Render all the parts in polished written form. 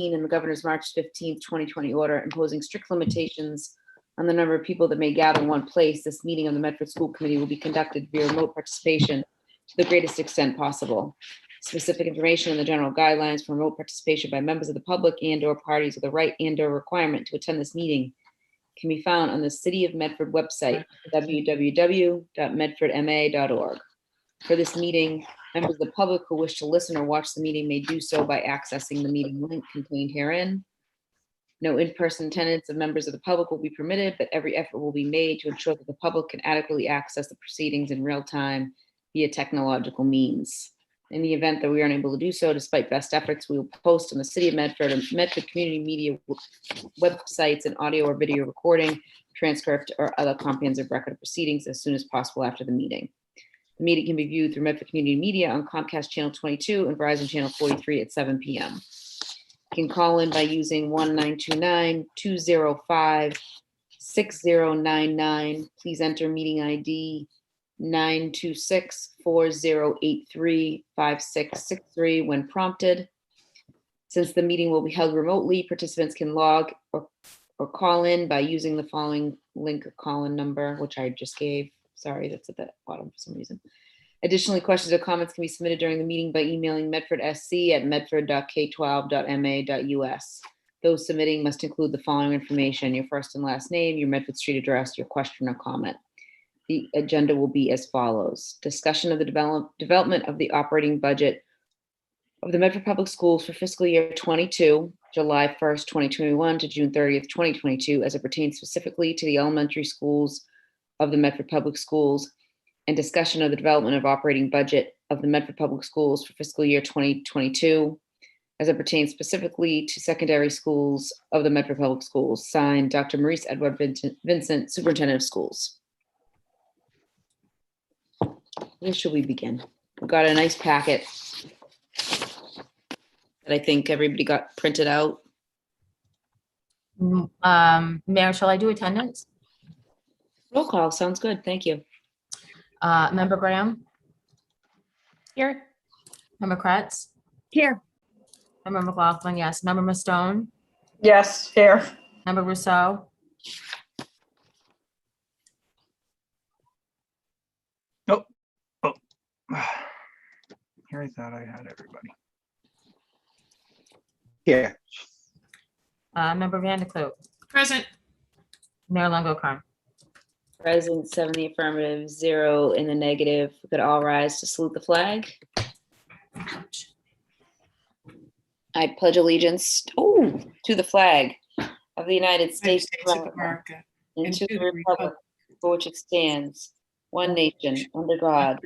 and the governor's March 15th, 2020 order imposing strict limitations on the number of people that may gather in one place, this meeting of the Medford School Committee will be conducted via remote participation to the greatest extent possible. Specific information and the general guidelines for remote participation by members of the public and/or parties with a right and/or requirement to attend this meeting can be found on the City of Medford website, www.medfordma.org. For this meeting, members of the public who wish to listen or watch the meeting may do so by accessing the meeting link contained herein. No in-person attendance of members of the public will be permitted, but every effort will be made to ensure that the public can adequately access the proceedings in real time via technological means. In the event that we are unable to do so, despite best efforts, we will post on the City of Medford and Medford Community Media websites an audio or video recording, transcript, or other comprehensive record of proceedings as soon as possible after the meeting. The meeting can be viewed through Medford Community Media on Comcast Channel 22 and Verizon Channel 43 at 7 p.m. You can call in by using 1-929-205-6099. Please enter meeting ID 926-4083-5663 when prompted. Since the meeting will be held remotely, participants can log or call in by using the following link or call-in number, which I just gave. Sorry, that's at the bottom for some reason. Additionally, questions or comments can be submitted during the meeting by emailing medfordsc@medford.k12.ma.us. Those submitting must include the following information: your first and last name, your Medford Street address, your question or comment. The agenda will be as follows: discussion of the development of the operating budget of the Medford Public Schools for fiscal year 22, July 1st, 2021 to June 30th, 2022, as it pertains specifically to the elementary schools of the Medford Public Schools, and discussion of the development of operating budget of the Medford Public Schools for fiscal year 2022, as it pertains specifically to secondary schools of the Medford Public Schools. Signed, Dr. Maurice Edward Vincent, Superintendent of Schools. Where should we begin? We've got a nice packet that I think everybody got printed out. Mayor, shall I do attendance? Roll call, sounds good, thank you. Member Graham? Here. Member Kretz? Here. Member McLaughlin, yes. Member Mastone? Yes, here. Member Rousseau? Nope. Oh. Here I thought I had everybody. Yeah. Member Vanderklut? Present. Mayor Longo-Kern? Present, 7 in the affirmative, 0 in the negative. We could all rise to salute the flag. I pledge allegiance to the flag of the United States of America and to the republic for which it stands, one nation, under God,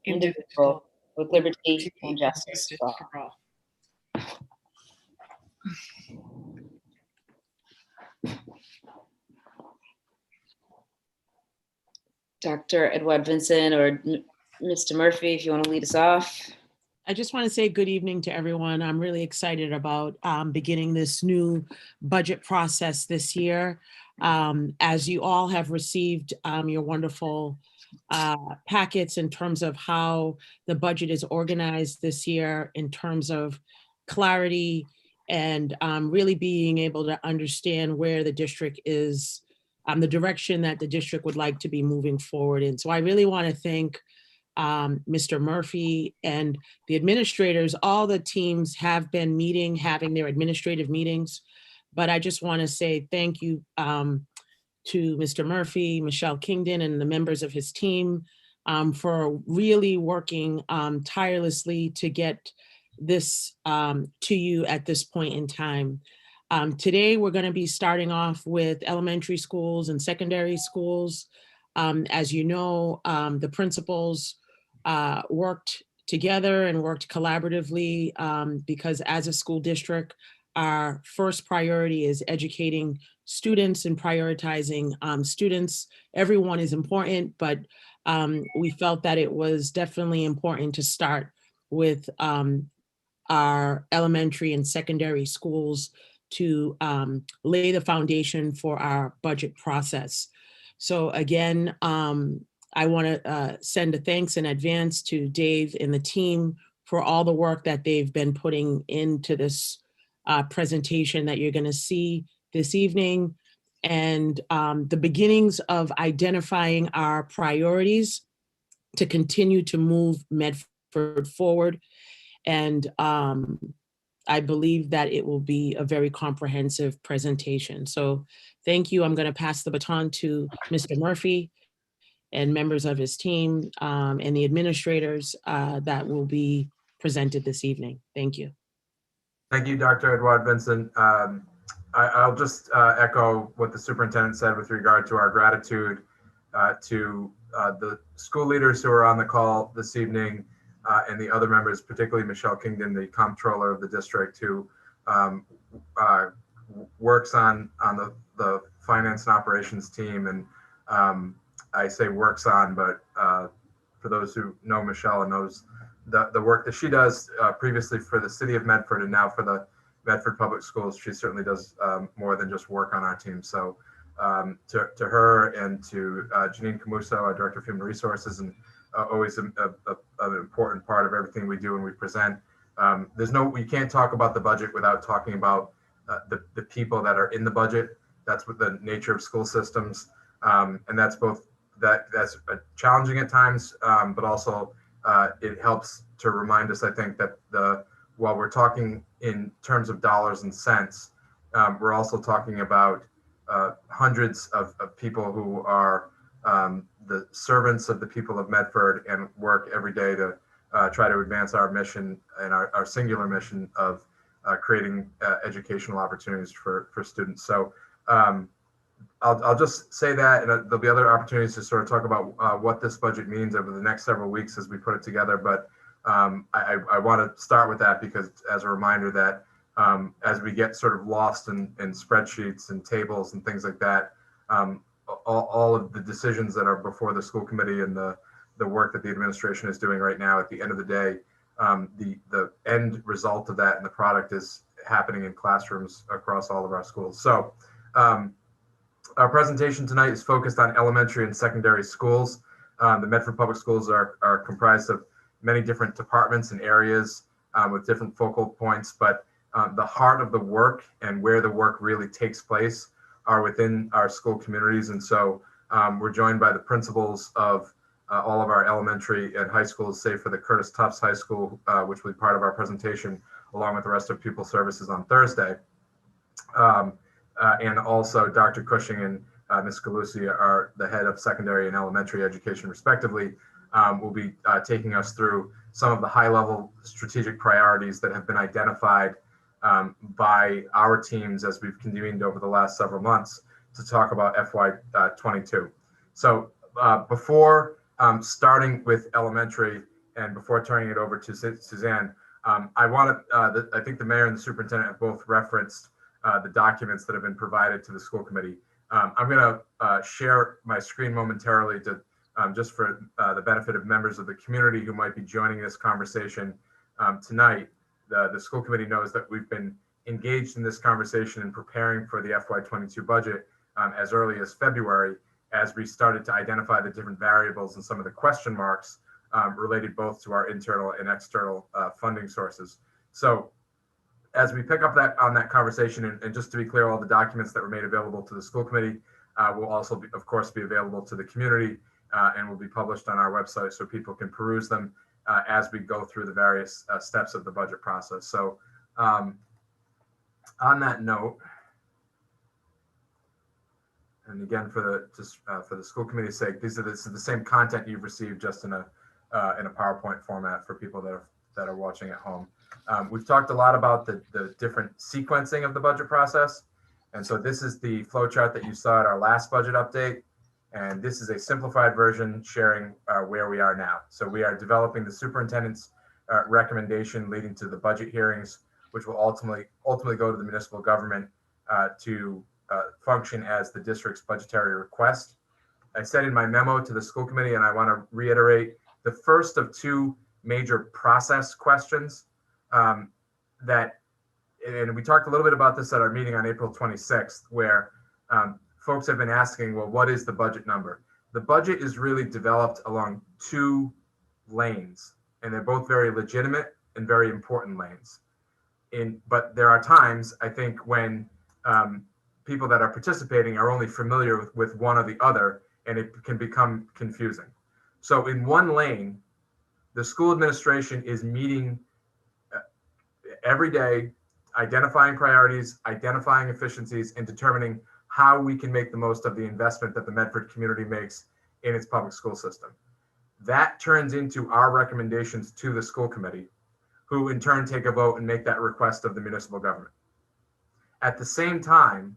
indivisible, with liberty and justice for all. Dr. Edward Vincent or Mr. Murphy, if you want to lead us off. I just want to say good evening to everyone. I'm really excited about beginning this new budget process this year. As you all have received your wonderful packets in terms of how the budget is organized this year, in terms of clarity and really being able to understand where the district is, the direction that the district would like to be moving forward in. So I really want to thank Mr. Murphy and the administrators. All the teams have been having their administrative meetings, but I just want to say thank you to Mr. Murphy, Michelle Kingdon, and the members of his team for really working tirelessly to get this to you at this point in time. Today, we're going to be starting off with elementary schools and secondary schools. As you know, the principals worked together and worked collaboratively because as a school district, our first priority is educating students and prioritizing students. Everyone is important, but we felt that it was definitely important to start with our elementary and secondary schools to lay the foundation for our budget process. So again, I want to send a thanks in advance to Dave and the team for all the work that they've been putting into this presentation that you're going to see this evening, and the beginnings of identifying our priorities to continue to move Medford forward. And I believe that it will be a very comprehensive presentation. So thank you. I'm going to pass the baton to Mr. Murphy and members of his team and the administrators that will be presented this evening. Thank you. Thank you, Dr. Edouard Vincent. I'll just echo what the superintendent said with regard to our gratitude to the school leaders who are on the call this evening and the other members, particularly Michelle Kingdon, the comptroller of the district, who works on the finance and operations team. And I say works on, but for those who know Michelle and knows the work that she does previously for the city of Medford and now for the Medford Public Schools, she certainly does more than just work on our team. So to her and to Janine Camuso, our Director of Human Resources, and always an important part of everything we do when we present. We can't talk about the budget without talking about the people that are in the budget. That's what the nature of school systems, and that's challenging at times, but also it helps to remind us, I think, that while we're talking in terms of dollars and cents, we're also talking about hundreds of people who are the servants of the people of Medford and work every day to try to advance our mission and our singular mission of creating educational opportunities for students. So I'll just say that, and there'll be other opportunities to sort of talk about what this budget means over the next several weeks as we put it together. But I want to start with that because as a reminder that as we get sort of lost in spreadsheets and tables and things like that, all of the decisions that are before the school committee and the work that the administration is doing right now, at the end of the day, the end result of that and the product is happening in classrooms across all of our schools. So our presentation tonight is focused on elementary and secondary schools. The Medford Public Schools are comprised of many different departments and areas with different focal points, but the heart of the work and where the work really takes place are within our school communities. And so we're joined by the principals of all of our elementary and high schools, save for the Curtis Tufts High School, which will be part of our presentation, along with the rest of Pupil Services on Thursday. And also Dr. Cushing and Ms. Galusi are the head of secondary and elementary education, respectively, will be taking us through some of the high-level strategic priorities that have been identified by our teams as we've convened over the last several months to talk about FY22. So before starting with elementary and before turning it over to Suzanne, I think the mayor and the superintendent have both referenced the documents that have been provided to the school committee. I'm going to share my screen momentarily to just for the benefit of members of the community who might be joining this conversation tonight. The school committee knows that we've been engaged in this conversation and preparing for the FY22 budget as early as February, as we started to identify the different variables and some of the question marks related both to our internal and external funding sources. So as we pick up on that conversation, and just to be clear, all the documents that were made available to the school committee will also, of course, be available to the community and will be published on our website so people can peruse them as we go through the various steps of the budget process. So on that note, and again, for the school committee's sake, this is the same content you've received, just in a PowerPoint format for people that are watching at home. We've talked a lot about the different sequencing of the budget process. And so this is the flow chart that you saw at our last budget update. And this is a simplified version sharing where we are now. So we are developing the superintendent's recommendation leading to the budget hearings, which will ultimately go to the municipal government to function as the district's budgetary request. I said in my memo to the school committee, and I want to reiterate, the first of two major process questions that, and we talked a little bit about this at our meeting on April 26th, where folks have been asking, well, what is the budget number? The budget is really developed along two lanes, and they're both very legitimate and very important lanes. but there are times, I think, when people that are participating are only familiar with one or the other, and it can become confusing. So in one lane, the school administration is meeting every day, identifying priorities, identifying efficiencies, and determining how we can make the most of the investment that the Medford community makes in its public school system. That turns into our recommendations to the school committee, who in turn take a vote and make that request of the municipal government. At the same time,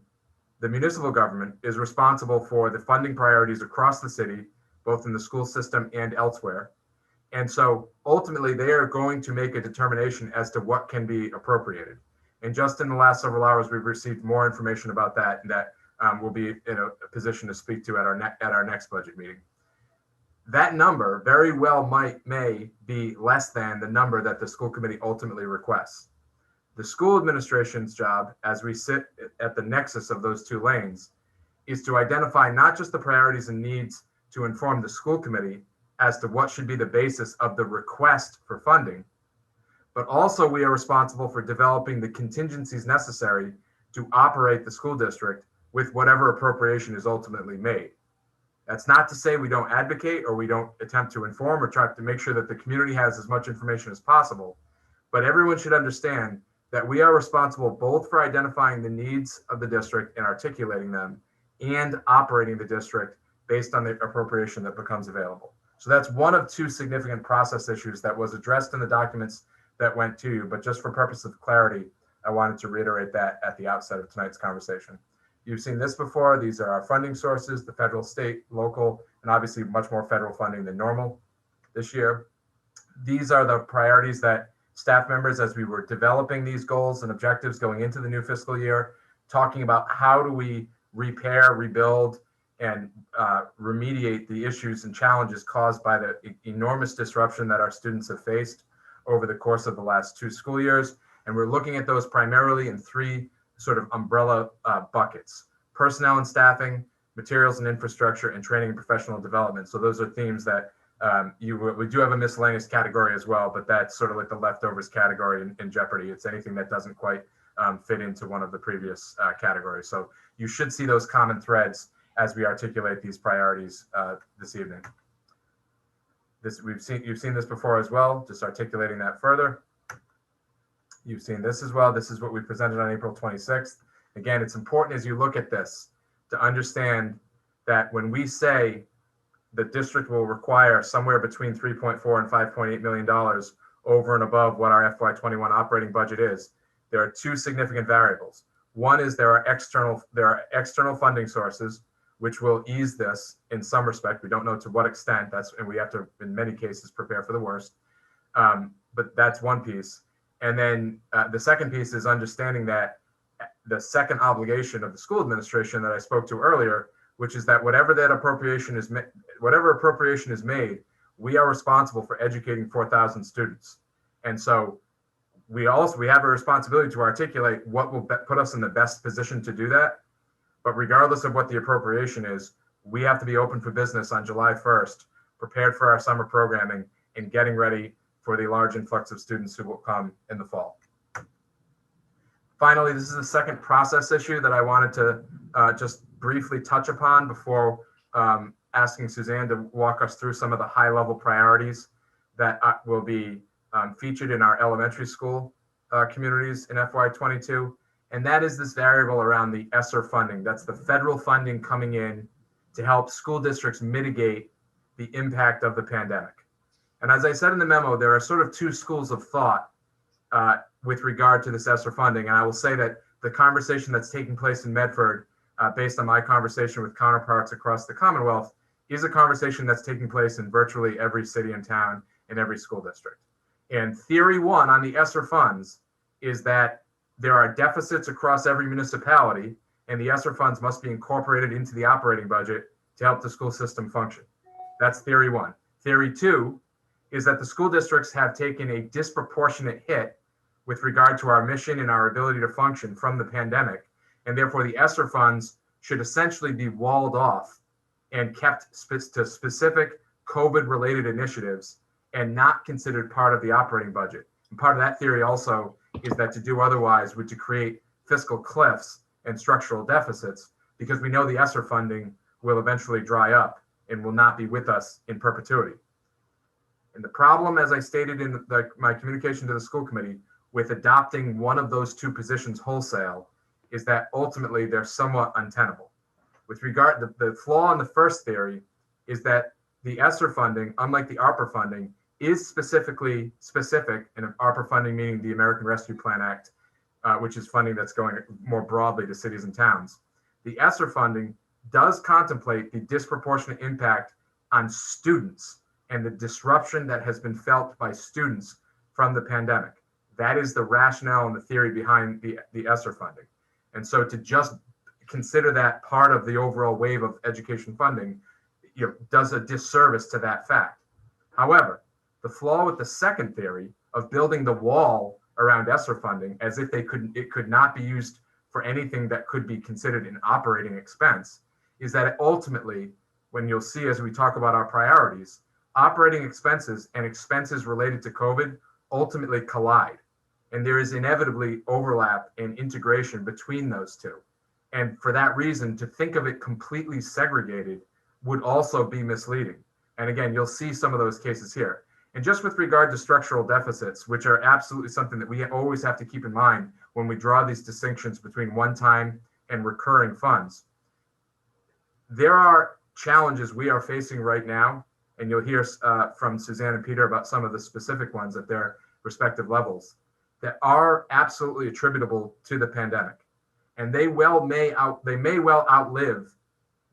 the municipal government is responsible for the funding priorities across the city, both in the school system and elsewhere. And so ultimately, they are going to make a determination as to what can be appropriated. And just in the last several hours, we've received more information about that, and that we'll be in a position to speak to at our next budget meeting. That number very well may be less than the number that the school committee ultimately requests. The school administration's job, as we sit at the nexus of those two lanes, is to identify not just the priorities and needs to inform the school committee as to what should be the basis of the request for funding, but also we are responsible for developing the contingencies necessary to operate the school district with whatever appropriation is ultimately made. That's not to say we don't advocate or we don't attempt to inform or try to make sure that the community has as much information as possible, but everyone should understand that we are responsible both for identifying the needs of the district and articulating them, and operating the district based on the appropriation that becomes available. So that's one of two significant process issues that was addressed in the documents that went to you, but just for purpose of clarity, I wanted to reiterate that at the outset of tonight's conversation. You've seen this before. These are our funding sources, the federal, state, local, and obviously much more federal funding than normal this year. These are the priorities that staff members, as we were developing these goals and objectives going into the new fiscal year, talking about how do we repair, rebuild, and remediate the issues and challenges caused by the enormous disruption that our students have faced over the course of the last 2 school years. And we're looking at those primarily in 3 sort of umbrella buckets: personnel and staffing, materials and infrastructure, and training and professional development. So those are themes that we do have a miscellaneous category as well, but that's sort of like the leftovers category in Jeopardy. It's anything that doesn't quite fit into one of the previous categories. So you should see those common threads as we articulate these priorities this evening. You've seen this before as well, just articulating that further. You've seen this as well. This is what we presented on April 26th. Again, it's important as you look at this to understand that when we say the district will require somewhere between $3.4 and $5.8 million over and above what our FY21 operating budget is, there are 2 significant variables. One is there are external funding sources, which will ease this in some respect. We don't know to what extent. And we have to, in many cases, prepare for the worst. But that's one piece. And then the second piece is understanding that the second obligation of the school administration that I spoke to earlier, which is that whatever appropriation is made, we are responsible for educating 4,000 students. And so we have a responsibility to articulate what will put us in the best position to do that. But regardless of what the appropriation is, we have to be open for business on July 1st, prepared for our summer programming, and getting ready for the large influx of students who will come in the fall. Finally, this is the second process issue that I wanted to just briefly touch upon before asking Suzanne to walk us through some of the high-level priorities that will be featured in our elementary school communities in FY22. And that is this variable around the Assessor Funding. That's the federal funding coming in to help school districts mitigate the impact of the pandemic. And as I said in the memo, there are sort of 2 schools of thought with regard to this Assessor Funding. And I will say that the conversation that's taking place in Medford, based on my conversation with counterparts across the Commonwealth, is a conversation that's taking place in virtually every city and town in every school district. And theory 1 on the Assessor funds is that there are deficits across every municipality, and the Assessor funds must be incorporated into the operating budget to help the school system function. That's theory 1. Theory 2 is that the school districts have taken a disproportionate hit with regard to our mission and our ability to function from the pandemic, and therefore the Assessor funds should essentially be walled off and kept to specific COVID-related initiatives and not considered part of the operating budget. And part of that theory also is that to do otherwise would to create fiscal cliffs and structural deficits, because we know the ESSER funding will eventually dry up and will not be with us in perpetuity. And the problem, as I stated in my communication to the school committee, with adopting one of those two positions wholesale, is that ultimately they're somewhat untenable. With regard to the flaw in the first theory is that the ESSER funding, unlike the ARPA funding, is specific, and ARPA funding meaning the American Rescue Plan Act, which is funding that's going more broadly to cities and towns. The ESSER funding does contemplate the disproportionate impact on students and the disruption that has been felt by students from the pandemic. That is the rationale and the theory behind the ESSER funding. And so to just consider that part of the overall wave of education funding, does a disservice to that fact. However, the flaw with the second theory of building the wall around ESSER funding as if it could not be used for anything that could be considered an operating expense is that ultimately, when you'll see as we talk about our priorities, operating expenses and expenses related to COVID ultimately collide. And there is inevitably overlap and integration between those two. And for that reason, to think of it completely segregated would also be misleading. And again, you'll see some of those cases here. And just with regard to structural deficits, which are absolutely something that we always have to keep in mind when we draw these distinctions between one-time and recurring funds, there are challenges we are facing right now, and you'll hear from Suzanne and Peter about some of the specific ones at their respective levels, that are absolutely attributable to the pandemic. And they may well outlive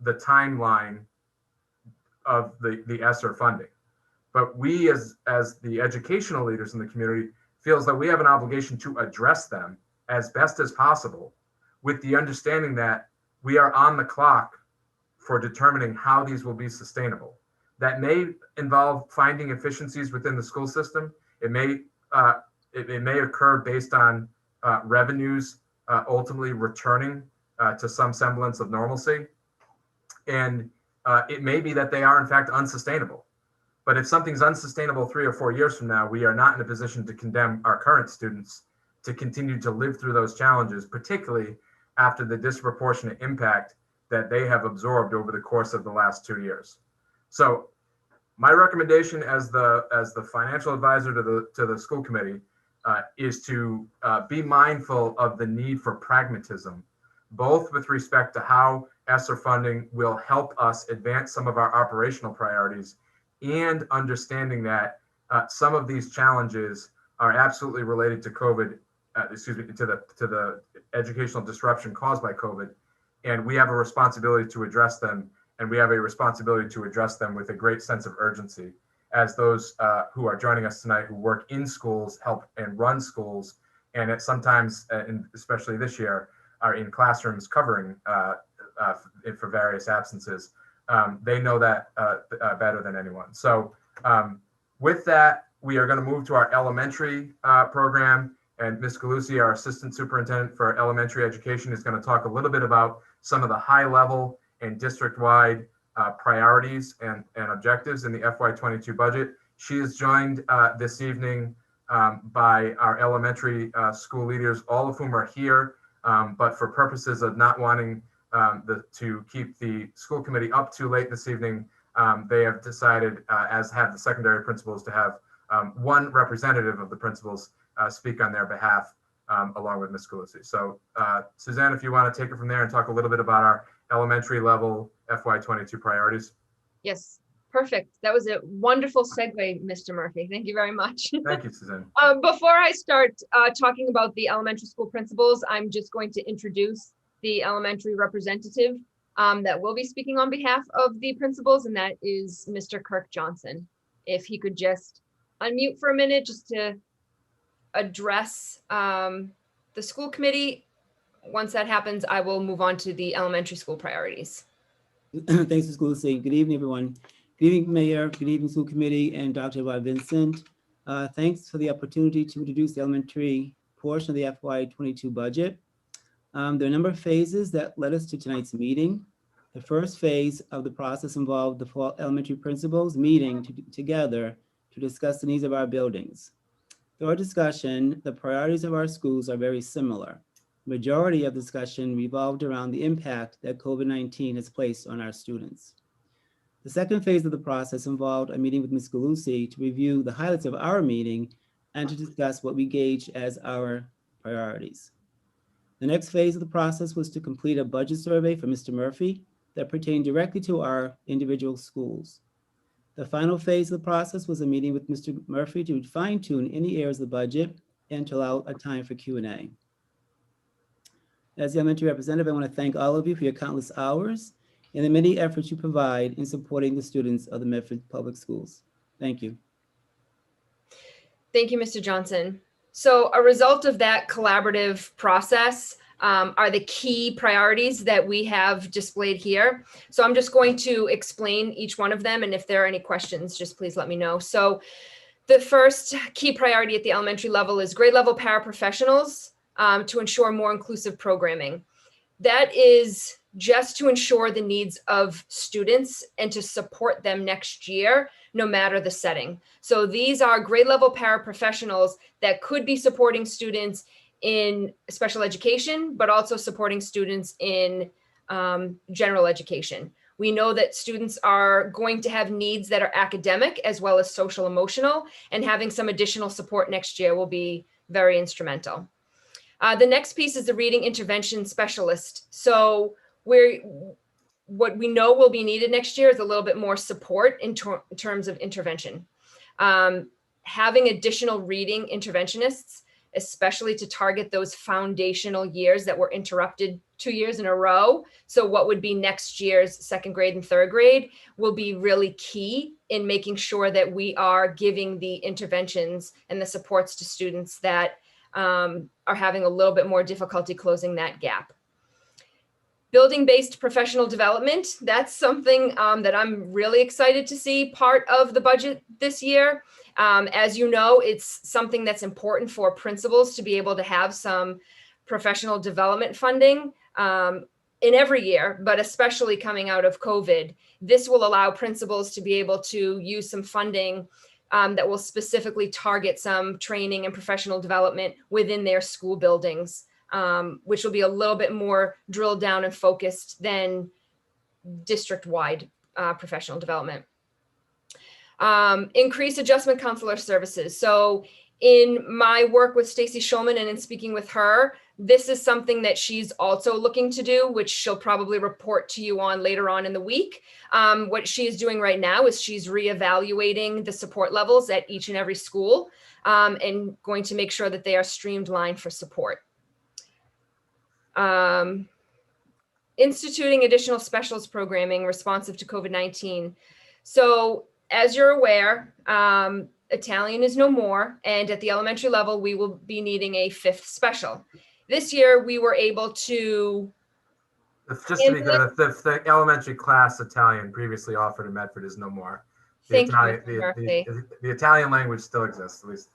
the timeline of the ESSER funding. But we as the educational leaders in the community feels that we have an obligation to address them as best as possible, with the understanding that we are on the clock for determining how these will be sustainable. That may involve finding efficiencies within the school system. It may occur based on revenues ultimately returning to some semblance of normalcy. And it may be that they are in fact unsustainable. But if something's unsustainable 3 or 4 years from now, we are not in a position to condemn our current students to continue to live through those challenges, particularly after the disproportionate impact that they have absorbed over the course of the last 2 years. So my recommendation as the financial advisor to the school committee is to be mindful of the need for pragmatism, both with respect to how ESSER funding will help us advance some of our operational priorities, and understanding that some of these challenges are absolutely related to COVID, to the educational disruption caused by COVID, and we have a responsibility to address them, and we have a responsibility to address them with a great sense of urgency, as those who are joining us tonight who work in schools, help and run schools, and at sometimes, and especially this year, are in classrooms covering for various absences. They know that better than anyone. So with that, we are going to move to our elementary program, and Ms. Galusi, our assistant superintendent for elementary education, is going to talk a little bit about some of the high level and district-wide priorities and objectives in the FY22 budget. She is joined this evening by our elementary school leaders, all of whom are here, but for purposes of not wanting to keep the school committee up too late this evening, they have decided, as have the secondary principals, to have one representative of the principals speak on their behalf, along with Ms. Galusi. So Suzanne, if you want to take it from there and talk a little bit about our elementary level FY22 priorities. Yes, perfect. That was a wonderful segue, Mr. Murphy. Thank you very much. Thank you, Suzanne. Before I start talking about the elementary school principals, I'm just going to introduce the elementary representative that will be speaking on behalf of the principals, and that is Mr. Kirk Johnson. If he could just unmute for a minute just to address the school committee. Once that happens, I will move on to the elementary school priorities. Thanks, Ms. Galusi. Good evening, everyone. Good evening, Mayor. Good evening, school committee, and Dr. Vincent. Thanks for the opportunity to introduce the elementary portion of the FY22 budget. There are a number of phases that led us to tonight's meeting. The first phase of the process involved the four elementary principals meeting together to discuss the needs of our buildings. Through our discussion, the priorities of our schools are very similar. Majority of discussion revolved around the impact that COVID-19 has placed on our students. The second phase of the process involved a meeting with Ms. Galusi to review the highlights of our meeting and to discuss what we gauge as our priorities. The next phase of the process was to complete a budget survey for Mr. Murphy that pertained directly to our individual schools. The final phase of the process was a meeting with Mr. Murphy to fine-tune any areas of the budget and to allow a time for Q&A. As the elementary representative, I want to thank all of you for your countless hours and the many efforts you provide in supporting the students of the Medford Public Schools. Thank you. Thank you, Mr. Johnson. So a result of that collaborative process are the key priorities that we have displayed here. So I'm just going to explain each one of them, and if there are any questions, just please let me know. So the first key priority at the elementary level is grade level paraprofessionals to ensure more inclusive programming. That is just to ensure the needs of students and to support them next year, no matter the setting. So these are grade level paraprofessionals that could be supporting students in special education, but also supporting students in general education. We know that students are going to have needs that are academic as well as social emotional, and having some additional support next year will be very instrumental. The next piece is the reading intervention specialist. So what we know will be needed next year is a little bit more support in terms of intervention. Having additional reading interventionists, especially to target those foundational years that were interrupted 2 years in a row. So what would be next year's second grade and third grade will be really key in making sure that we are giving the interventions and the supports to students that are having a little bit more difficulty closing that gap. Building-based professional development, that's something that I'm really excited to see part of the budget this year. As you know, it's something that's important for principals to be able to have some professional development funding in every year, but especially coming out of COVID. This will allow principals to be able to use some funding that will specifically target some training and professional development within their school buildings, which will be a little bit more drilled down and focused than district-wide professional development. Increase adjustment counselor services. So in my work with Stacy Schulman and in speaking with her, this is something that she's also looking to do, which she'll probably report to you on later on in the week. What she is doing right now is she's reevaluating the support levels at each and every school and going to make sure that they are streamlined for support. Instituting additional specialist programming responsive to COVID-19. So as you're aware, Italian is no more, and at the elementary level, we will be needing a 5th special. This year, we were able to. Just to be clear, the elementary class Italian previously offered in Medford is no more. Thank you, Mr. Murphy. The Italian language still exists, at least.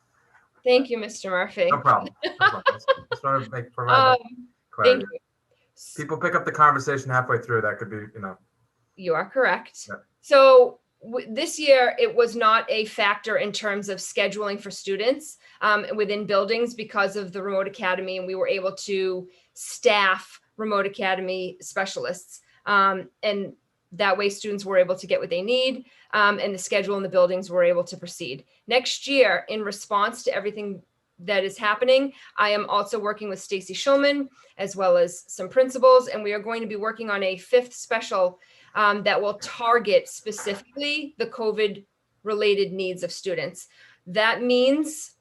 Thank you, Mr. Murphy. No problem. No problem. Just want to provide that clarity. Thank you. People pick up the conversation halfway through. That could be, you know. You are correct. Yeah. So this year, it was not a factor in terms of scheduling for students within buildings because of the remote academy, and we were able to staff remote academy specialists. And that way students were able to get what they need, and the schedule in the buildings were able to proceed. Next year, in response to everything that is happening, I am also working with Stacy Schulman as well as some principals, and we are going to be working on a 5th special that will target specifically the COVID-related needs of students. That means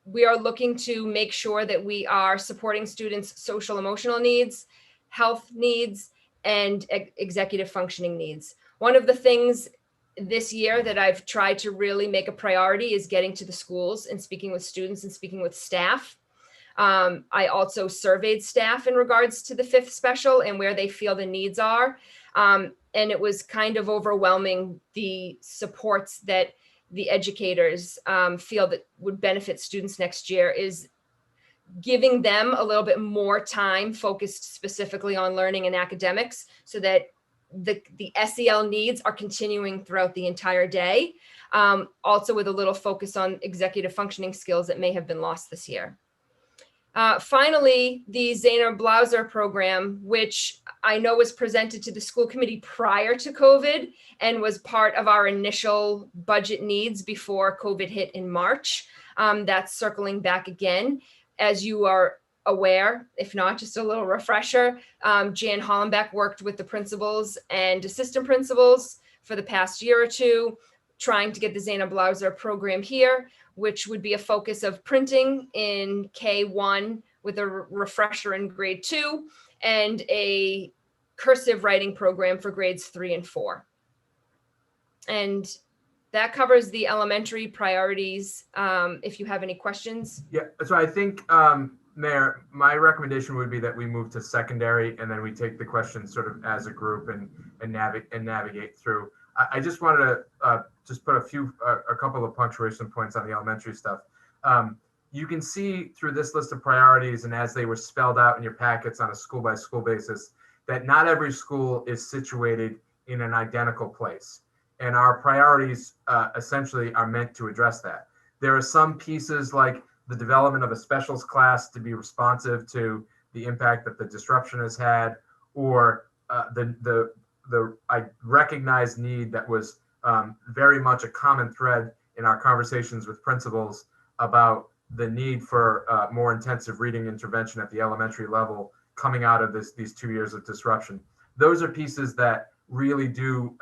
we are looking to make sure that we are supporting students' social emotional needs, health needs, and executive functioning needs. One of the things this year that I've tried to really make a priority is getting to the schools and speaking with students and speaking with staff. I also surveyed staff in regards to the 5th special and where they feel the needs are. And it was kind of overwhelming, the supports that the educators feel that would benefit students next year is giving them a little bit more time focused specifically on learning and academics so that the SEL needs are continuing throughout the entire day. also with a little focus on executive functioning skills that may have been lost this year. Finally, the Zainer Blauser program, which I know was presented to the school committee prior to COVID and was part of our initial budget needs before COVID hit in March. That's circling back again. As you are aware, if not, just a little refresher, Jan Hollenbeck worked with the principals and assistant principals for the past year or two, trying to get the Zainer Blauser program here, which would be a focus of printing in K1 with a refresher in grade 2 and a cursive writing program for grades 3 and 4. And that covers the elementary priorities. If you have any questions. Yeah, so I think, Mayor, my recommendation would be that we move to secondary and then we take the questions sort of as a group and navigate through. I just wanted to just put a couple of punctuation points on the elementary stuff. You can see through this list of priorities and as they were spelled out in your packets on a school by school basis, that not every school is situated in an identical place. And our priorities essentially are meant to address that. There are some pieces like the development of a specials class to be responsive to the impact that the disruption has had, or I recognize need that was very much a common thread in our conversations with principals about the need for more intensive reading intervention at the elementary level coming out of these 2 years of disruption. Those are pieces that really do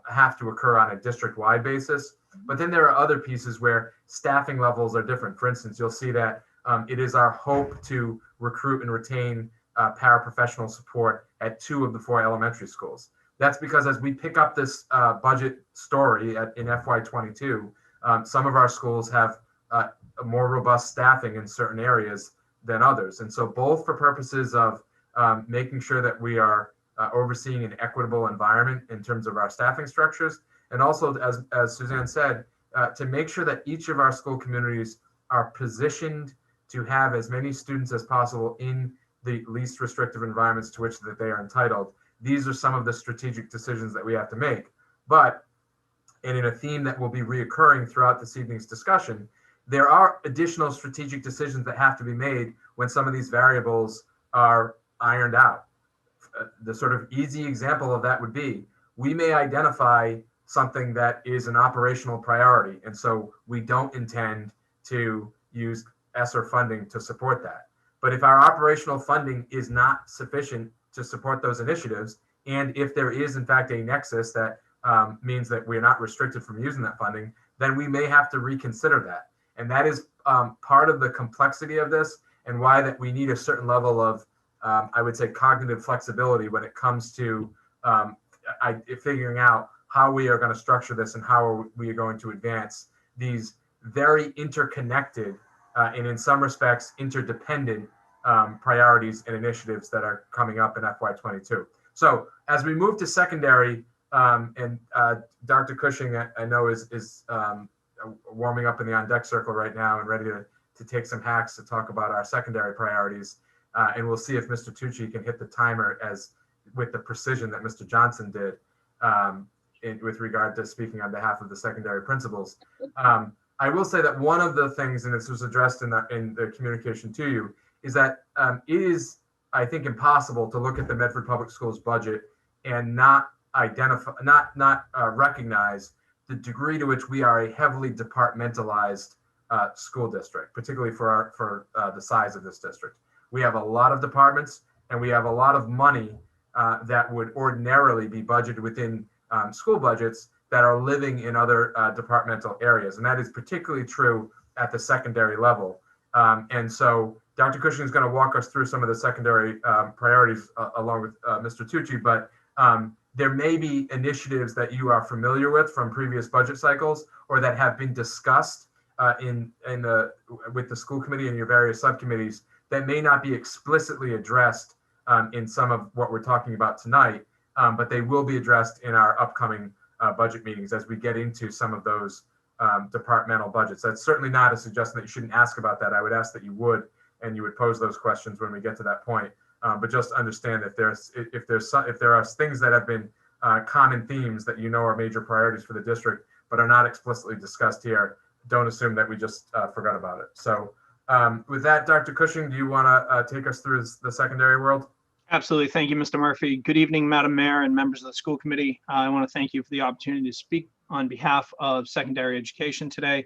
have to occur on a district-wide basis. But then there are other pieces where staffing levels are different. For instance, you'll see that it is our hope to recruit and retain paraprofessional support at 2 of the 4 elementary schools. That's because as we pick up this budget story in FY22, some of our schools have a more robust staffing in certain areas than others. And so both for purposes of making sure that we are overseeing an equitable environment in terms of our staffing structures, and also, as Suzanne said, to make sure that each of our school communities are positioned to have as many students as possible in the least restrictive environments to which that they are entitled. These are some of the strategic decisions that we have to make. But, and in a theme that will be reoccurring throughout this evening's discussion, there are additional strategic decisions that have to be made when some of these variables are ironed out. The sort of easy example of that would be, we may identify something that is an operational priority, and so we don't intend to use Assessor funding to support that. But if our operational funding is not sufficient to support those initiatives, and if there is in fact a nexus that means that we're not restricted from using that funding, then we may have to reconsider that. And that is part of the complexity of this, and why that we need a certain level of, I would say, cognitive flexibility when it comes to figuring out how we are going to structure this and how we are going to advance these very interconnected and in some respects interdependent priorities and initiatives that are coming up in FY22. So as we move to secondary, and Dr. Cushing, I know is warming up in the on deck circle right now and ready to take some hacks to talk about our secondary priorities. And we'll see if Mr. Tucci can hit the timer with the precision that Mr. Johnson did with regard to speaking on behalf of the secondary principals. I will say that one of the things, and this was addressed in the communication to you, is that it is, I think, impossible to look at the Medford Public Schools budget and not recognize the degree to which we are a heavily departmentalized school district, particularly for the size of this district. We have a lot of departments, and we have a lot of money that would ordinarily be budgeted within school budgets that are living in other departmental areas. And that is particularly true at the secondary level. And so Dr. Cushing is going to walk us through some of the secondary priorities along with Mr. Tucci, but there may be initiatives that you are familiar with from previous budget cycles or that have been discussed with the school committee and your various subcommittees that may not be explicitly addressed in some of what we're talking about tonight, but they will be addressed in our upcoming budget meetings as we get into some of those departmental budgets. That's certainly not a suggestion that you shouldn't ask about that. I would ask that you would, and you would pose those questions when we get to that point. But just understand if there are things that have been common themes that you know are major priorities for the district, but are not explicitly discussed here, don't assume that we just forgot about it. So with that, Dr. Cushing, do you want to take us through the secondary world? Absolutely. Thank you, Mr. Murphy. Good evening, Madam Mayor and members of the school committee. I want to thank you for the opportunity to speak on behalf of secondary education today.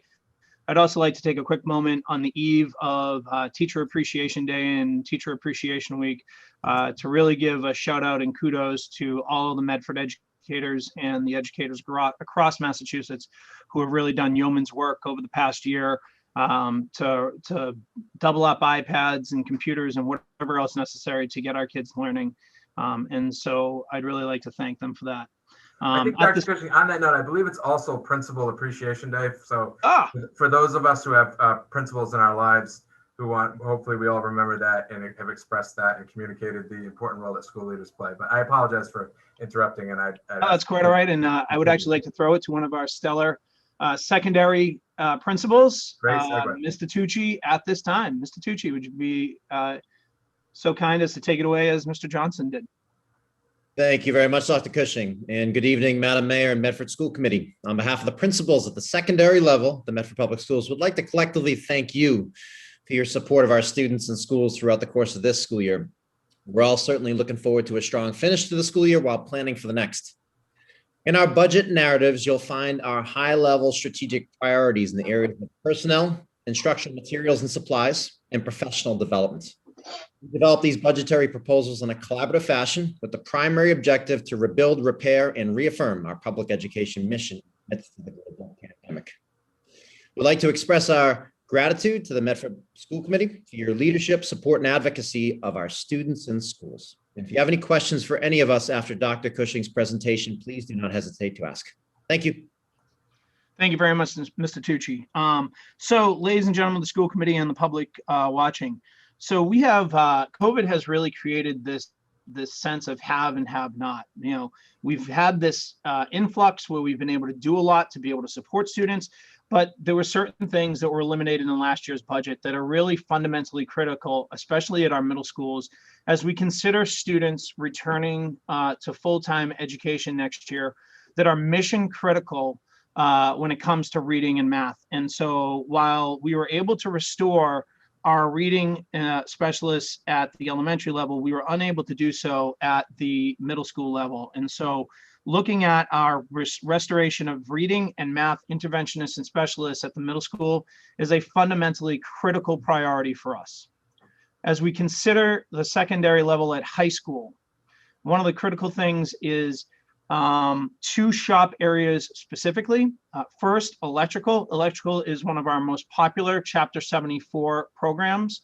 I'd also like to take a quick moment on the eve of Teacher Appreciation Day and Teacher Appreciation Week to really give a shout out and kudos to all of the Medford educators and the educators across Massachusetts who have really done yeoman's work over the past year to double up iPads and computers and whatever else necessary to get our kids learning. And so I'd really like to thank them for that. I think, Dr. Cushing, on that note, I believe it's also Principal Appreciation Day. So for those of us who have principals in our lives who hopefully we all remember that and have expressed that and communicated the important role that school leaders play. But I apologize for interrupting. And that's quite all right. And I would actually like to throw it to one of our stellar secondary principals, Mr. Tucci, at this time. Mr. Tucci, would you be so kind as to take it away as Mr. Johnson did? Thank you very much, Dr. Cushing, and good evening, Madam Mayor and Medford School Committee. On behalf of the principals at the secondary level, the Medford Public Schools would like to collectively thank you for your support of our students and schools throughout the course of this school year. We're all certainly looking forward to a strong finish to the school year while planning for the next. In our budget narratives, you'll find our high-level strategic priorities in the areas of personnel, instructional materials and supplies, and professional development. We develop these budgetary proposals in a collaborative fashion with the primary objective to rebuild, repair, and reaffirm our public education mission amidst the global pandemic. We'd like to express our gratitude to the Medford School Committee for your leadership, support, and advocacy of our students and schools. If you have any questions for any of us after Dr. Cushing's presentation, please do not hesitate to ask. Thank you. Thank you very much, Mr. Tucci. So, ladies and gentlemen of the school committee and the public watching, so we have COVID has really created this sense of have and have not. You know, we've had this influx where we've been able to do a lot to be able to support students, but there were certain things that were eliminated in last year's budget that are really fundamentally critical, especially at our middle schools, as we consider students returning to full-time education next year that are mission critical when it comes to reading and math. And so while we were able to restore our reading specialists at the elementary level, we were unable to do so at the middle school level. And so looking at our restoration of reading and math interventionists and specialists at the middle school is a fundamentally critical priority for us. As we consider the secondary level at high school, one of the critical things is two shop areas specifically. First, electrical. Electrical is one of our most popular Chapter 74 programs.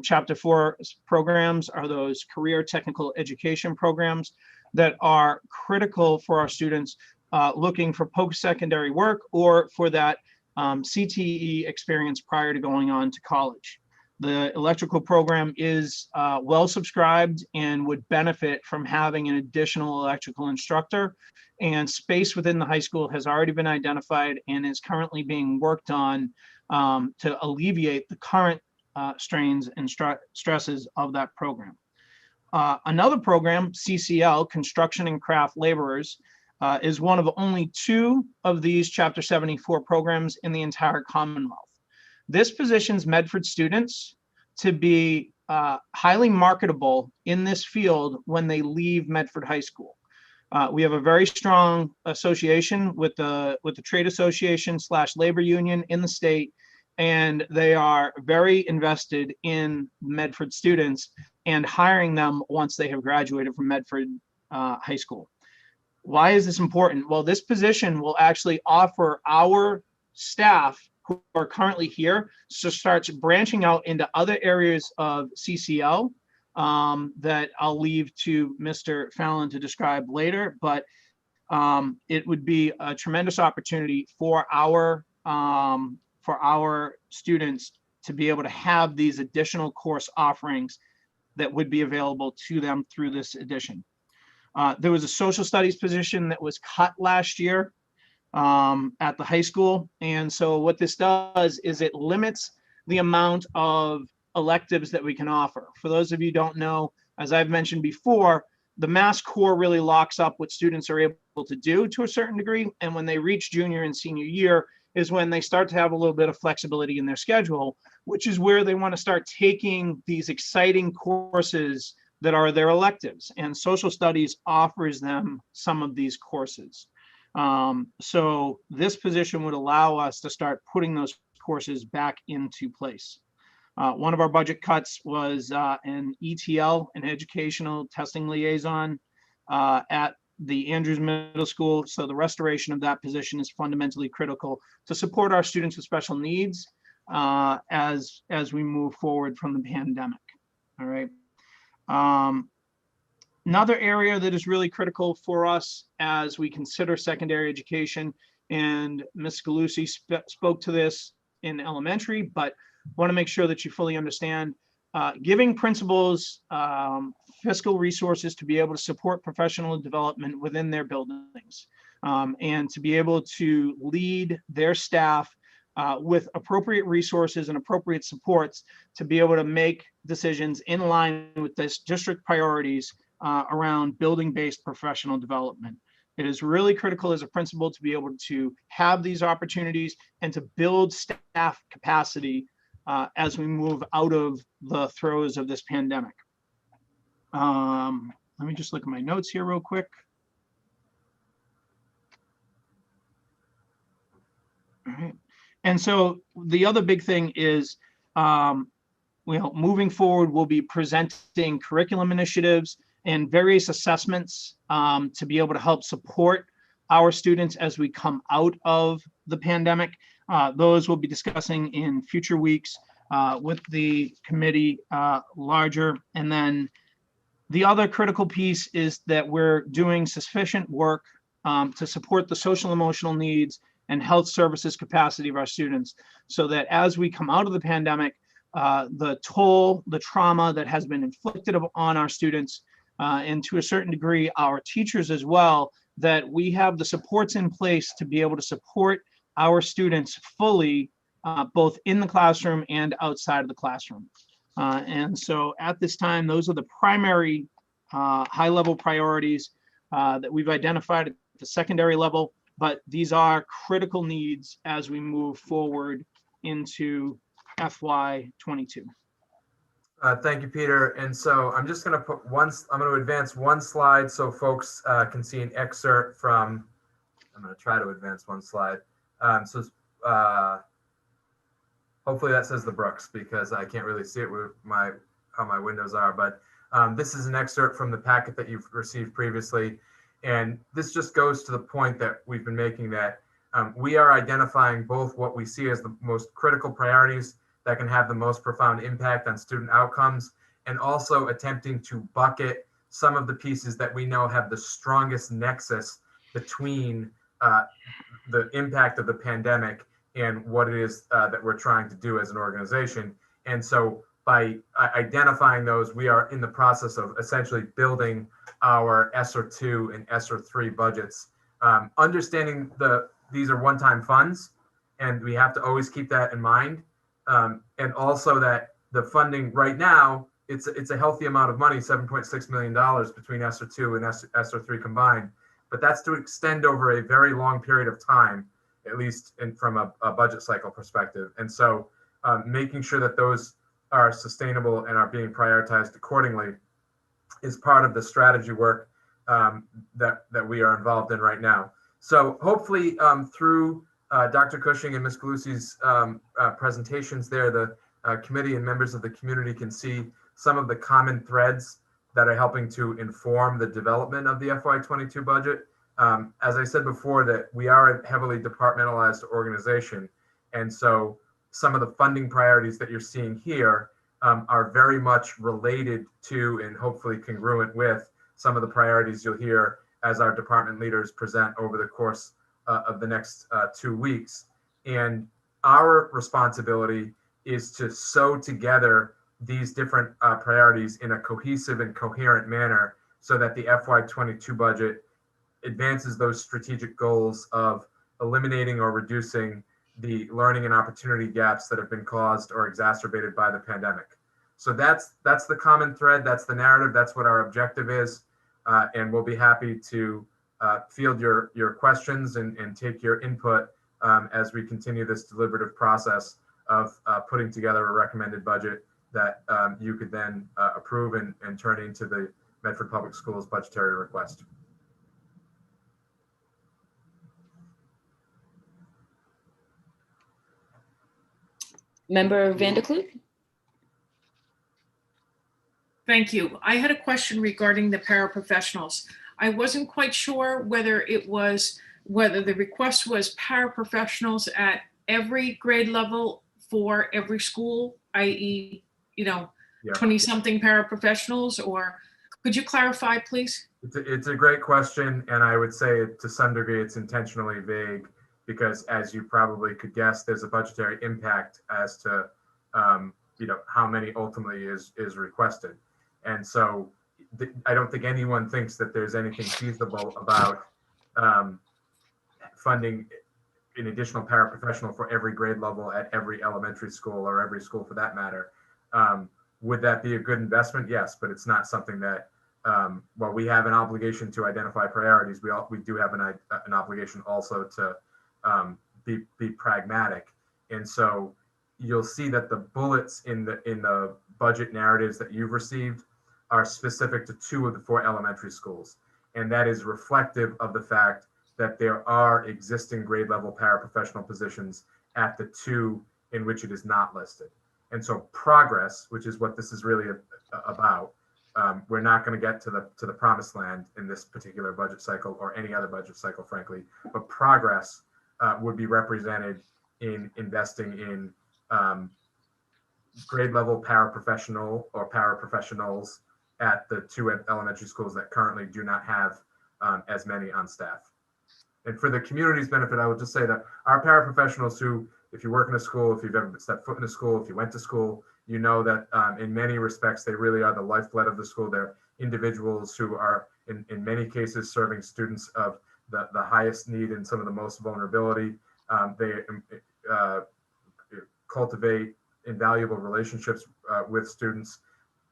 Chapter 4 programs are those career technical education programs that are critical for our students looking for post-secondary work or for that CTE experience prior to going on to college. The electrical program is well subscribed and would benefit from having an additional electrical instructor, and space within the high school has already been identified and is currently being worked on to alleviate the current strains and stresses of that program. Another program, CCL, Construction and Craft Laborers, is one of only two of these Chapter 74 programs in the entire Commonwealth. This positions Medford students to be highly marketable in this field when they leave Medford High School. We have a very strong association with the trade association / labor union in the state, and they are very invested in Medford students and hiring them once they have graduated from Medford High School. Why is this important? Well, this position will actually offer our staff who are currently here to start branching out into other areas of CCL that I'll leave to Mr. Fallon to describe later, but it would be a tremendous opportunity for our students to be able to have these additional course offerings that would be available to them through this addition. There was a social studies position that was cut last year at the high school. And so what this does is it limits the amount of electives that we can offer. For those of you who don't know, as I've mentioned before, the mass core really locks up what students are able to do to a certain degree. And when they reach junior and senior year is when they start to have a little bit of flexibility in their schedule, which is where they want to start taking these exciting courses that are their electives. And social studies offers them some of these courses. So this position would allow us to start putting those courses back into place. One of our budget cuts was an ETL, an educational testing liaison at the Andrews Middle School. So the restoration of that position is fundamentally critical to support our students with special needs as we move forward from the pandemic. All right. Another area that is really critical for us as we consider secondary education, and Ms. Galusi spoke to this in elementary, but want to make sure that you fully understand, giving principals fiscal resources to be able to support professional development within their buildings, and to be able to lead their staff with appropriate resources and appropriate supports to be able to make decisions in line with this district priorities around building-based professional development. It is really critical as a principal to be able to have these opportunities and to build staff capacity as we move out of the throes of this pandemic. Let me just look at my notes here real quick. All right. And so the other big thing is, moving forward, we'll be presenting curriculum initiatives and various assessments to be able to help support our students as we come out of the pandemic. Those we'll be discussing in future weeks with the committee larger. And then the other critical piece is that we're doing sufficient work to support the social emotional needs and health services capacity of our students, so that as we come out of the pandemic, the toll, the trauma that has been inflicted on our students, and to a certain degree, our teachers as well, that we have the supports in place to be able to support our students fully, both in the classroom and outside of the classroom. And so at this time, those are the primary high-level priorities that we've identified at the secondary level, but these are critical needs as we move forward into FY22. Thank you, Peter. And so I'm just going to I'm going to advance one slide so folks can see an excerpt from, I'm going to try to advance one slide. Hopefully that says the Brooks, because I can't really see it with how my windows are, but this is an excerpt from the packet that you've received previously. And this just goes to the point that we've been making, that we are identifying both what we see as the most critical priorities that can have the most profound impact on student outcomes, and also attempting to bucket some of the pieces that we know have the strongest nexus between the impact of the pandemic and what it is that we're trying to do as an organization. And so by identifying those, we are in the process of essentially building our ESSER 2 and ESSER 3 budgets, understanding these are one-time funds, and we have to always keep that in mind. And also that the funding right now, it's a healthy amount of money, $7.6 million between ESSER 2 and ESSER 3 combined, but that's to extend over a very long period of time, at least from a budget cycle perspective. And so making sure that those are sustainable and are being prioritized accordingly is part of the strategy work that we are involved in right now. So hopefully through Dr. Cushing and Ms. Galusi's presentations there, the committee and members of the community can see some of the common threads that are helping to inform the development of the FY22 budget. As I said before, that we are a heavily departmentalized organization. And so some of the funding priorities that you're seeing here are very much related to and hopefully congruent with some of the priorities you'll hear as our department leaders present over the course of the next 2 weeks. And our responsibility is to sew together these different priorities in a cohesive and coherent manner so that the FY22 budget advances those strategic goals of eliminating or reducing the learning and opportunity gaps that have been caused or exacerbated by the pandemic. So that's the common thread, that's the narrative, that's what our objective is. And we'll be happy to field your questions and take your input as we continue this deliberative process of putting together a recommended budget that you could then approve and turn into the Medford Public Schools budgetary request. Member Vanderklut? Thank you. I had a question regarding the paraprofessionals. I wasn't quite sure whether the request was paraprofessionals at every grade level for every school, i.e., Yeah. 20-something paraprofessionals, or could you clarify, please? It's a great question, and I would say to some degree it's intentionally vague because, as you probably could guess, there's a budgetary impact as to how many ultimately is requested. And so I don't think anyone thinks that there's anything feasible about funding an additional paraprofessional for every grade level at every elementary school or every school for that matter. Would that be a good investment? Yes, but it's not something that, while we have an obligation to identify priorities, we do have an obligation also to be pragmatic. And so you'll see that the bullets in the budget narratives that you've received are specific to 2 of the 4 elementary schools. And that is reflective of the fact that there are existing grade level paraprofessional positions at the 2 in which it is not listed. And so progress, which is what this is really about, we're not going to get to the promised land in this particular budget cycle or any other budget cycle, frankly, but progress would be represented in investing in grade level paraprofessional or paraprofessionals at the 2 elementary schools that currently do not have as many on staff. And for the community's benefit, I would just say that our paraprofessionals who, if you work in a school, if you've ever stepped foot in a school, if you went to school, you know that in many respects, they really are the lifeblood of the school. They're individuals who are in many cases serving students of the highest need and some of the most vulnerability. They cultivate invaluable relationships with students,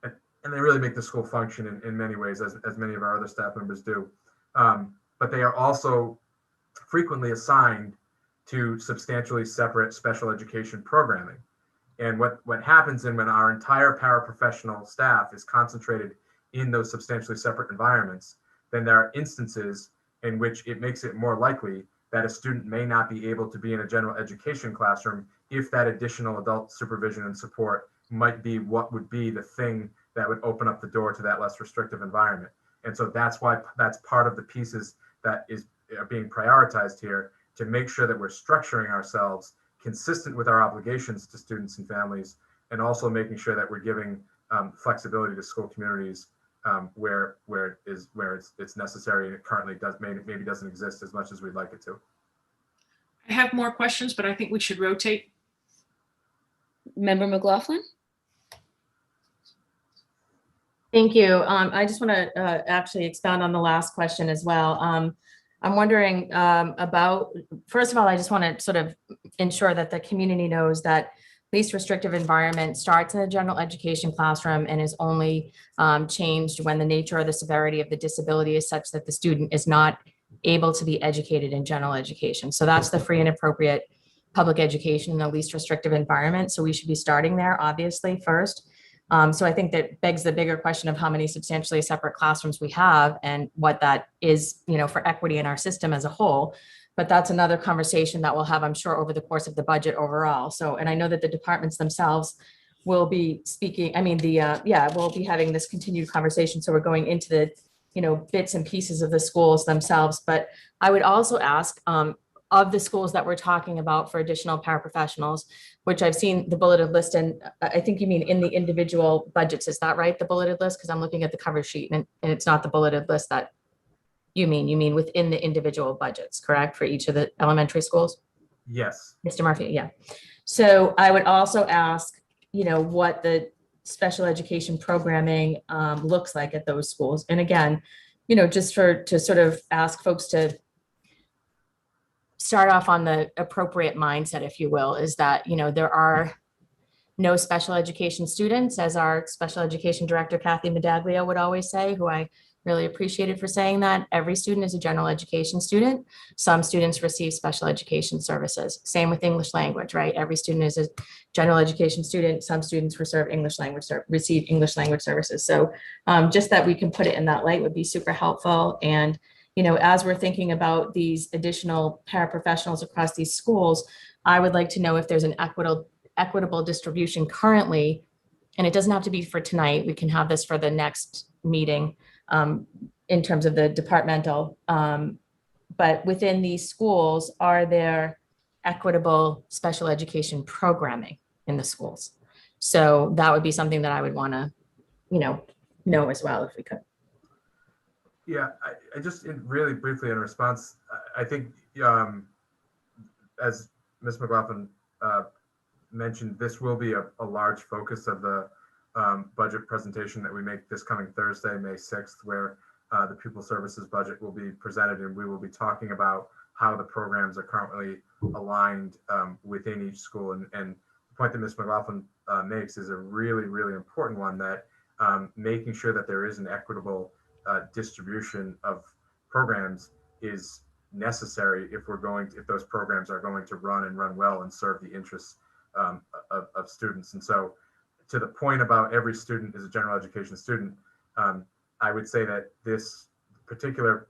and they really make the school function in many ways, as many of our other staff members do. But they are also frequently assigned to substantially separate special education programming. And what happens when our entire paraprofessional staff is concentrated in those substantially separate environments, then there are instances in which it makes it more likely that a student may not be able to be in a general education classroom if that additional adult supervision and support might be what would be the thing that would open up the door to that less restrictive environment. And so that's why that's part of the pieces that are being prioritized here, to make sure that we're structuring ourselves consistent with our obligations to students and families, and also making sure that we're giving flexibility to school communities where it's necessary, and it currently maybe doesn't exist as much as we'd like it to. I have more questions, but I think we should rotate. Member McLaughlin? Thank you. I just want to actually expound on the last question as well. I'm wondering about, first of all, I just want to sort of ensure that the community knows that least restrictive environment starts in a general education classroom and is only changed when the nature or the severity of the disability is such that the student is not able to be educated in general education. So that's the free and appropriate public education in the least restrictive environment. So we should be starting there, obviously, first. So I think that begs the bigger question of how many substantially separate classrooms we have and what that is, for equity in our system as a whole. But that's another conversation that we'll have, I'm sure, over the course of the budget overall. So, and I know that the departments themselves will be speaking, we'll be having this continued conversation. So we're going into the, bits and pieces of the schools themselves. But I would also ask, of the schools that we're talking about for additional paraprofessionals, which I've seen the bulleted list, and I think you mean in the individual budgets, is that right, the bulleted list? Because I'm looking at the cover sheet and it's not the bulleted list that you mean within the individual budgets, correct, for each of the elementary schools? Yes. Mr. Murphy, yeah. So I would also ask, what the special education programming looks like at those schools. And again, just to sort of ask folks to start off on the appropriate mindset, if you will, is that, there are no special education students, as our special education director, Kathy Medaglia, would always say, who I really appreciated for saying that. Every student is a general education student. Some students receive special education services. Same with English language, right? Every student is a general education student. Some students receive English language services. So just that we can put it in that light would be super helpful. And as we're thinking about these additional paraprofessionals across these schools, I would like to know if there's an equitable distribution currently, and it doesn't have to be for tonight. We can have this for the next meeting in terms of the departmental. But within these schools, are there equitable special education programming in the schools? So that would be something that I would want to, know as well, if we could. Yeah, I just really briefly in response, I think as Ms. McLaughlin mentioned, this will be a large focus of the budget presentation that we make this coming Thursday, May 6th, where the pupil services budget will be presented, and we will be talking about how the programs are currently aligned within each school. And the point that Ms. McLaughlin makes is a really, really important one, that making sure that there is an equitable distribution of programs is necessary if those programs are going to run well and serve the interests of students. And so, to the point about every student is a general education student, I would say that this particular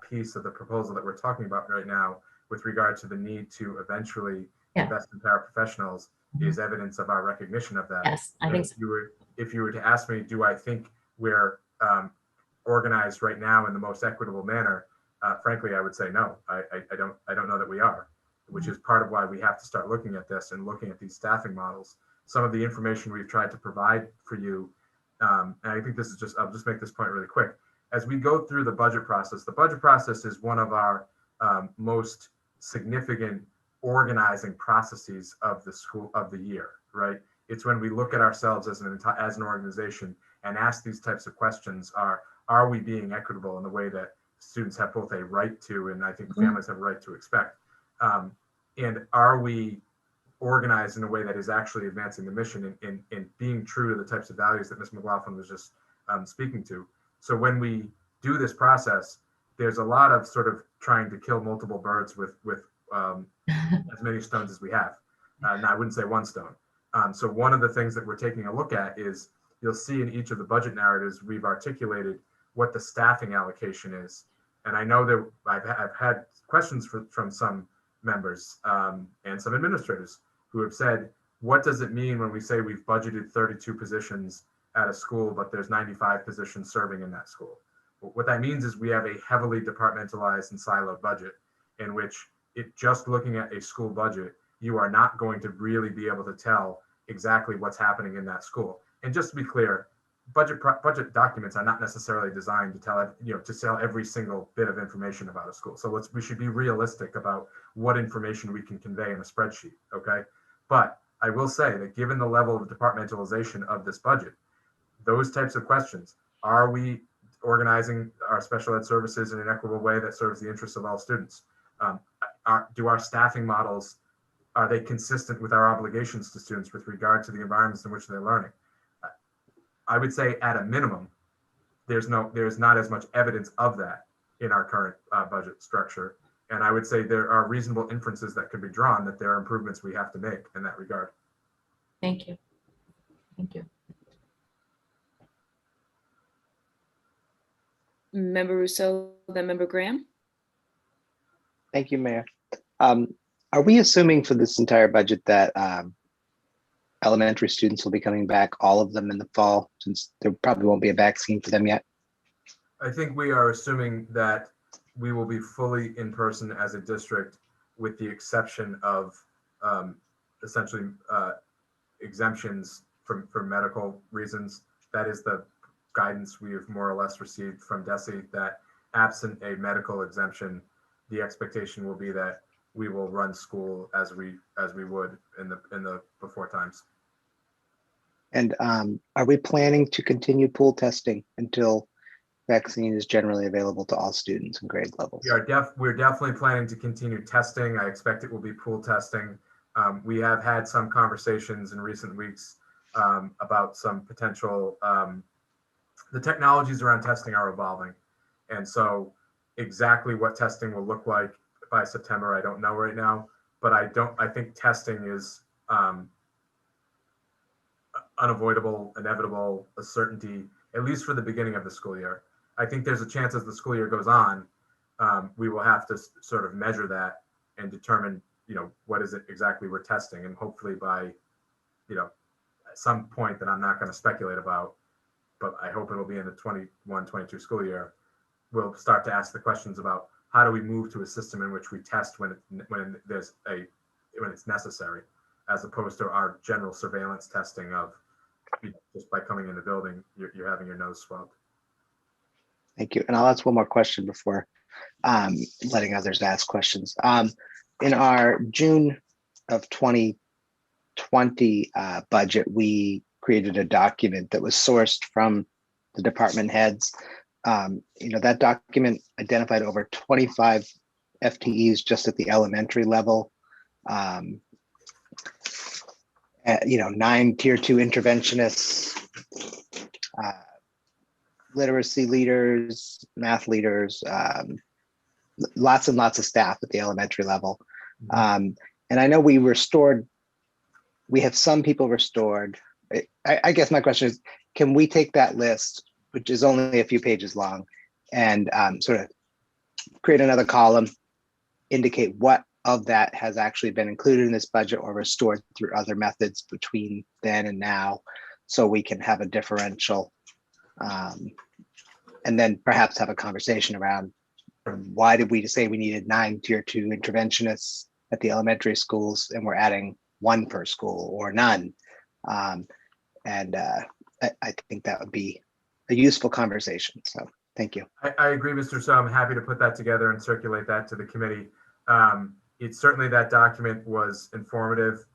piece of the proposal that we're talking about right now, with regard to the need to eventually invest in paraprofessionals, is evidence of our recognition of that. Yes, I think so. If you were to ask me, do I think we're organized right now in the most equitable manner? Frankly, I would say no. I don't know that we are, which is part of why we have to start looking at this and looking at these staffing models. Some of the information we've tried to provide for you, and I think this is I'll just make this point really quick. As we go through the budget process is one of our most significant organizing processes of the school of the year, right? It's when we look at ourselves as an organization and ask these types of questions: are we being equitable in the way that students have both a right to, and I think families have a right to expect? And are we organized in a way that is actually advancing the mission and being true to the types of values that Ms. McLaughlin was just speaking to? So when we do this process, there's a lot of sort of trying to kill multiple birds with as many stones as we have. And I wouldn't say one stone. So one of the things that we're taking a look at is, you'll see in each of the budget narratives, we've articulated what the staffing allocation is. And I know that I've had questions from some members and some administrators who have said, what does it mean when we say we've budgeted 32 positions at a school, but there's 95 positions serving in that school? What that means is we have a heavily departmentalized and siloed budget, in which just looking at a school budget, you are not going to really be able to tell exactly what's happening in that school. And just to be clear, budget documents are not necessarily designed to tell every single bit of information about a school. So we should be realistic about what information we can convey in a spreadsheet, okay? But I will say that given the level of departmentalization of this budget, those types of questions, are we organizing our special ed services in an equitable way that serves the interests of all students? Do our staffing models, are they consistent with our obligations to students with regard to the environments in which they're learning? I would say at a minimum, there's not as much evidence of that in our current budget structure. And I would say there are reasonable inferences that could be drawn that there are improvements we have to make in that regard. Thank you. Thank you. Member Rousseau, then Member Graham. Thank you, Mayor. Are we assuming for this entire budget that elementary students will be coming back, all of them in the fall, since there probably won't be a vaccine for them yet? I think we are assuming that we will be fully in person as a district, with the exception of essentially exemptions for medical reasons. That is the guidance we have more or less received from DESE, that absent a medical exemption, the expectation will be that we will run school as we would in the before times. And are we planning to continue pool testing until vaccine is generally available to all students in grade levels? We're definitely planning to continue testing. I expect it will be pool testing. We have had some conversations in recent weeks about some potential, the technologies around testing are evolving. And so exactly what testing will look like by September, I don't know right now, but I think testing is unavoidable, inevitable, a certainty, at least for the beginning of the school year. I think there's a chance as the school year goes on, we will have to sort of measure that and determine, what is it exactly we're testing, and hopefully by, at some point that I'm not going to speculate about, but I hope it'll be in the 21-22 school year, we'll start to ask the questions about how do we move to a system in which we test when it's necessary, as opposed to our general surveillance testing of just by coming in the building, you're having your nose swabbed. Thank you. And I'll ask one more question before letting others ask questions. In our June of 2020 budget, we created a document that was sourced from the department heads. That document identified over 25 FTEs just at the elementary level. 9 tier 2 interventionists, literacy leaders, math leaders, lots and lots of staff at the elementary level. And I know we have some people restored. I guess my question is, can we take that list, which is only a few pages long, and sort of create another column, indicate what of that has actually been included in this budget or restored through other methods between then and now, so we can have a differential, and then perhaps have a conversation around why did we say we needed 9 tier 2 interventionists at the elementary schools and we're adding 1 per school or none. I think that would be a useful conversation. So thank you. I agree, Mr. So I'm happy to put that together and circulate that to the committee. It's certainly, that document was informative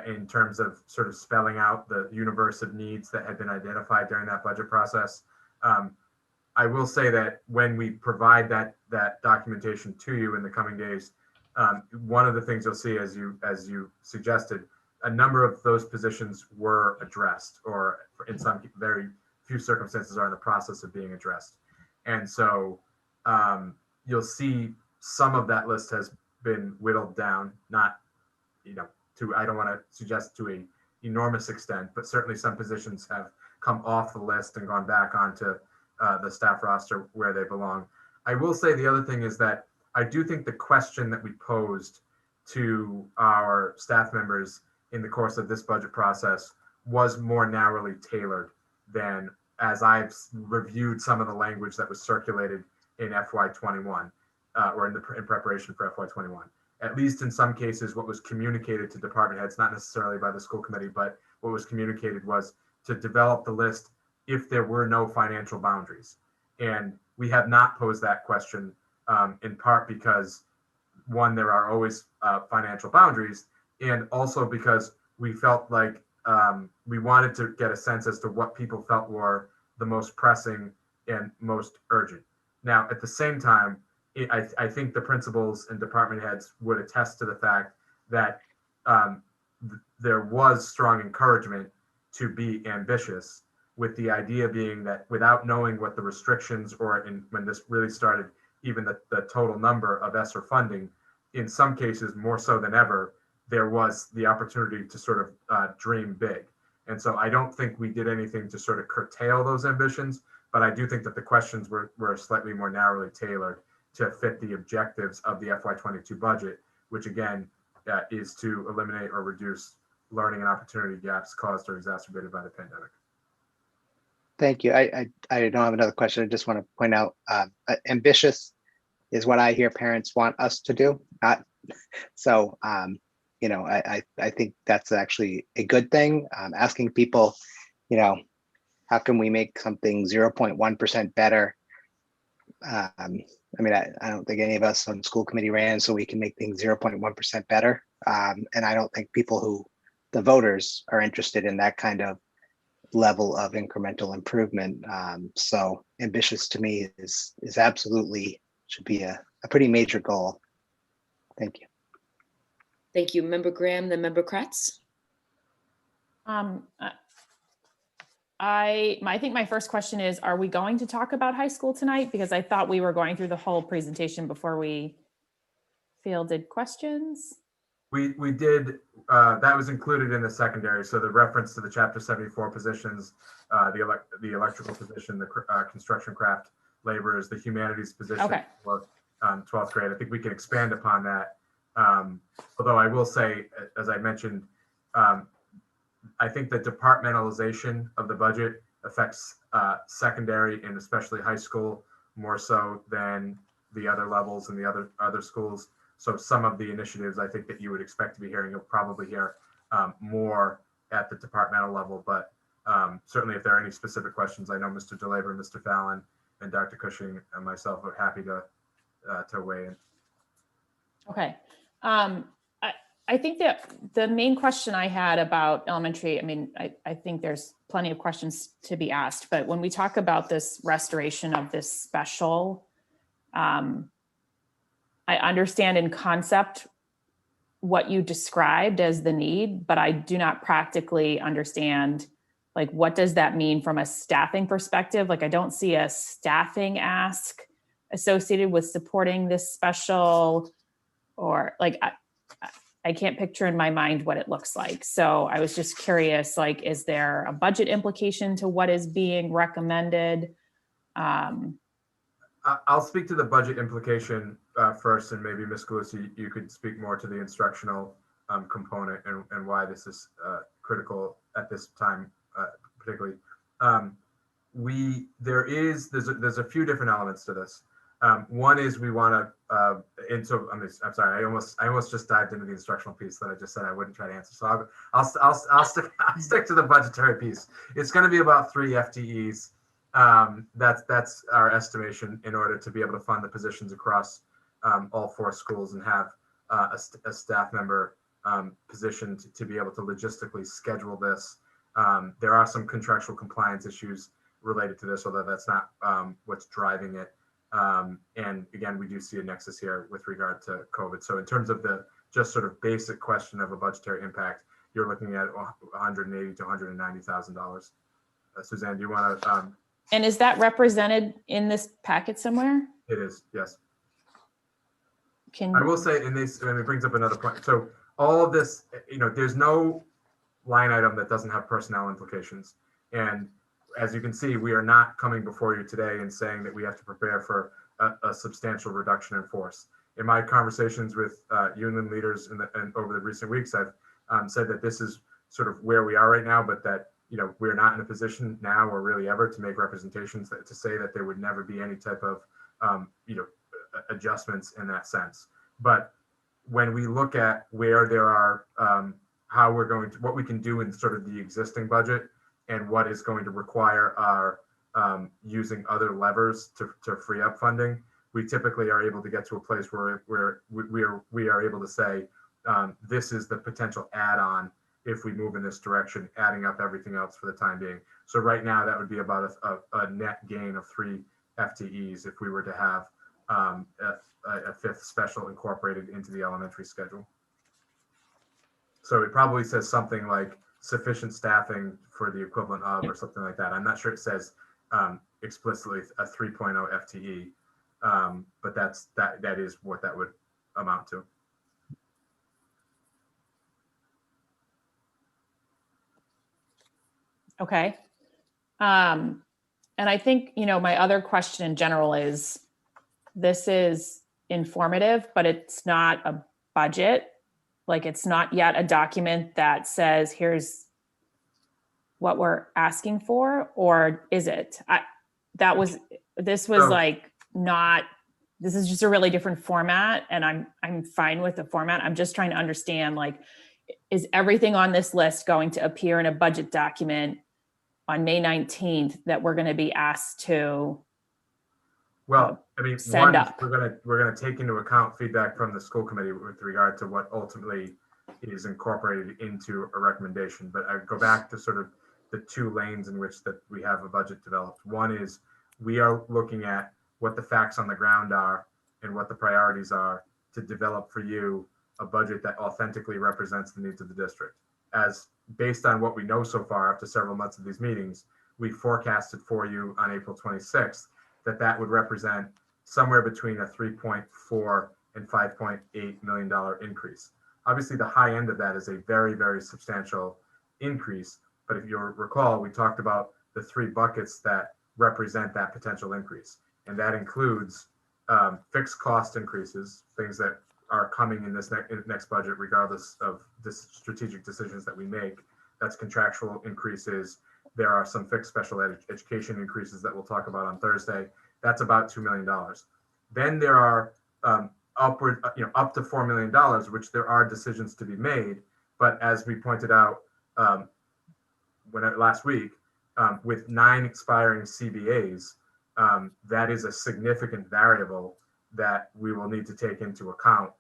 in terms of sort of spelling out the universe of needs that had been identified during that budget process. I will say that when we provide that documentation to you in the coming days, one of the things you'll see, as you suggested, a number of those positions were addressed, or in some very few circumstances are in the process of being addressed. And so you'll see some of that list has been whittled down, not, to, I don't want to suggest to an enormous extent, but certainly some positions have come off the list and gone back onto the staff roster where they belong. I will say the other thing is that I do think the question that we posed to our staff members in the course of this budget process was more narrowly tailored than as I've reviewed some of the language that was circulated in FY21 or in preparation for FY21. At least in some cases, what was communicated to department heads, not necessarily by the school committee, but what was communicated was to develop the list if there were no financial boundaries. And we have not posed that question in part because, one, there are always financial boundaries, and also because we felt like we wanted to get a sense as to what people felt were the most pressing and most urgent. Now, at the same time, I think the principals and department heads would attest to the fact that there was strong encouragement to be ambitious, with the idea being that without knowing what the restrictions or when this really started, even the total number of Assessor funding, in some cases more so than ever, there was the opportunity to sort of dream big. And so I don't think we did anything to sort of curtail those ambitions, but I do think that the questions were slightly more narrowly tailored to fit the objectives of the FY22 budget, which again is to eliminate or reduce learning and opportunity gaps caused or exacerbated by the pandemic. Thank you. I don't have another question. I just want to point out ambitious is what I hear parents want us to do. So, I think that's actually a good thing. Asking people, how can we make something 0.1% better? I don't think any of us on the school committee ran so we can make things 0.1% better. And I don't think the voters are interested in that kind of level of incremental improvement. So ambitious to me is absolutely should be a pretty major goal. Thank you. Thank you. Member Graham, then Member Kretz. I think my first question is, are we going to talk about high school tonight? Because I thought we were going through the whole presentation before we fielded questions. We did, that was included in the secondary. So the reference to the chapter 74 positions, the electrical position, the construction craft laborers, the humanities position Okay. for 12th grade. I think we can expand upon that. Although I will say, as I mentioned, I think the departmentalization of the budget affects secondary and especially high school more so than the other levels and the other schools. So some of the initiatives I think that you would expect to be hearing, you'll probably hear more at the departmental level. But certainly if there are any specific questions, I know Mr. DeLaver, Mr. Fallon, and Dr. Cushing and myself are happy to weigh in. Okay. I think that the main question I had about elementary, I mean, I think there's plenty of questions to be asked, but when we talk about this restoration of this special, I understand in concept what you described as the need, but I do not practically understand, like, what does that mean from a staffing perspective? Like, I don't see a staffing ask associated with supporting this special, or like, I can't picture in my mind what it looks like. So I was just curious, like, is there a budget implication to what is being recommended? I'll speak to the budget implication first, and maybe Ms. Galusi, you could speak more to the instructional component and why this is critical at this time, particularly. There's a few different elements to this. One is we want to, and so I'm sorry, I almost just dived into the instructional piece that I just said I wouldn't try to answer. So I'll stick to the budgetary piece. It's going to be about 3 FTEs. That's our estimation in order to be able to fund the positions across all 4 schools and have a staff member positioned to be able to logistically schedule this. There are some contractual compliance issues related to this, although that's not what's driving it. And again, we do see a nexus here with regard to COVID. So in terms of the just sort of basic question of a budgetary impact, you're looking at $180,000 to $190,000. Suzanne, do you want to? And is that represented in this packet somewhere? It is, yes. I will say, and it brings up another point. So all of this, there's no line item that doesn't have personnel implications. And as you can see, we are not coming before you today and saying that we have to prepare for a substantial reduction in force. In my conversations with union leaders and over the recent weeks, I've said that this is sort of where we are right now, but that we're not in a position now or really ever to make representations to say that there would never be any type of adjustments in that sense. But when we look at where there are what we can do in sort of the existing budget and what is going to require our using other levers to free up funding, we typically are able to get to a place where we are able to say this is the potential add-on if we move in this direction, adding up everything else for the time being. So right now, that would be about a net gain of 3 FTEs if we were to have a 5th special incorporated into the elementary schedule. So it probably says something like sufficient staffing for the equivalent of, or something like that. I'm not sure it says explicitly a 3.0 FTE, but that is what that would amount to. Okay. And I think, my other question in general is, this is informative, but it's not a budget. Like, it's not yet a document that says, here's what we're asking for, or is it? This is just a really different format, and I'm fine with the format. I'm just trying to understand, like, is everything on this list going to appear in a budget document on May 19th that we're going to be asked to? Well, I mean, send up. we're gonna take into account feedback from the school committee with regard to what ultimately is incorporated into a recommendation. But I go back to sort of the 2 lanes in which that we have a budget developed. One is we are looking at what the facts on the ground are and what the priorities are to develop for you a budget that authentically represents the needs of the district. As based on what we know so far after several months of these meetings, we forecasted for you on April 26th that would represent somewhere between a 3.4 and $5.8 million increase. Obviously, the high end of that is a very, very substantial increase. But if you'll recall, we talked about the three buckets that represent that potential increase. And that includes fixed cost increases, things that are coming in this next budget, regardless of the strategic decisions that we make. That's contractual increases. There are some fixed special education increases that we'll talk about on Thursday. That's about $2 million. Then there are up to $4 million, which there are decisions to be made. But as we pointed out last week, with 9 expiring CBAs, that is a significant variable that we will need to take into account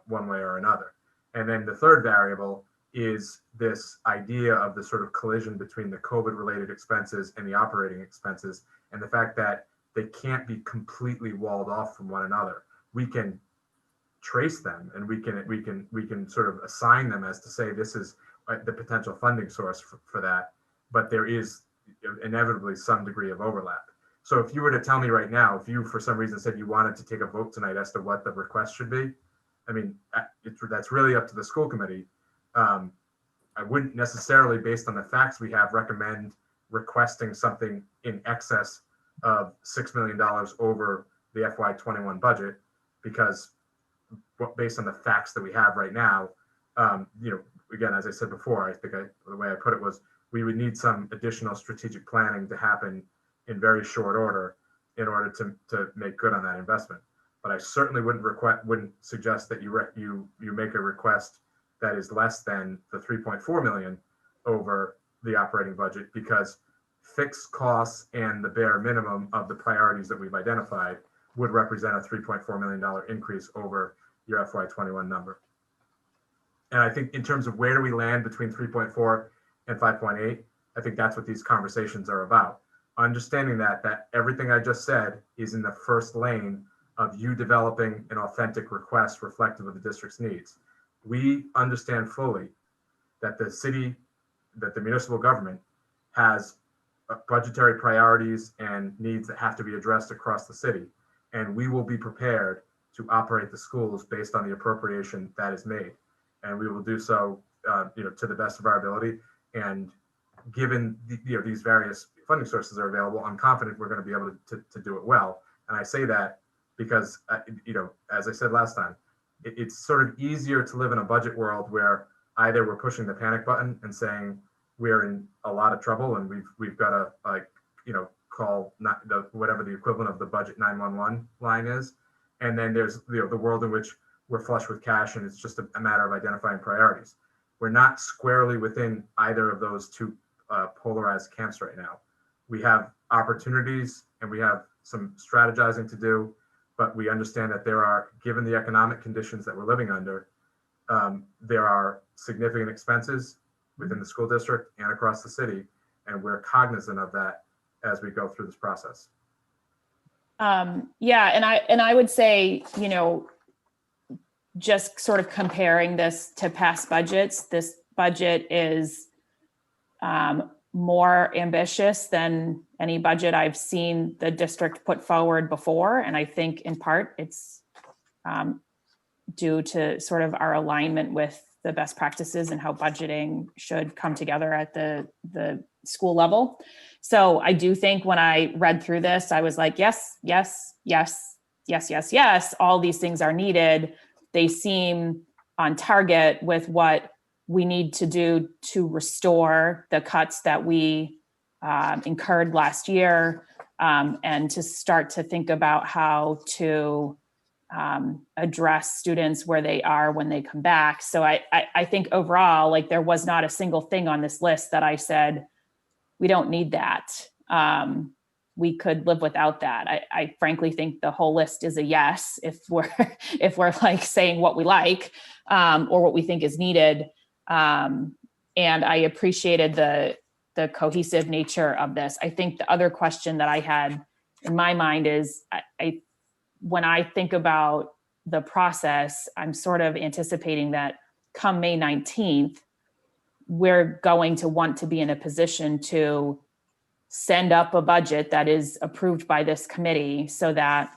one way or another. And then the third variable is this idea of the sort of collision between the COVID-related expenses and the operating expenses, and the fact that they can't be completely walled off from one another. We can trace them, and we can sort of assign them as to say this is the potential funding source for that, but there is inevitably some degree of overlap. So if you were to tell me right now, if you for some reason said you wanted to take a vote tonight as to what the request should be, I mean, that's really up to the school committee. I wouldn't necessarily, based on the facts we have, recommend requesting something in excess of $6 million over the FY21 budget, because based on the facts that we have right now, again, as I said before, I think the way I put it was we would need some additional strategic planning to happen in very short order in order to make good on that investment. But I certainly wouldn't suggest that you make a request that is less than the 3.4 million over the operating budget, because fixed costs and the bare minimum of the priorities that we've identified would represent a $3.4 million increase over your FY21 number. And I think in terms of where do we land between 3.4 and 5.8, I think that's what these conversations are about. Understanding that everything I just said is in the first lane of you developing an authentic request reflective of the district's needs. We understand fully that the municipal government has budgetary priorities and needs that have to be addressed across the city. And we will be prepared to operate the schools based on the appropriation that is made. And we will do so, to the best of our ability. And given these various funding sources are available, I'm confident we're going to be able to do it well. And I say that because, as I said last time, it's sort of easier to live in a budget world where either we're pushing the panic button and saying we're in a lot of trouble and we've got to call whatever the equivalent of the budget 911 line is, and then there's the world in which we're flush with cash and it's just a matter of identifying priorities. We're not squarely within either of those two polarized camps right now. We have opportunities and we have some strategizing to do, but we understand that there are, given the economic conditions that we're living under, there are significant expenses within the school district and across the city, and we're cognizant of that as we go through this process. Yeah, and I would say, just sort of comparing this to past budgets, this budget is more ambitious than any budget I've seen the district put forward before. And I think in part it's due to sort of our alignment with the best practices and how budgeting should come together at the school level. So I do think when I read through this, I was like, yes, yes, yes, yes, yes, yes, all these things are needed. They seem on target with what we need to do to restore the cuts that we incurred last year, and to start to think about how to address students where they are when they come back. So I think overall, like, there was not a single thing on this list that I said, we don't need that. We could live without that. I frankly think the whole list is a yes, if we're like saying what we like, or what we think is needed. And I appreciated the cohesive nature of this. I think the other question that I had in my mind is, when I think about the process, I'm sort of anticipating that come May 19th, we're going to want to be in a position to send up a budget that is approved by this committee so that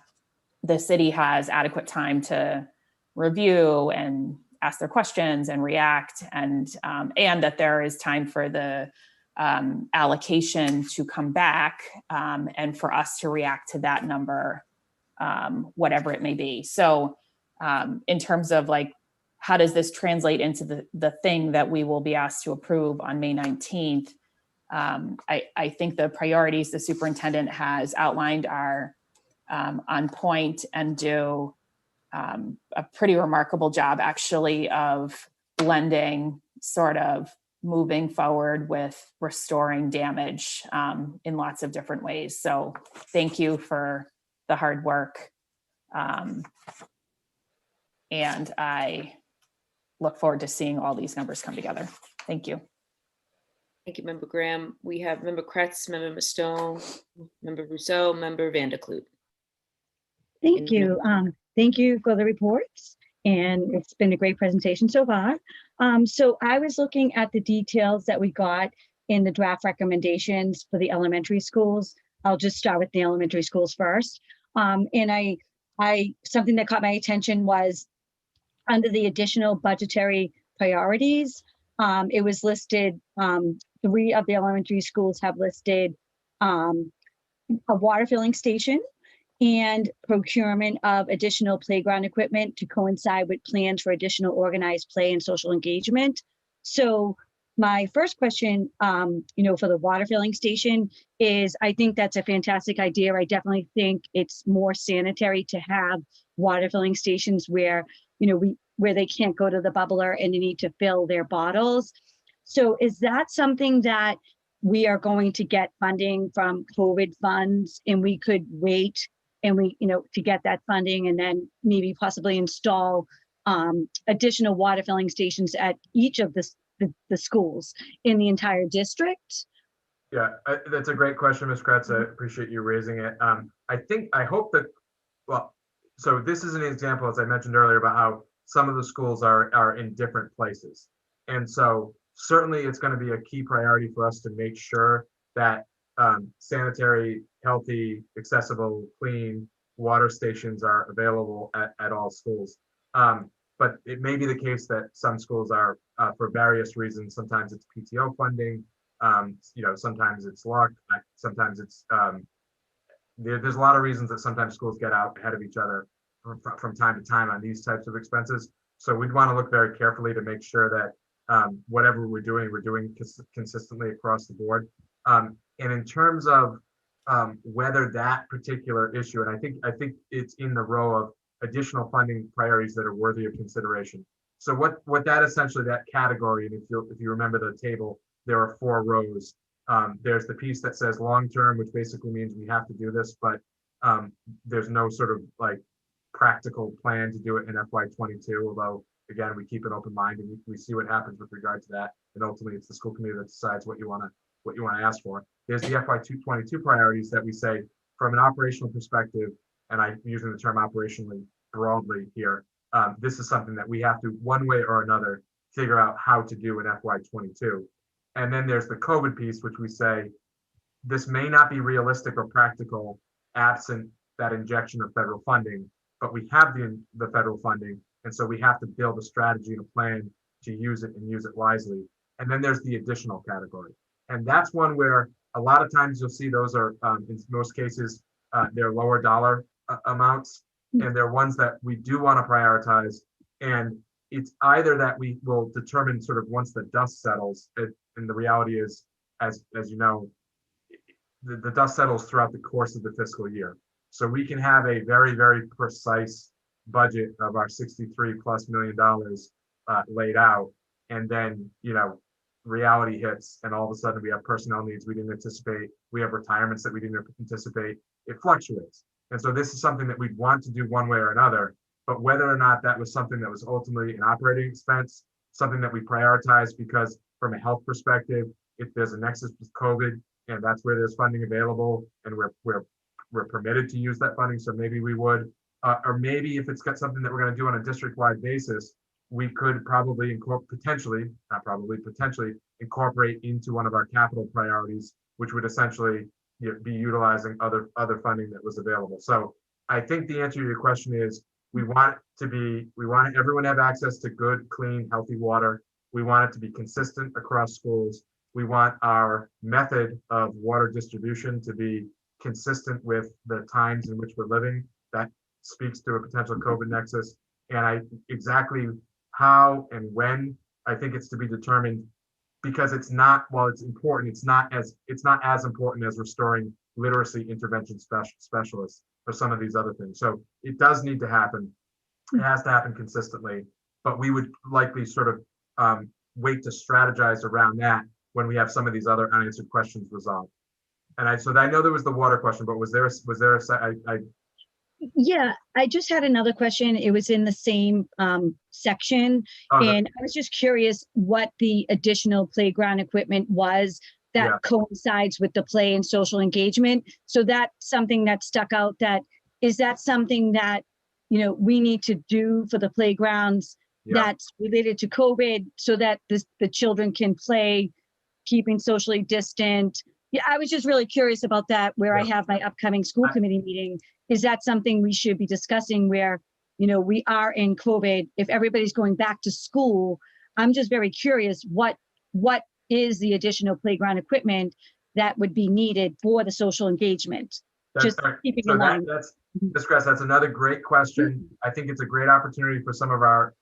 the city has adequate time to review and ask their questions and react, and that there is time for the allocation to come back and for us to react to that number, whatever it may be. So in terms of like, how does this translate into the thing that we will be asked to approve on May 19th? I think the priorities the superintendent has outlined are on point and do a pretty remarkable job actually of blending sort of moving forward with restoring damage in lots of different ways. So thank you for the hard work. And I look forward to seeing all these numbers come together. Thank you. Thank you, Member Graham. We have Member Kretz, Member Stone, Member Rousseau, Member Vanderklut. Thank you. Thank you for the reports. And it's been a great presentation so far. So I was looking at the details that we got in the draft recommendations for the elementary schools. I'll just start with the elementary schools first. And I something that caught my attention was under the additional budgetary priorities, it was listed, 3 of the elementary schools have listed a water filling station and procurement of additional playground equipment to coincide with plans for additional organized play and social engagement. So my first question, for the water filling station is, I think that's a fantastic idea. I definitely think it's more sanitary to have water filling stations where, where they can't go to the bubbler and they need to fill their bottles. So is that something that we are going to get funding from COVID funds, and we could wait and to get that funding and then maybe possibly install additional water filling stations at each of the schools in the entire district? Yeah, that's a great question, Ms. Kretz. I appreciate you raising it. I hope that, so this is an example, as I mentioned earlier, about how some of the schools are in different places. And so certainly it's going to be a key priority for us to make sure that sanitary, healthy, accessible, clean water stations are available at all schools. But it may be the case that some schools are, for various reasons, sometimes it's PTO funding, sometimes it's luck, sometimes it's, there's a lot of reasons that sometimes schools get out ahead of each other from time to time on these types of expenses. So we'd want to look very carefully to make sure that whatever we're doing consistently across the board. And in terms of whether that particular issue, and I think it's in the row of additional funding priorities that are worthy of consideration. So what that essentially, that category, and if you remember the table, there are 4 rows. There's the piece that says long-term, which basically means we have to do this, but there's no sort of like practical plan to do it in FY22, although again, we keep an open mind and we see what happens with regard to that. And ultimately it's the school committee that decides what you want to ask for. There's the FY22 priorities that we say from an operational perspective, and I'm using the term operationally broadly here. This is something that we have to, one way or another, figure out how to do in FY22. And then there's the COVID piece, which we say, this may not be realistic or practical absent that injection of federal funding, but we have the federal funding. And so we have to build a strategy and a plan to use it and use it wisely. And then there's the additional category. And that's one where a lot of times you'll see those are, in most cases, they're lower dollar amounts. And they're ones that we do want to prioritize. And it's either that we will determine sort of once the dust settles, and the reality is, as you know, the dust settles throughout the course of the fiscal year. So we can have a very, very precise budget of our $63+ million laid out. And then, reality hits and all of a sudden we have personnel needs we didn't anticipate. We have retirements that we didn't anticipate. It fluctuates. And so this is something that we'd want to do one way or another, but whether or not that was something that was ultimately an operating expense, something that we prioritize because from a health perspective, if there's a nexus with COVID and that's where there's funding available and we're permitted to use that funding, so maybe we would, or maybe if it's got something that we're going to do on a district-wide basis, we could probably potentially incorporate into one of our capital priorities, which would essentially be utilizing other funding that was available. So I think the answer to your question is we want everyone to have access to good, clean, healthy water. We want it to be consistent across schools. We want our method of water distribution to be consistent with the times in which we're living. That speaks to a potential COVID nexus. And exactly how and when, I think it's to be determined, because it's not, while it's important, it's not as important as restoring literacy intervention specialists or some of these other things. So it does need to happen. It has to happen consistently, but we would likely sort of wait to strategize around that when we have some of these other unanswered questions resolved. And so I know there was the water question, but was there a Yeah, I just had another question. It was in the same section. And I was just curious what the additional playground equipment was that coincides with the play and social engagement. So that's something that stuck out. Is that something that, we need to do for the playgrounds that's related to COVID so that the children can play, keeping socially distant? Yeah, I was just really curious about that, where I have my upcoming school committee meeting. Is that something we should be discussing where, we are in COVID? If everybody's going back to school, I'm just very curious, what is the additional playground equipment that would be needed for the social engagement? Keeping in mind. Ms. Gress, that's another great question. I think it's a great opportunity for some of our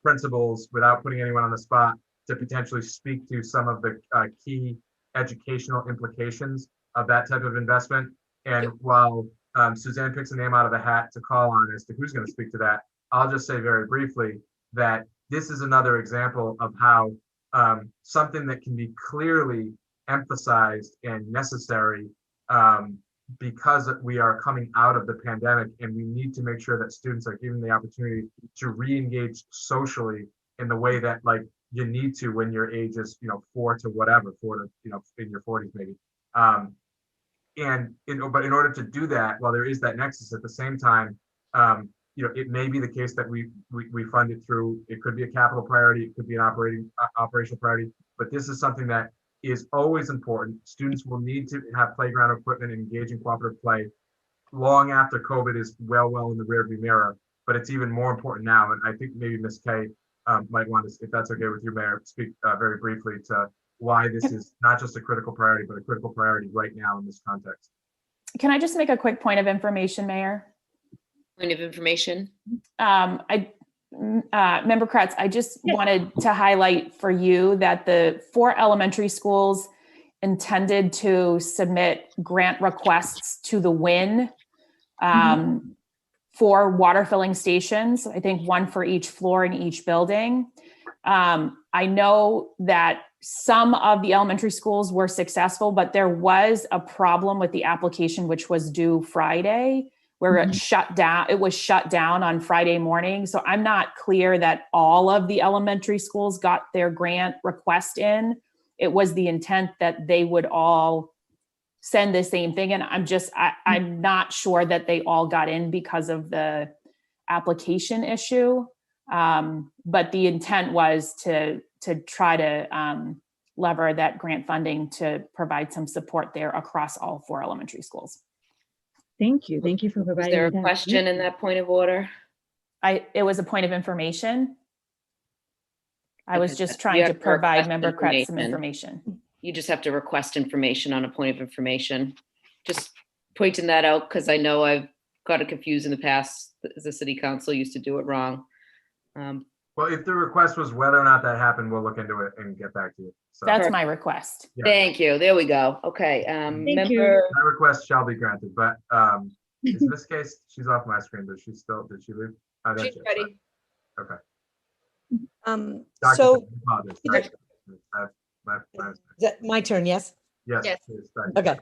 principals, without putting anyone on the spot, to potentially speak to some of the key educational implications of that type of investment. And while Suzanne picks a name out of a hat to call on as to who's going to speak to that, I'll just say very briefly that this is another example of how something that can be clearly emphasized and necessary because we are coming out of the pandemic, and we need to make sure that students are given the opportunity to re-engage socially in the way that you need to when your age is 4 to in your 40s maybe. But in order to do that, while there is that nexus, at the same time, it may be the case that we fund it through. It could be a capital priority, it could be an operational priority, but this is something that is always important. Students will need to have playground equipment and engage in cooperative play long after COVID is well in the rearview mirror. But it's even more important now. And I think maybe Ms. Kay might want to, if that's okay with you, Mayor, speak very briefly to why this is not just a critical priority, but a critical priority right now in this context. Can I just make a quick point of information, Mayor? Point of information. Member Kretz, I just wanted to highlight for you that the 4 elementary schools intended to submit grant requests to the WIN for water filling stations. I think 1 for each floor in each building. I know that some of the elementary schools were successful, but there was a problem with the application, which was due Friday, where it shut down. It was shut down on Friday morning. So I'm not clear that all of the elementary schools got their grant request in. It was the intent that they would all send the same thing. And I'm not sure that they all got in because of the application issue. But the intent was to try to lever that grant funding to provide some support there across all 4 elementary schools. Thank you. Thank you for providing. Is there a question in that point of order? It was a point of information. I was just trying to provide Member Kretz some information. You just have to request information on a point of information. Just pointing that out because I know I've got it confused in the past. The city council used to do it wrong. Well, if the request was whether or not that happened, we'll look into it and get back to you. So that's my request. Yeah. Thank you. There we go. Okay. Thank you. My request shall be granted, but in this case, she's off my screen. Did she leave? Oh, She's ready. Okay. So is that my turn, yes? Yes. Please, okay.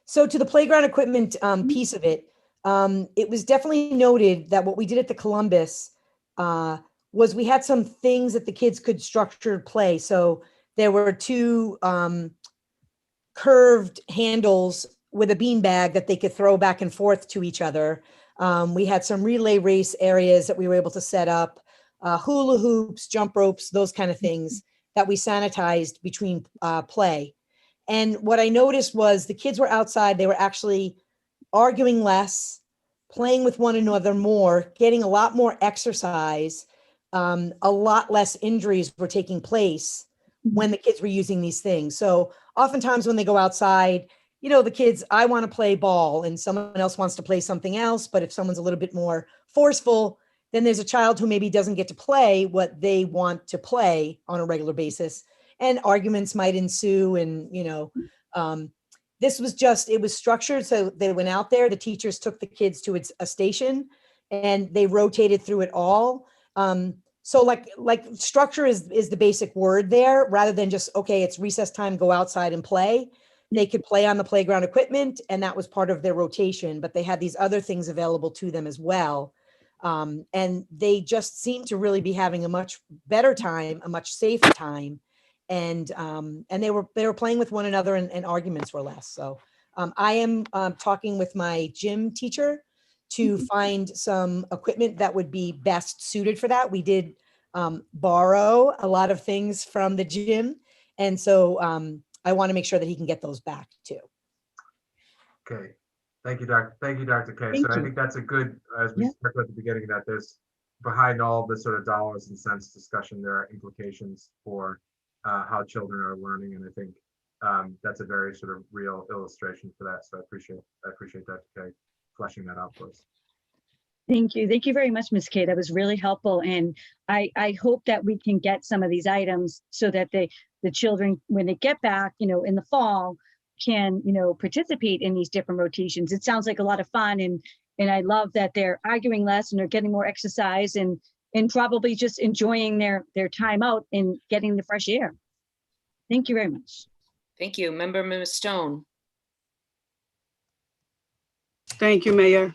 So to the playground equipment piece of it, it was definitely noted that what we did at the Columbus was we had some things that the kids could structure play. So there were 2 curved handles with a beanbag that they could throw back and forth to each other. We had some relay race areas that we were able to set up, hula hoops, jump ropes, those kind of things that we sanitized between play. And what I noticed was the kids were outside, they were actually arguing less, playing with one another more, getting a lot more exercise, a lot less injuries were taking place when the kids were using these things. So oftentimes when they go outside, you know, the kids, I want to play ball and someone else wants to play something else. But if someone's a little bit more forceful, then there's a child who maybe doesn't get to play what they want to play on a regular basis. And arguments might ensue. And, you know, this was just, it was structured. So they went out there, the teachers took the kids to a station and they rotated through it all. So like structure is the basic word there, rather than just, okay, it's recess time, go outside and play. They could play on the playground equipment and that was part of their rotation, but they had these other things available to them as well. And they just seemed to really be having a much better time, a much safer time. And they were playing with one another and arguments were less. So I am talking with my gym teacher to find some equipment that would be best suited for that. We did borrow a lot of things from the gym. And so I want to make sure that he can get those back too. Okay. Thank you, Dr. K. Thank So I you. think that's a good, as we Yeah. talked about at the beginning, that there's behind all the sort of dollars and cents discussion, there are implications for how children are learning. And I think that's a very sort of real illustration for that. So I appreciate Dr. K fleshing that out for us. Thank you. Thank you very much, Ms. K. That was really helpful. And I hope that we can get some of these items so that the children, when they get back, you know, in the fall, can, you know, participate in these different rotations. It sounds like a lot of fun. And I love that they're arguing less and they're getting more exercise and probably just enjoying their time out and getting the fresh air. Thank you very much. Thank you. Member Ms. Stone. Thank you, Mayor.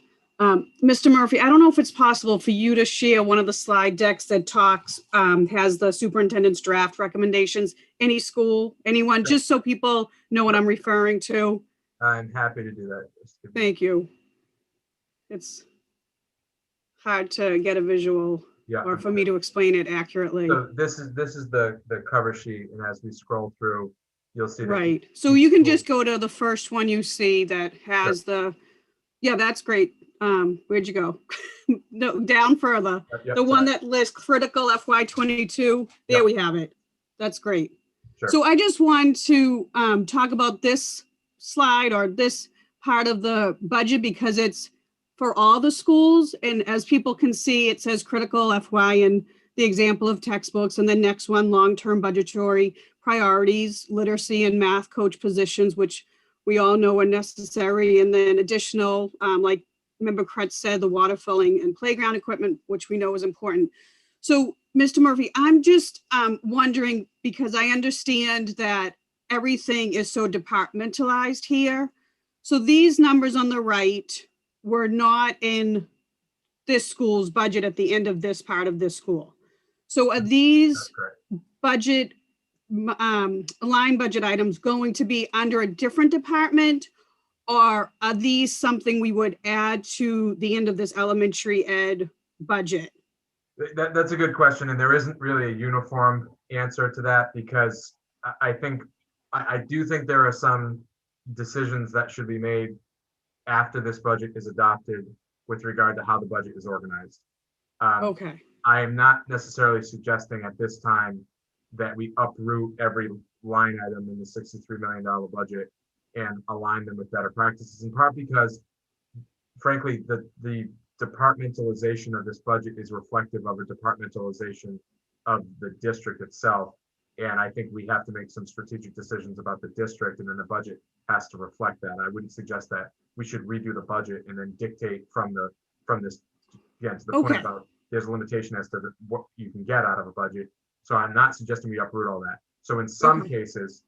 Mr. Murphy, I don't know if it's possible for you to share one of the slide decks that has the superintendent's draft recommendations, any school, anyone, Sure. just so people know what I'm referring to. I'm happy to do that. Thank you. It's hard to get a visual or for me to explain it accurately. So this is the cover sheet, and as we scroll through, you'll see that. Right. So you can just go to the first one you see that has the, yeah, that's great. Where'd you go? No, down further. Yep, The one that lists critical FY22. There Yep. we have it. That's great. Sure. So I just want to talk about this slide or this part of the budget because it's for all the schools. And as people can see, it says critical FY and the example of textbooks. And the next one, long-term budgetary priorities, literacy and math coach positions, which we all know are necessary. And then additional, like Member Kretz said, the water filling and playground equipment, which we know is important. So Mr. Murphy, I'm just wondering, because I understand that everything is so departmentalized here. So these numbers on the right were not in this school's budget at the end of this part of this school. So are these budget line budget items going to be under a different department? Or are these something we would add to the end of this elementary ed budget? That's a good question. And there isn't really a uniform answer to that because I do think there are some decisions that should be made after this budget is adopted with regard to how the budget is organized. Okay. I am not necessarily suggesting at this time that we uproot every line item in the $63 million budget and align them with better practices, in part because, frankly, the departmentalization of this budget is reflective of a departmentalization of the district itself. And I think we have to make some strategic decisions about the district, and then the budget has to reflect that. I wouldn't suggest that we should redo the budget and then dictate from this, again, to the point about there's a limitation as to what you can get out of a budget. So I'm not suggesting we uproot all that. So in some cases,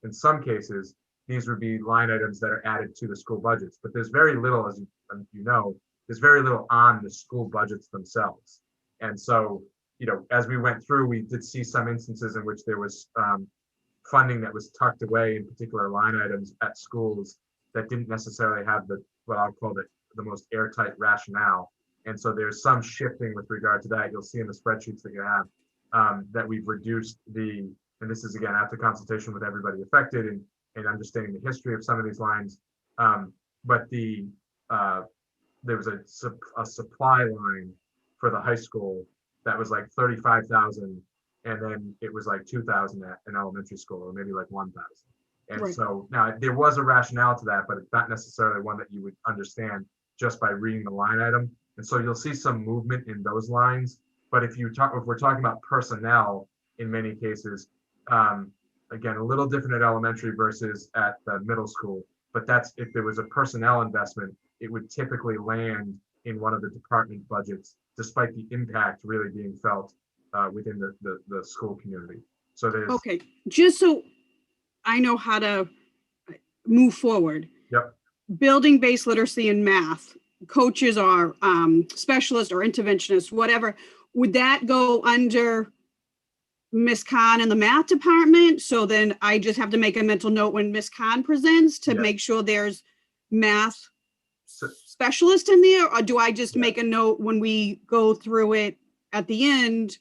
these would be line items that are added to the school budgets, but there's very little, as you know, there's very little on the school budgets themselves. And so, you know, as we went through, we did see some instances in which there was funding that was tucked away in particular line items at schools that didn't necessarily have what I'll call the most airtight rationale. And so there's some shifting with regard to that. You'll see in the spreadsheets that you have that we've reduced and this is again after consultation with everybody affected and understanding the history of some of these lines. But there was a supply line for the high school that was like 35,000, and then it was like 2,000 at an elementary school, or maybe like 1,000. And Right. so now there was a rationale to that, but it's not necessarily one that you would understand just by reading the line item. And so you'll see some movement in those lines. But if we're talking about personnel, in many cases, again, a little different at elementary versus at the middle school. But that's if there was a personnel investment, it would typically land in one of the department budgets, despite the impact really being felt within the school community. So there's Okay, just so I know how to move forward. Yep. Building-based literacy in math, coaches are specialists or interventionists, whatever. Would that go under Miss Khan in the math department? So then I just have to make a mental note when Miss Khan presents to make sure there's math specialist in there, or do I just make a note when we go through it at the end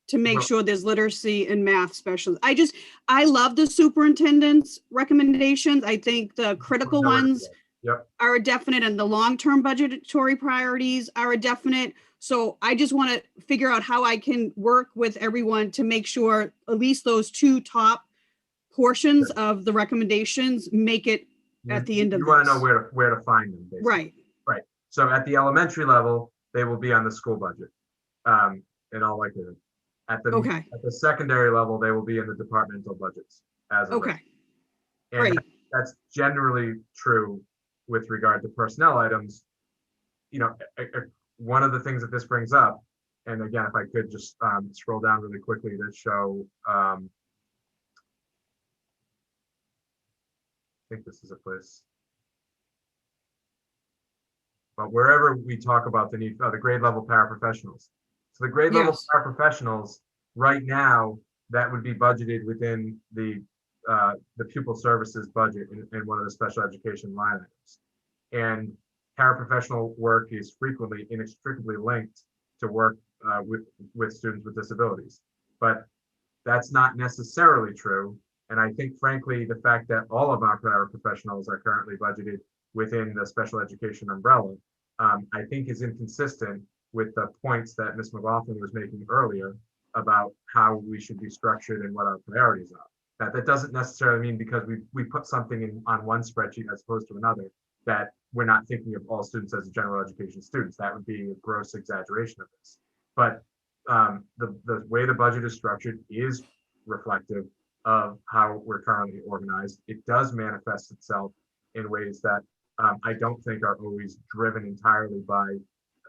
to make sure there's literacy and math specialists? I love the superintendent's recommendations. I think the critical ones are a definite, and the long-term budgetary priorities are a definite. So I just want to figure out how I can work with everyone to make sure at least those two top portions of the recommendations make it at the end of you want to know where to find them, basically. Right. Right. So at the elementary level, they will be on the school budget, in all likelihood. At the secondary level, they will be in the departmental budgets as of right. And Great. That's generally true with regard to personnel items. You know, one of the things that this brings up, and again, if I could just scroll down really quickly to show, I think this is a place. But wherever we talk about the need for the grade level paraprofessionals. So the grade level paraprofessionals, right now, that would be budgeted within the pupil services budget in one of the special education line items. And paraprofessional work is frequently inextricably linked to work with students with disabilities. But that's not necessarily true. And I think, frankly, the fact that all of our paraprofessionals are currently budgeted within the special education umbrella, I think is inconsistent with the points that Ms. McLaughlin was making earlier about how we should be structured and what our priorities are. That doesn't necessarily mean because we put something on one spreadsheet as opposed to another, that we're not thinking of all students as general education students. That would be a gross exaggeration of this. But the way the budget is structured is reflective of how we're currently organized. It does manifest itself in ways that I don't think are always driven entirely by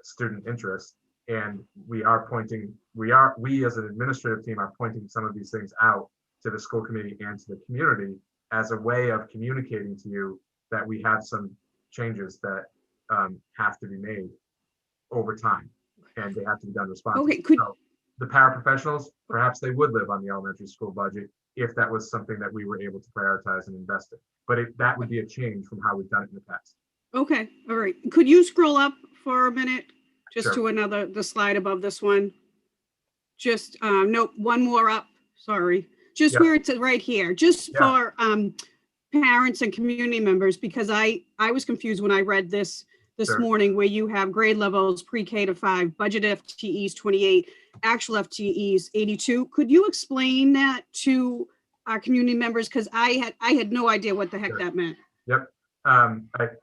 student interest. And we as an administrative team are pointing some of these things out to the school committee and to the community as a way of communicating to you that we have some changes that have to be made over time, and they have to be done responsibly. Okay, so the paraprofessionals, perhaps they would live on the elementary school budget if that was something that we were able to prioritize and invest in. But that would be a change from how we've done it in the past. Okay, all right. Could you scroll up for a minute? Just to the slide above this one. Just, nope, one more up, sorry. Just where it's right here, just for parents and community members, because I was confused when I read this morning, where you have grade levels pre-K to 5, budget FTEs 28, actual FTEs 82. Could you explain that to our community members? Because I had no idea what the heck that meant. Yep. I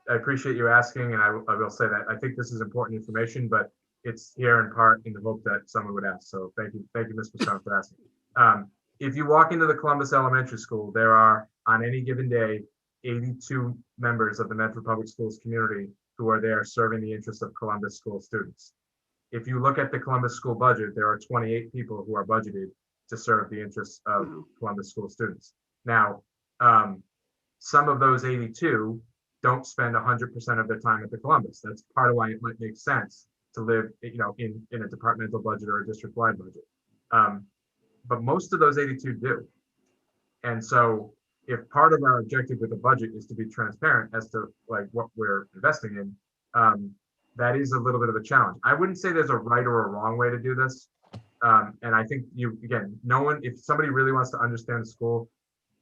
appreciate you asking, and I will say that I think this is important information, but it's here in part in the hope that someone would ask. So thank you, Ms. Masson, for asking. If you walk into the Columbus Elementary School, there are on any given day 82 members of the Medford Public Schools community who are there serving the interests of Columbus school students. If you look at the Columbus school budget, there are 28 people who are budgeted to serve the interests of Columbus school students. Now, some of those 82 don't spend 100% of their time at the Columbus. That's part of why it might make sense to live, in a departmental budget or a district-wide budget. But most of those 82 do. And so if part of our objective with the budget is to be transparent as to like what we're investing in, that is a little bit of a challenge. I wouldn't say there's a right or a wrong way to do this. And I think if somebody really wants to understand the school,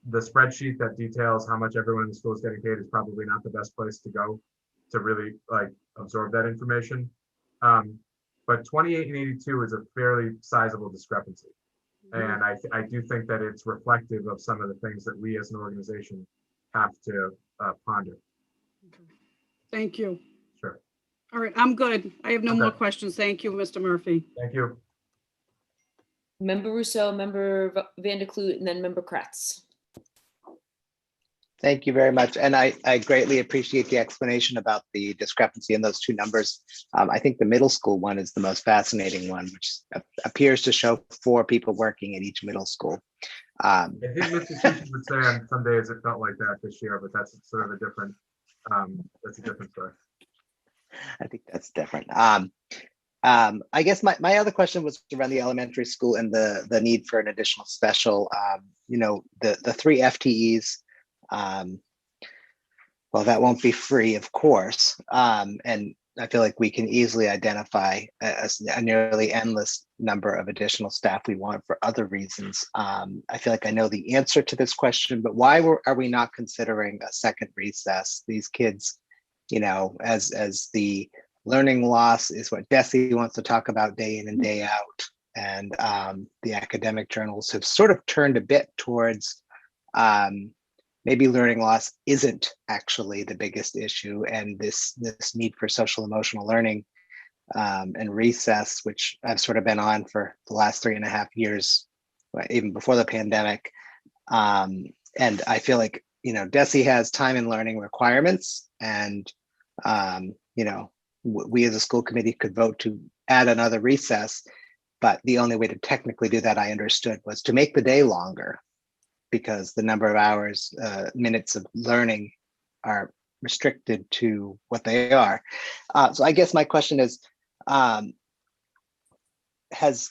the spreadsheet that details how much everyone in the school is getting paid is probably not the best place to go to really like absorb that information. But 28 and 82 is a fairly sizable discrepancy. And I do think that it's reflective of some of the things that we as an organization have to ponder. Thank you. Sure. All right, I'm good. I have no Okay. more questions. Thank you, Mr. Murphy. Thank you. Member Russo, Member Van der Kloot, and then Member Kratz. Thank you very much. And I greatly appreciate the explanation about the discrepancy in those two numbers. I think the middle school one is the most fascinating one, which appears to show 4 people working at each middle school. I think Mr. Tucci would say on some days it felt like that this year, but that's sort of a different, that's a different story. I think that's different. I guess my other question was around the elementary school and the need for an additional special, the 3 FTEs. Well, that won't be free, of course. And I feel like we can easily identify a nearly endless number of additional staff we want for other reasons. I feel like I know the answer to this question, but why are we not considering a second recess? These kids, as the learning loss is what Desi wants to talk about day in and day out. And the academic journals have sort of turned a bit towards maybe learning loss isn't actually the biggest issue, and this need for social emotional learning and recess, which I've sort of been on for the last 3.5 years, even before the pandemic. And I feel like, DESE has time and learning requirements, and we as a school committee could vote to add another recess, but the only way to technically do that, I understood, was to make the day longer, because the number of hours, minutes of learning are restricted to what they are. So I guess my question is, has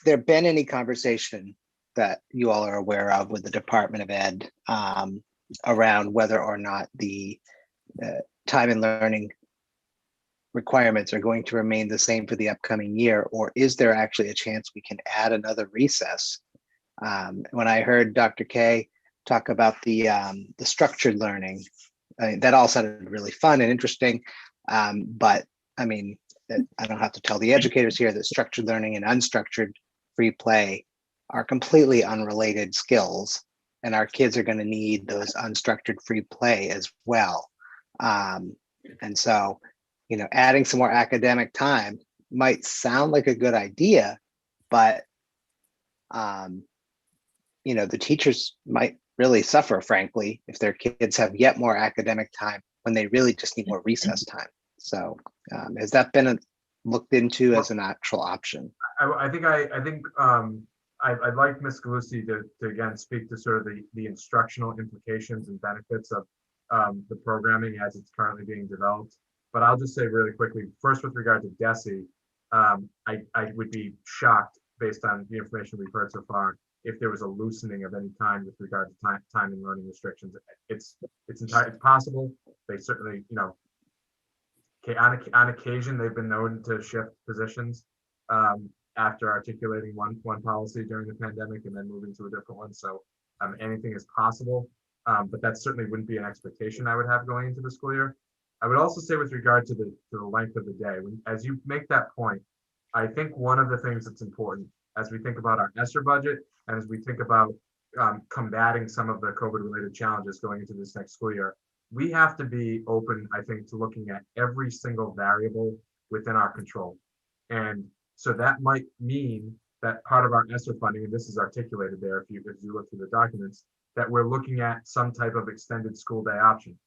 there been any conversation that you all are aware of with the Department of Ed around whether or not the time and learning requirements are going to remain the same for the upcoming year, or is there actually a chance we can add another recess? When I heard Dr. K talk about the structured learning, that all sounded really fun and interesting, but I mean, I don't have to tell the educators here that structured learning and unstructured free play are completely unrelated skills, and our kids are going to need those unstructured free play as well. And so, adding some more academic time might sound like a good idea, but the teachers might really suffer, frankly, if their kids have yet more academic time when they really just need more recess time. So has that been looked into as an actual option? I think I'd like Ms. Galusi to again speak to sort of the instructional implications and benefits of the programming as it's currently being developed. But I'll just say really quickly, first with regard to DESE, I would be shocked based on the information we've heard so far if there was a loosening of any kind with regard to time and learning restrictions. It's possible. They certainly, on occasion they've been known to shift positions after articulating one policy during the pandemic and then moving to a different one. So anything is possible, but that certainly wouldn't be an expectation I would have going into the school year. I would also say with regard to the length of the day, as you make that point, I think one of the things that's important as we think about our ESSER budget and as we think about combating some of the COVID-related challenges going into this next school year, we have to be open, I think, to looking at every single variable within our control. And so that might mean that part of our ESSER funding, and this is articulated there if you look through the documents, that we're looking at some type of extended school day option.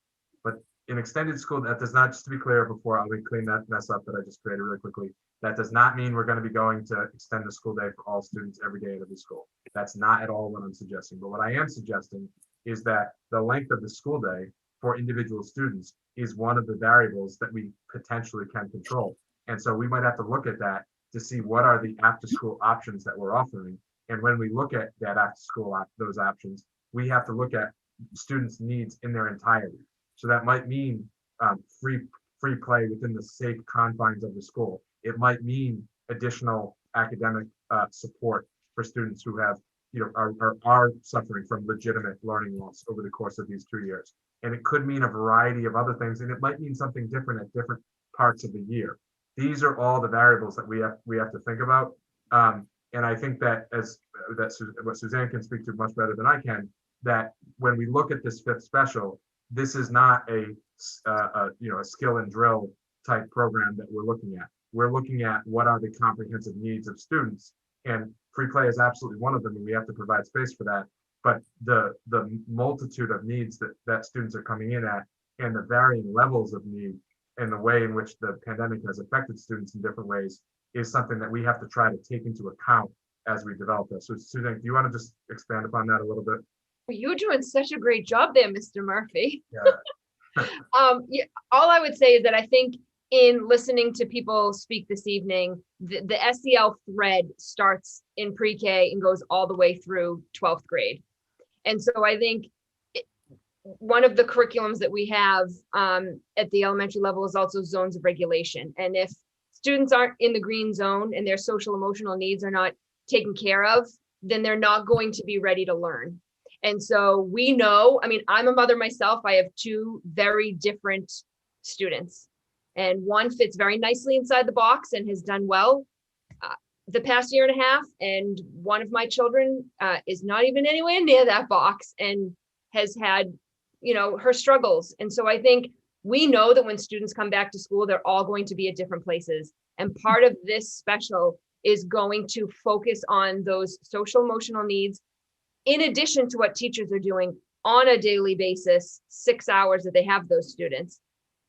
But in extended school, that does not, just to be clear before I'll clean that mess up that I just created really quickly, that does not mean we're going to be going to extend the school day for all students every day at every school. That's not at all what I'm suggesting. But what I am suggesting is that the length of the school day for individual students is one of the variables that we potentially can control. And so we might have to look at that to see what are the after school options that we're offering. And when we look at that after school, those options, we have to look at students' needs in their entirety. So that might mean free free play within the safe confines of the school. It might mean additional academic support for students who have, are suffering from legitimate learning loss over the course of these 2 years. And it could mean a variety of other things, and it might mean something different at different parts of the year. These are all the variables that we have to think about. And I think that what Suzanne can speak to much better than I can, that when we look at this fifth special, this is not a skill and drill type program that we're looking at. We're looking at what are the comprehensive needs of students, and free play is absolutely one of them, and we have to provide space for that. But the multitude of needs that students are coming in at, and the varying levels of need, and the way in which the pandemic has affected students in different ways, is something that we have to try to take into account as we develop this. So Suzanne, do you want to just expand upon that a little bit? You're doing such a great job there, Mr. Murphy. Yeah. All I would say is that I think in listening to people speak this evening, the SEL thread starts in pre-K and goes all the way through 12th grade. And so I think one of the curriculums that we have at the elementary level is also zones of regulation. And if students aren't in the green zone and their social emotional needs are not taken care of, then they're not going to be ready to learn. And so we know, I mean, I'm a mother myself. I have two very different students, and one fits very nicely inside the box and has done well the past year and a half. And one of my children is not even anywhere near that box and has had, her struggles. And so I think we know that when students come back to school, they're all going to be at different places. And part of this special is going to focus on those social emotional needs, in addition to what teachers are doing on a daily basis, 6 hours that they have those students,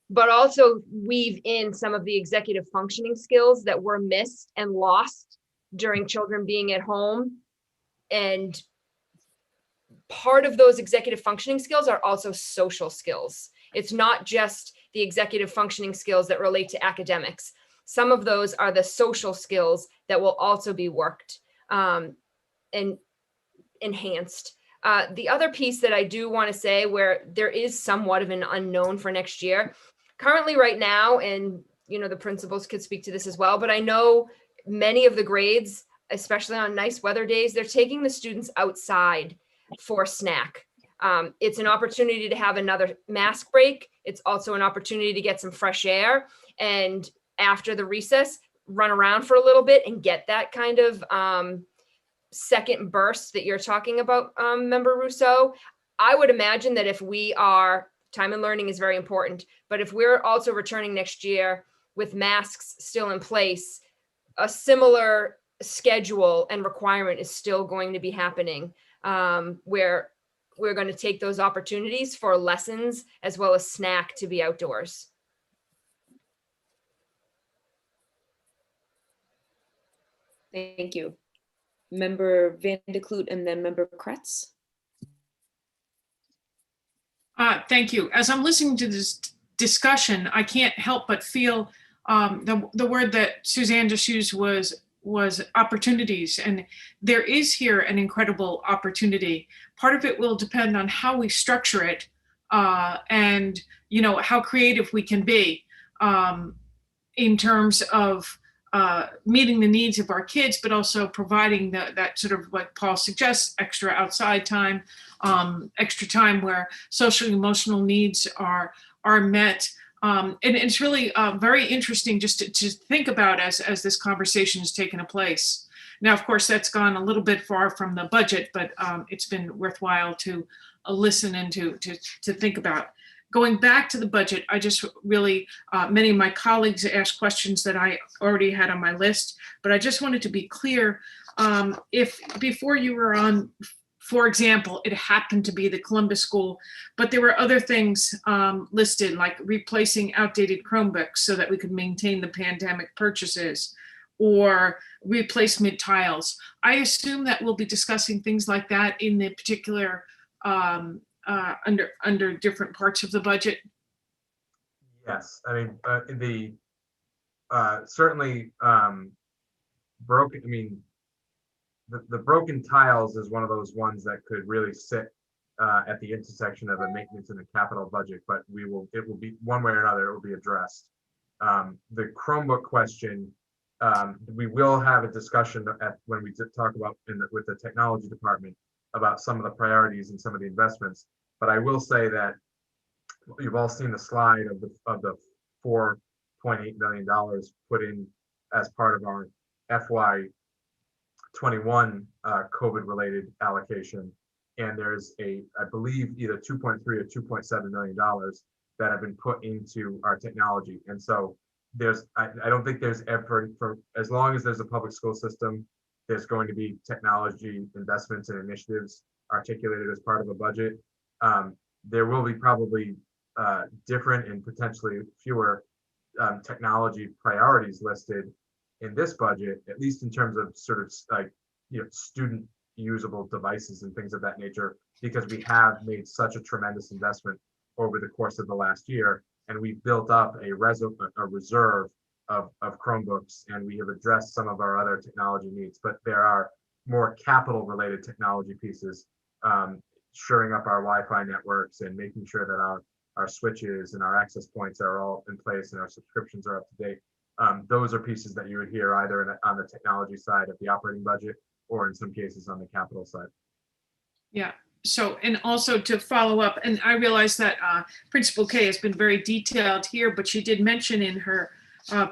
but also weave in some of the executive functioning skills that were missed and lost during children being at home. And part of those executive functioning skills are also social skills. It's not just the executive functioning skills that relate to academics. Some of those are the social skills that will also be worked and enhanced. The other piece that I do want to say, where there is somewhat of an unknown for next year, currently right now, and the principals could speak to this as well, but I know many of the grades, especially on nice weather days, they're taking the students outside for a snack. It's an opportunity to have another mask break. It's also an opportunity to get some fresh air, and after the recess, run around for a little bit and get that kind of second burst that you're talking about, Member Rousseau. I would imagine that if we are, time and learning is very important, but if we're also returning next year with masks still in place, a similar schedule and requirement is still going to be happening, where we're going to take those opportunities for lessons as well as snack to be outdoors. Thank you. Member Van de Kloot and then Member Kretz. Thank you. As I'm listening to this discussion, I can't help but feel the word that Suzanne just used was opportunities. And there is here an incredible opportunity. Part of it will depend on how we structure it and how creative we can be in terms of meeting the needs of our kids, but also providing that sort of, like Paul suggests, extra outside time, extra time where social and emotional needs are met. And it's really very interesting just to think about as this conversation has taken place. Now, of course, that's gone a little bit far from the budget, but it's been worthwhile to listen and to think about. Going back to the budget, I just really, many of my colleagues asked questions that I already had on my list, but I just wanted to be clear. If before you were on, for example, it happened to be the Columbus School, but there were other things listed, like replacing outdated Chromebooks so that we could maintain the pandemic purchases, or replacement tiles. I assume that we'll be discussing things like that in the particular under different parts of the budget. Yes, I mean, certainly broken. I mean, the broken tiles is one of those ones that could really sit at the intersection of a maintenance and a capital budget, but it will be one way or another, it will be addressed. The Chromebook question, we will have a discussion when we talk about with the technology department about some of the priorities and some of the investments. But I will say that you've all seen the slide of the $4.8 million put in as part of our FY21 COVID related allocation. And there's I believe either 2.3 or $2.7 million that have been put into our technology. And so I don't think there's ever, for as long as there's a public school system, there's going to be technology investments and initiatives articulated as part of a budget. There will be probably different and potentially fewer technology priorities listed in this budget, at least in terms of sort of like, student usable devices and things of that nature, because we have made such a tremendous investment over the course of the last year, and we've built up a reserve of Chromebooks, and we have addressed some of our other technology needs. But there are more capital related technology pieces, shoring up our Wi-Fi networks and making sure that our switches and our access points are all in place and our subscriptions are up to date. Those are pieces that you would hear either on the technology side of the operating budget, or in some cases on the capital side. Yeah. So, and also to follow up, and I realize that Principal K has been very detailed here, but she did mention in her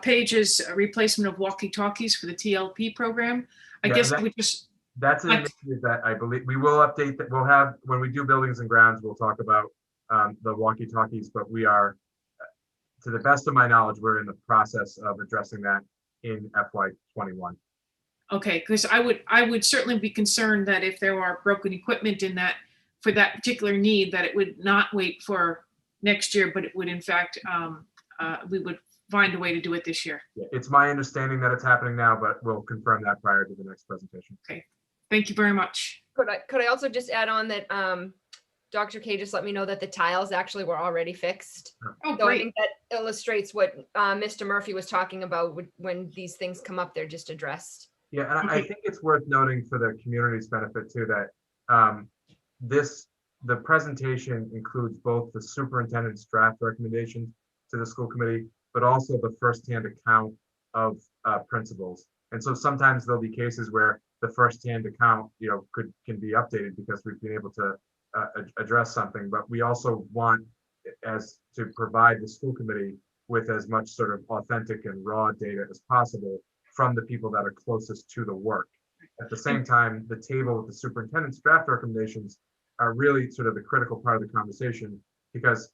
pages replacement of walkie-talkies for the TLP program. I guess we just. That's an initiative that I believe we will update, that we'll have when we do buildings and grounds, we'll talk about the walkie-talkies, but we are, to the best of my knowledge, we're in the process of addressing that in FY21. Okay, because I would certainly be concerned that if there are broken equipment in that for that particular need, that it would not wait for next year, but it would in fact, we would find a way to do it this year. Yeah, it's my understanding that it's happening now, but we'll confirm that prior to the next presentation. Okay, thank you very much. Could I also just add on that Dr. K just let me know that the tiles actually were already fixed. Oh, so great. I think that illustrates what Mr. Murphy was talking about when these things come up, they're just addressed. Yeah, and I think it's worth noting for the community's benefit too that the presentation includes both the superintendent's draft recommendations to the school committee, but also the firsthand account of principals. And so sometimes there'll be cases where the firsthand account, can be updated because we've been able to address something. But we also want to provide the school committee with as much sort of authentic and raw data as possible from the people that are closest to the work. At the same time, the table with the superintendent's draft recommendations are really sort of the critical part of the conversation, because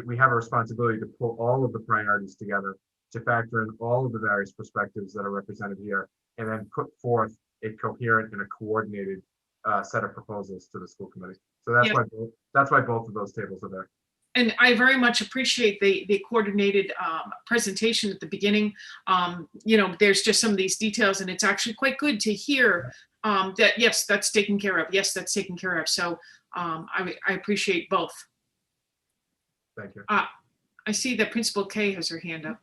we have a responsibility to pull all of the priorities together, to factor in all of the various perspectives that are represented here, and then put forth a coherent and a coordinated set of proposals to the school committee. So that's why both of those tables are there. And I very much appreciate the coordinated presentation at the beginning. There's just some of these details, and it's actually quite good to hear that, yes, that's taken care of. Yes, that's taken care of. So I appreciate both. Thank you. I see that Principal K has her hand up.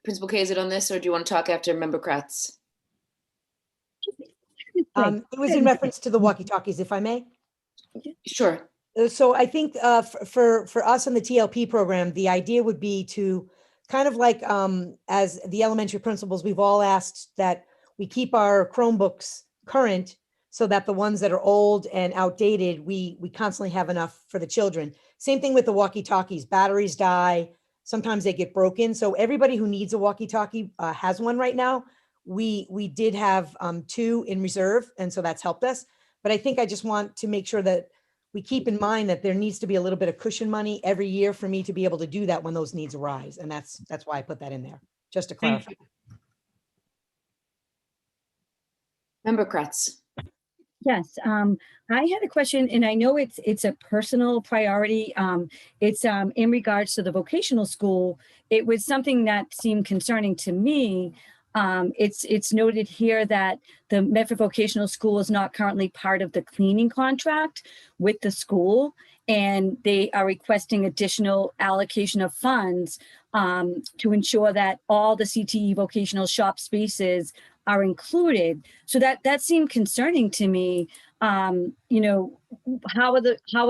Principal K, is it on this, or do you want to talk after Member Kratz? It was in reference to the walkie-talkies, if I may. Sure. So I think for us in the TLP program, the idea would be to kind of like as the elementary principals, we've all asked that we keep our Chromebooks current so that the ones that are old and outdated, we constantly have enough for the children. Same thing with the walkie-talkies. Batteries die. Sometimes they get broken. So everybody who needs a walkie-talkie has one right now. We did have 2 in reserve, and so that's helped us. But I think I just want to make sure that we keep in mind that there needs to be a little bit of cushion money every year for me to be able to do that when those needs arise. And that's why I put that in there, just to clarify. Member Kratz. Yes, I had a question, and I know it's a personal priority. It's in regards to the vocational school. It was something that seemed concerning to me. It's noted here that the Medford Vocational School is not currently part of the cleaning contract with the school, and they are requesting additional allocation of funds to ensure that all the CTE vocational shop spaces are included. So that seemed concerning to me. You know, how are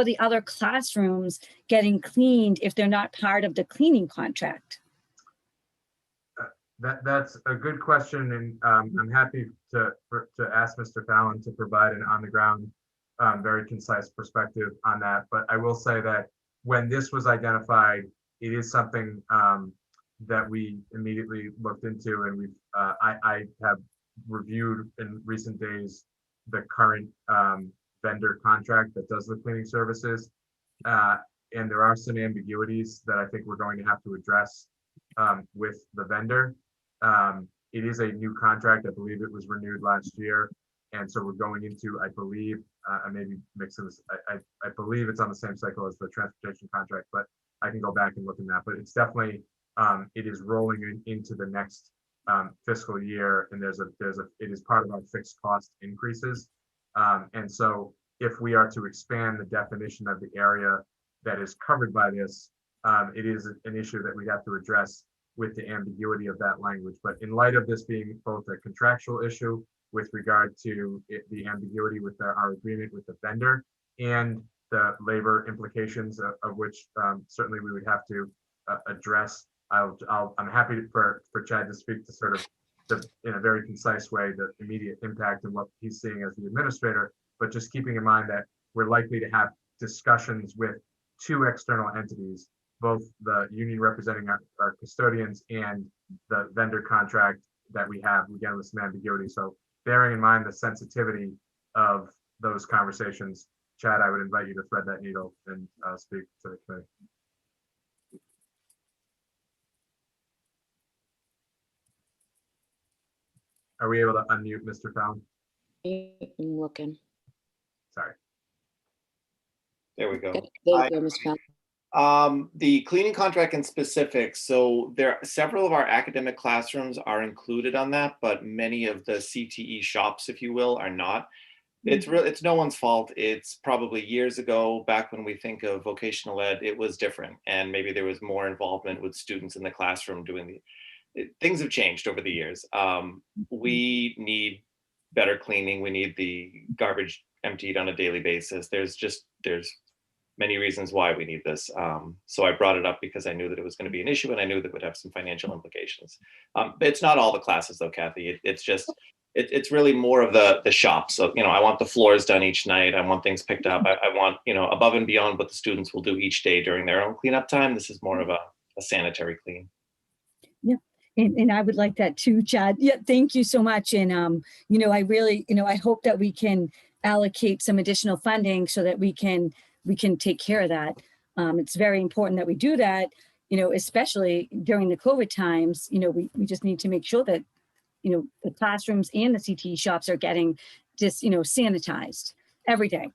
the other classrooms getting cleaned if they're not part of the cleaning contract? That's a good question, and I'm happy to ask Mr. Fallon to provide an on-the-ground, very concise perspective on that. But I will say that when this was identified, it is something that we immediately looked into, and we've I have reviewed in recent days the current vendor contract that does the cleaning services, and there are some ambiguities that I think we're going to have to address with the vendor. It is a new contract. I believe it was renewed last year. And so we're going into, I believe, I may be mixing this. I believe it's on the same cycle as the transportation contract, but I can go back and look in that. But it's definitely, it is rolling into the next fiscal year. And it is part of our fixed cost increases. And so if we are to expand the definition of the area that is covered by this, it is an issue that we have to address with the ambiguity of that language. But in light of this being both a contractual issue with regard to the ambiguity with our agreement with the vendor and the labor implications of which certainly we would have to address, I'm happy for Chad to speak to sort of in a very concise way, the immediate impact and what he's seeing as the administrator, but just keeping in mind that we're likely to have discussions with two external entities, both the union representing our custodians and the vendor contract that we have, again, with some ambiguity. So bearing in mind the sensitivity of those conversations, Chad, I would invite you to thread that needle and speak to the committee. Are we able to unmute Mr. Fallon? I'm looking. Sorry. There we go. There you go, Mr. Fallon. The cleaning contract in specific, so several of our academic classrooms are included on that, but many of the CTE shops, if you will, are not. It's no one's fault. It's probably years ago, back when we think of vocational ed, it was different. And maybe there was more involvement with students in the classroom doing things have changed over the years. We need better cleaning. We need the garbage emptied on a daily basis. There's many reasons why we need this. So I brought it up because I knew that it was going to be an issue and I knew that it would have some financial implications. But it's not all the classes though, Kathy. It's really more of the shop. So, I want the floors done each night. I want things picked up. I want, above and beyond what the students will do each day during their own cleanup time. This is more of a sanitary clean. Yeah. And I would like that too, Chad. Yeah, thank you so much. And, I really, I hope that we can allocate some additional funding so that we can take care of that. It's very important that we do that, especially during the COVID times. We just need to make sure that, the classrooms and the CTE shops are getting just, sanitized every day.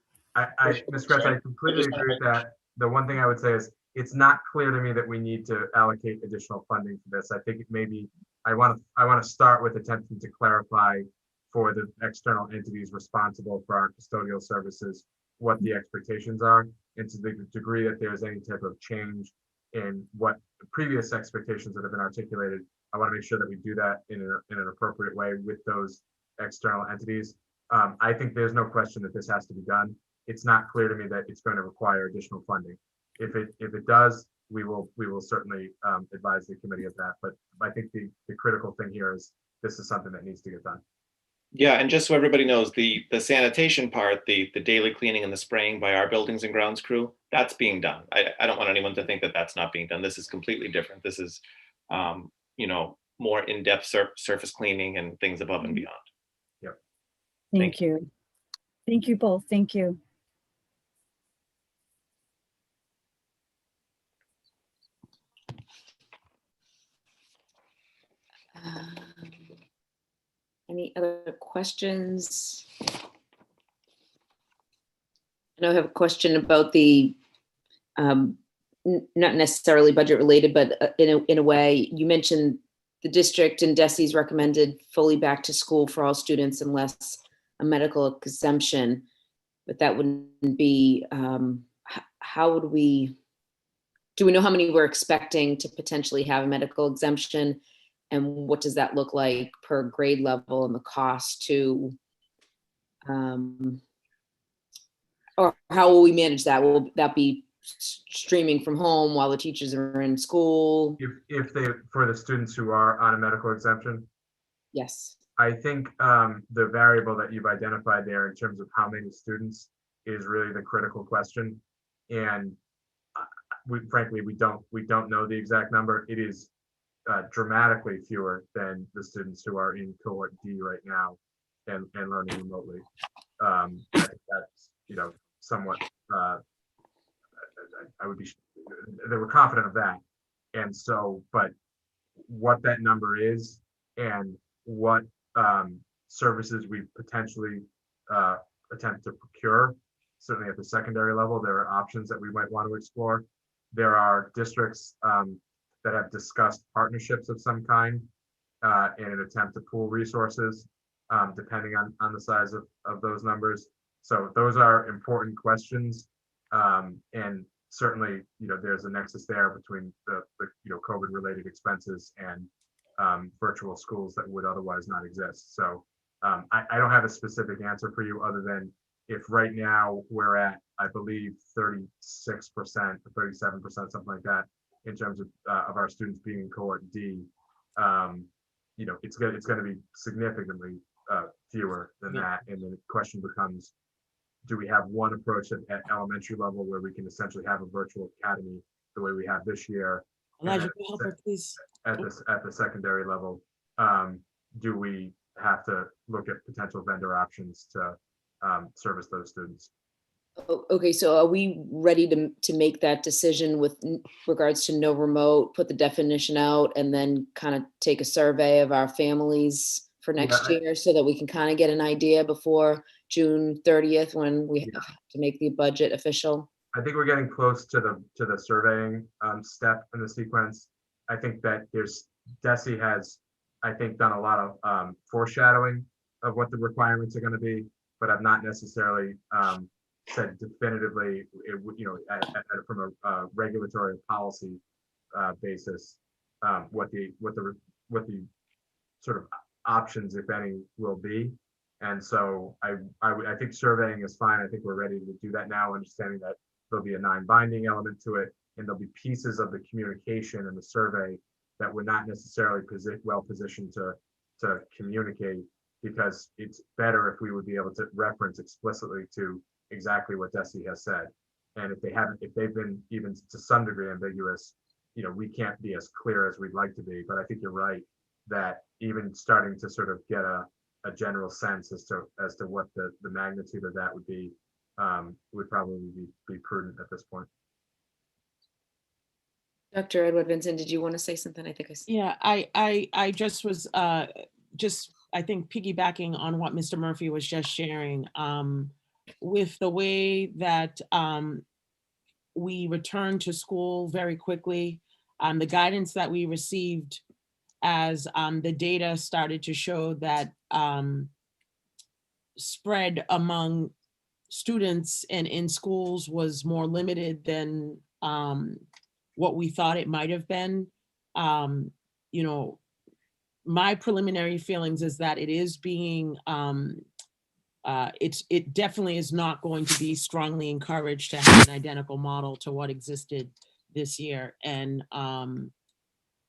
Ms. Gretz, I completely agree with that. The one thing I would say is it's not clear to me that we need to allocate additional funding for this. I think it may be, I want to start with attempting to clarify for the external entities responsible for our custodial services what the expectations are, and to the degree that there's any type of change in what the previous expectations that have been articulated, I want to make sure that we do that in an appropriate way with those external entities. I think there's no question that this has to be done. It's not clear to me that it's going to require additional funding. If it does, we will certainly advise the committee of that. But I think the critical thing here is this is something that needs to get done. Yeah, and just so everybody knows, the sanitation part, the daily cleaning and the spraying by our buildings and grounds crew, that's being done. I don't want anyone to think that that's not being done. This is completely different. This is, more in-depth surface cleaning and things above and beyond. Yep. Thank you. Thank you both. Thank you. Any other questions? I know I have a question about the, not necessarily budget related, but in a way, you mentioned the district and DESE's recommended fully back to school for all students unless a medical exemption, but that wouldn't be, how would do we know how many we're expecting to potentially have a medical exemption? And what does that look like per grade level and the cost to Or how will we manage that? Will that be streaming from home while the teachers are in school? If they, for the students who are on a medical exemption, Yes. I think the variable that you've identified there in terms of how many students is really the critical question. And frankly, we don't know the exact number. It is dramatically fewer than the students who are in cohort D right now and learning remotely. I think that's, somewhat, I would be, they were confident of that. And so, but what that number is and what services we potentially attempt to procure, certainly at the secondary level, there are options that we might want to explore. There are districts that have discussed partnerships of some kind in an attempt to pool resources, depending on the size of those numbers. So those are important questions. And certainly, there's a nexus there between the COVID related expenses and virtual schools that would otherwise not exist. So I don't have a specific answer for you other than if right now we're at, I believe, 36% or 37%, something like that, in terms of our students being in cohort D, it's going to be significantly fewer than that. And then the question becomes, do we have one approach at elementary level where we can essentially have a virtual academy the way we have this year? Elijah, help her, please. At the secondary level, do we have to look at potential vendor options to service those students? Okay, so are we ready to make that decision with regards to no remote, put the definition out, and then kind of take a survey of our families for next year so that we can kind of get an idea before June 30th when we have to make the budget official? I think we're getting close to the surveying step in the sequence. I think that DESE has, I think, done a lot of foreshadowing of what the requirements are going to be, but I've not necessarily said definitively, from a regulatory policy basis, what the sort of options, if any, will be. And so I think surveying is fine. I think we're ready to do that now, understanding that there'll be a non-binding element to it, and there'll be pieces of the communication and the survey that we're not necessarily well positioned to communicate, because it's better if we would be able to reference explicitly to exactly what DESE has said. And if they've been even to some degree ambiguous, we can't be as clear as we'd like to be. But I think you're right that even starting to sort of get a general sense as to what the magnitude of that would be would probably be prudent at this point. Dr. Edward Vincent, did you want to say something? I think Yeah, I just was I think piggybacking on what Mr. Murphy was just sharing, with the way that we returned to school very quickly, the guidance that we received as the data started to show that spread among students and in schools was more limited than what we thought it might have been. My preliminary feelings is that it is being, it definitely is not going to be strongly encouraged to have an identical model to what existed this year, and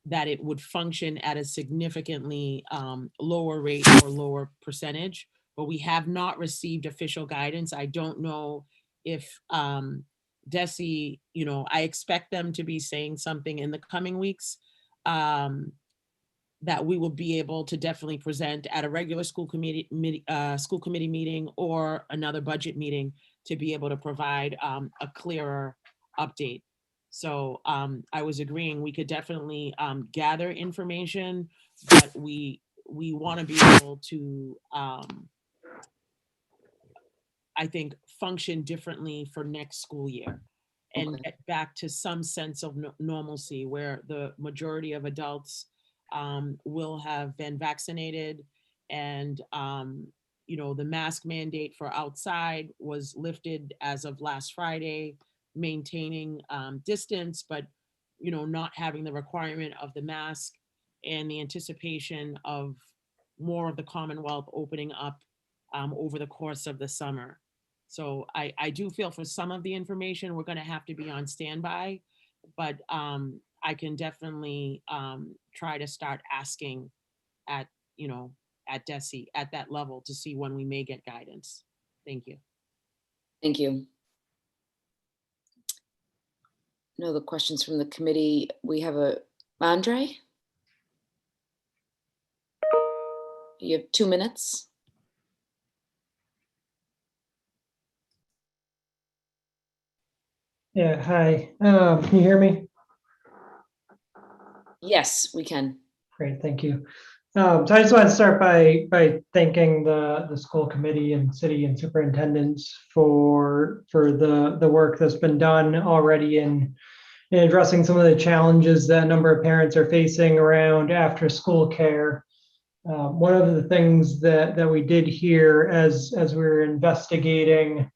that it would function at a significantly lower rate or lower percentage. But we have not received official guidance. I don't know if DESE, I expect them to be saying something in the coming weeks that we will be able to definitely present at a regular school committee meeting or another budget meeting to be able to provide a clearer update. So I was agreeing we could definitely gather information, but we want to be able to, I think, function differently for next school year and get back to some sense of normalcy where the majority of adults will have been vaccinated, and the mask mandate for outside was lifted as of last Friday, maintaining distance, but not having the requirement of the mask, and the anticipation of more of the Commonwealth opening up over the course of the summer. So I do feel for some of the information, we're going to have to be on standby, but I can definitely try to start asking at, at DESI at that level to see when we may get guidance. Thank you. Thank you. No other questions from the committee. We have Andre. You have 2 minutes. Yeah, hi. Can you hear me? Yes, we can. Great, thank you. So I just want to start by thanking the school committee and city and superintendents for the work that's been done already in addressing some of the challenges that a number of parents are facing around after school care. One of the things that we did here as we were investigating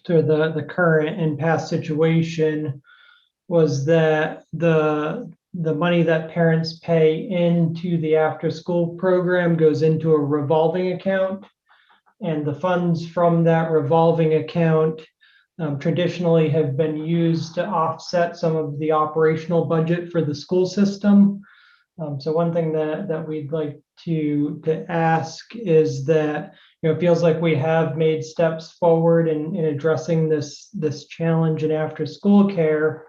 through the current and past situation was that the money that parents pay into the after school program goes into a revolving account, and the funds from that revolving account traditionally have been used to offset some of the operational budget for the school system. So one thing that we'd like to ask is that, it feels like we have made steps forward in addressing this challenge in after school care,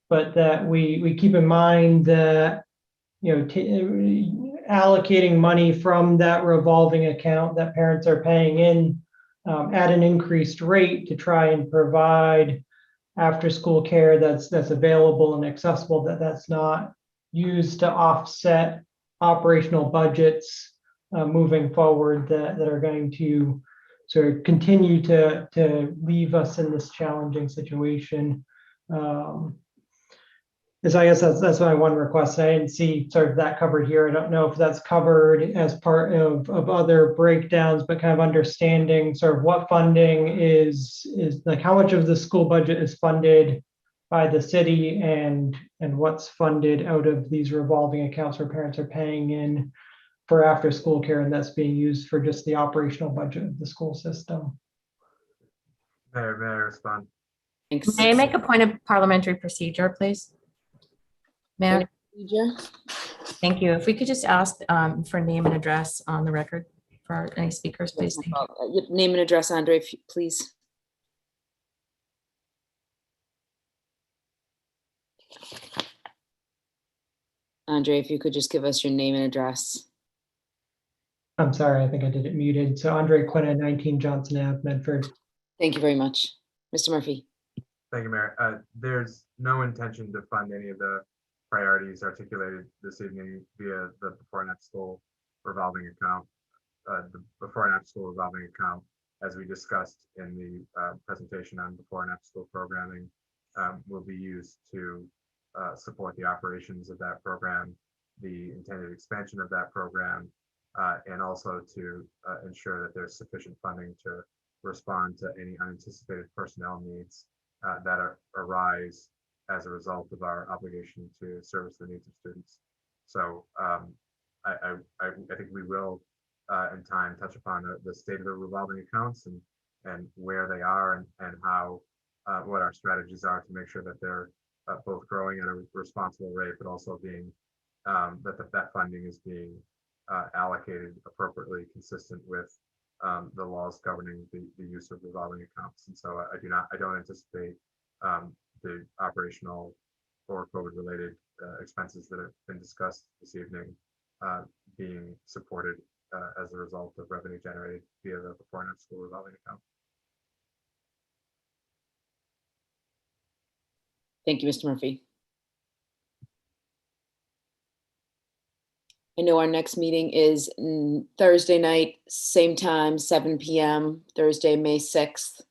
but that we keep in mind that, allocating money from that revolving account that parents are paying in at an increased rate to try and provide after school care that's available and accessible, that's not used to offset operational budgets moving forward that are going to sort of continue to leave us in this challenging situation. So I guess that's my one request. I didn't see sort of that covered here. I don't know if that's covered as part of other breakdowns, but kind of understanding sort of what funding is like, how much of the school budget is funded by the city and what's funded out of these revolving accounts where parents are paying in for after school care, and that's being used for just the operational budget of the school system. May I respond? Thanks. May I make a point of parliamentary procedure, please? Mayor? Thank you. If we could just ask for name and address on the record for any speakers, please. Thank you. Name and address, Andre, please. Andre, if you could just give us your name and address. I'm sorry, I think I did it muted. So Andre Quinn at 19 Johnson Ave, Medford. Thank you very much. Mr. Murphy. Thank you, Mayor. There's no intention to fund any of the priorities articulated this evening via the before and after school revolving account. The before and after school revolving account, as we discussed in the presentation on before and after school programming, will be used to support the operations of that program, the intended expansion of that program, and also to ensure that there's sufficient funding to respond to any unanticipated personnel needs that arise as a result of our obligation to service the needs of students. So I think we will in time touch upon the state of the revolving accounts and where they are and how what our strategies are to make sure that they're both growing at a responsible rate, but also being that funding is being allocated appropriately, consistent with the laws governing the use of revolving accounts. And so I don't anticipate the operational or COVID-related expenses that have been discussed this evening being supported as a result of revenue generated via the before and after school revolving account. Thank you, Mr. Murphy. I know our next meeting is Thursday night, same time, 7 p.m., Thursday, May 6th.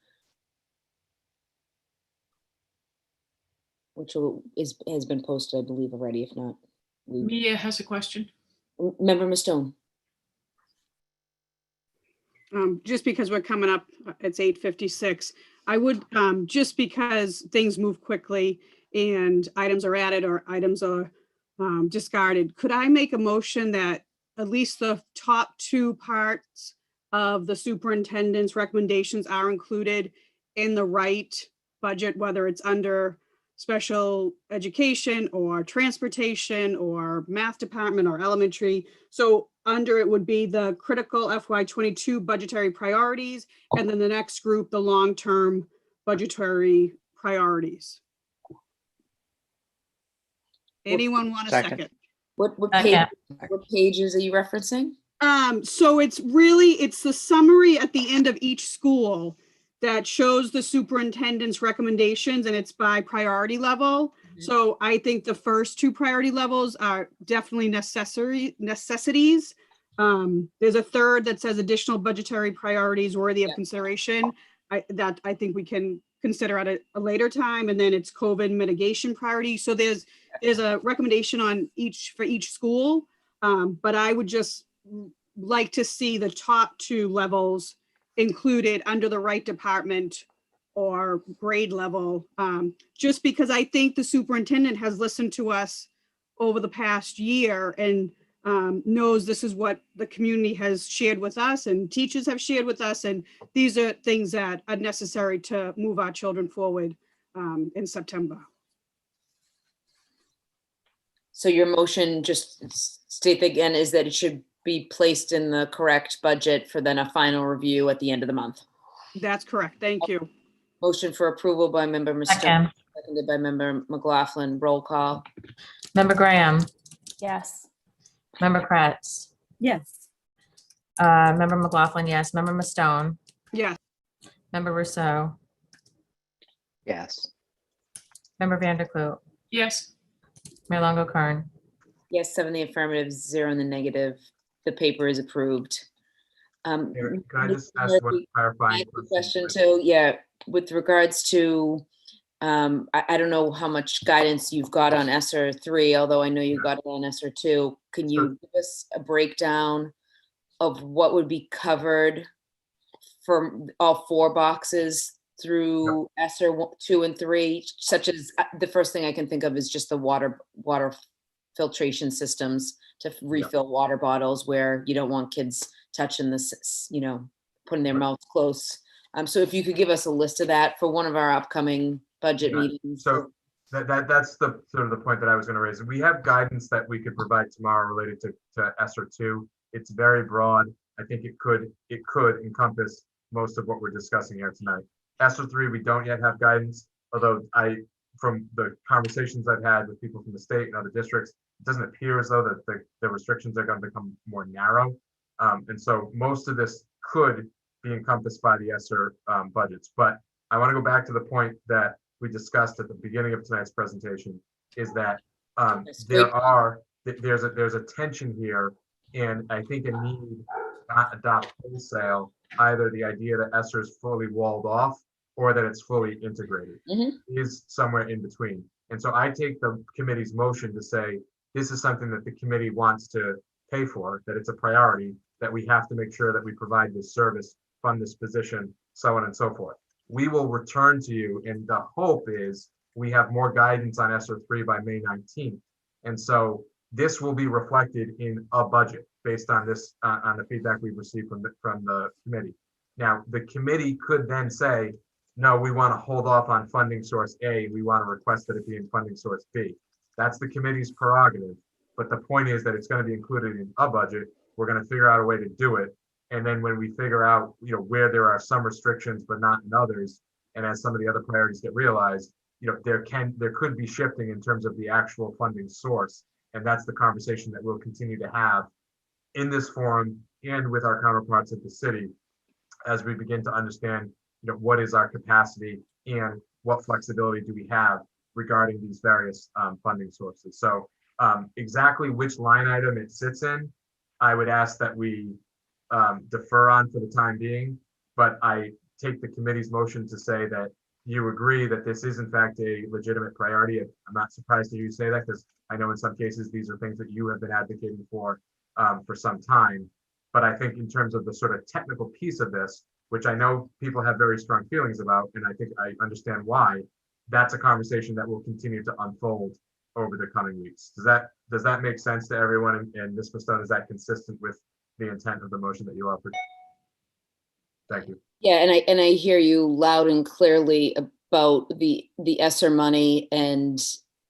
Which has been posted, I believe, already. If not, Mia has a question. Member Ms. Stone. Just because we're coming up, it's 8:56. I would, just because things move quickly and items are added or items are discarded, could I make a motion that at least the top two parts of the superintendent's recommendations are included in the right budget, whether it's under special education or transportation or math department or elementary. So under it would be the critical FY22 budgetary priorities, and then the next group, the long-term budgetary priorities. Anyone want a second? What Second. what pages are you referencing? So it's the summary at the end of each school that shows the superintendent's recommendations, and it's by priority level. So I think the first two priority levels are definitely necessities. There's a third that says additional budgetary priorities worthy of consideration. I think we can consider at a later time, and then it's COVID mitigation priority. So there's a recommendation on for each school, but I would just like to see the top two levels included under the right department or grade level, just because I think the superintendent has listened to us over the past year and knows this is what the community has shared with us and teachers have shared with us. And these are things that are necessary to move our children forward in September. So your motion, just state again, is that it should be placed in the correct budget for then a final review at the end of the month. That's correct. Thank you. Motion for approval by member Musto, Second. seconded by member McLaughlin. Roll call. Member Graham, Yes. member Kratz, Yes. member McLaughlin, yes, member Mastone, Yes. member Rousseau, Yes. member Vanderklut, Yes. Mayor Longo Kern. Yes, 7 in the affirmative, 0 in the negative. The paper is approved. Can I just ask Mr. one Murphy, clarifying I have a question? question too, yeah, with regards to, I don't know how much guidance you've got on ESSER 3, although I know you got it on ESSER 2. Can you give us a breakdown of what would be covered for all 4 boxes through ESSER 2 and 3, such as the first thing I can think of is just the water filtration systems to refill water bottles where you don't want kids touching this, putting their mouths close. So if you could give us a list of that for one of our upcoming budget meetings. So that's the sort of the point that I was going to raise. We have guidance that we could provide tomorrow related to ESSER 2. It's very broad. I think it could encompass most of what we're discussing here tonight. ESSER 3, we don't yet have guidance, although from the conversations I've had with people from the state and other districts, it doesn't appear as though that the restrictions are going to become more narrow. And so most of this could be encompassed by the ESSER budgets. But I want to go back to the point that we discussed at the beginning of tonight's presentation, is that there's a tension here, and I think a need to not adopt wholesale either the idea that ESSER is fully walled off or that it's fully integrated. Is somewhere in between. And so I take the committee's motion to say this is something that the committee wants to pay for, that it's a priority, that we have to make sure that we provide this service, fund this position, so on and so forth. We will return to you, and the hope is we have more guidance on ESSER 3 by May 19th. And so this will be reflected in a budget based on this, on the feedback we've received from the committee. Now, the committee could then say, no, we want to hold off on funding source A. We want to request that it be in funding source B. That's the committee's prerogative. But the point is that it's going to be included in a budget. We're going to figure out a way to do it. And then when we figure out, where there are some restrictions, but not in others, and as some of the other priorities get realized, there could be shifting in terms of the actual funding source. And that's the conversation that we'll continue to have in this forum and with our counterparts at the city as we begin to understand what is our capacity and what flexibility do we have regarding these various funding sources. So exactly which line item it sits in, I would ask that we defer on for the time being, but I take the committee's motion to say that you agree that this is in fact a legitimate priority. I'm not surprised to hear you say that, because I know in some cases these are things that you have been advocating for some time. But I think in terms of the sort of technical piece of this, which I know people have very strong feelings about, and I think I understand why, that's a conversation that will continue to unfold over the coming weeks. Does that make sense to everyone? And Ms. Mastone, is that consistent with the intent of the motion that you offered? Thank you. Yeah, and I hear you loud and clearly about the ESSER money, and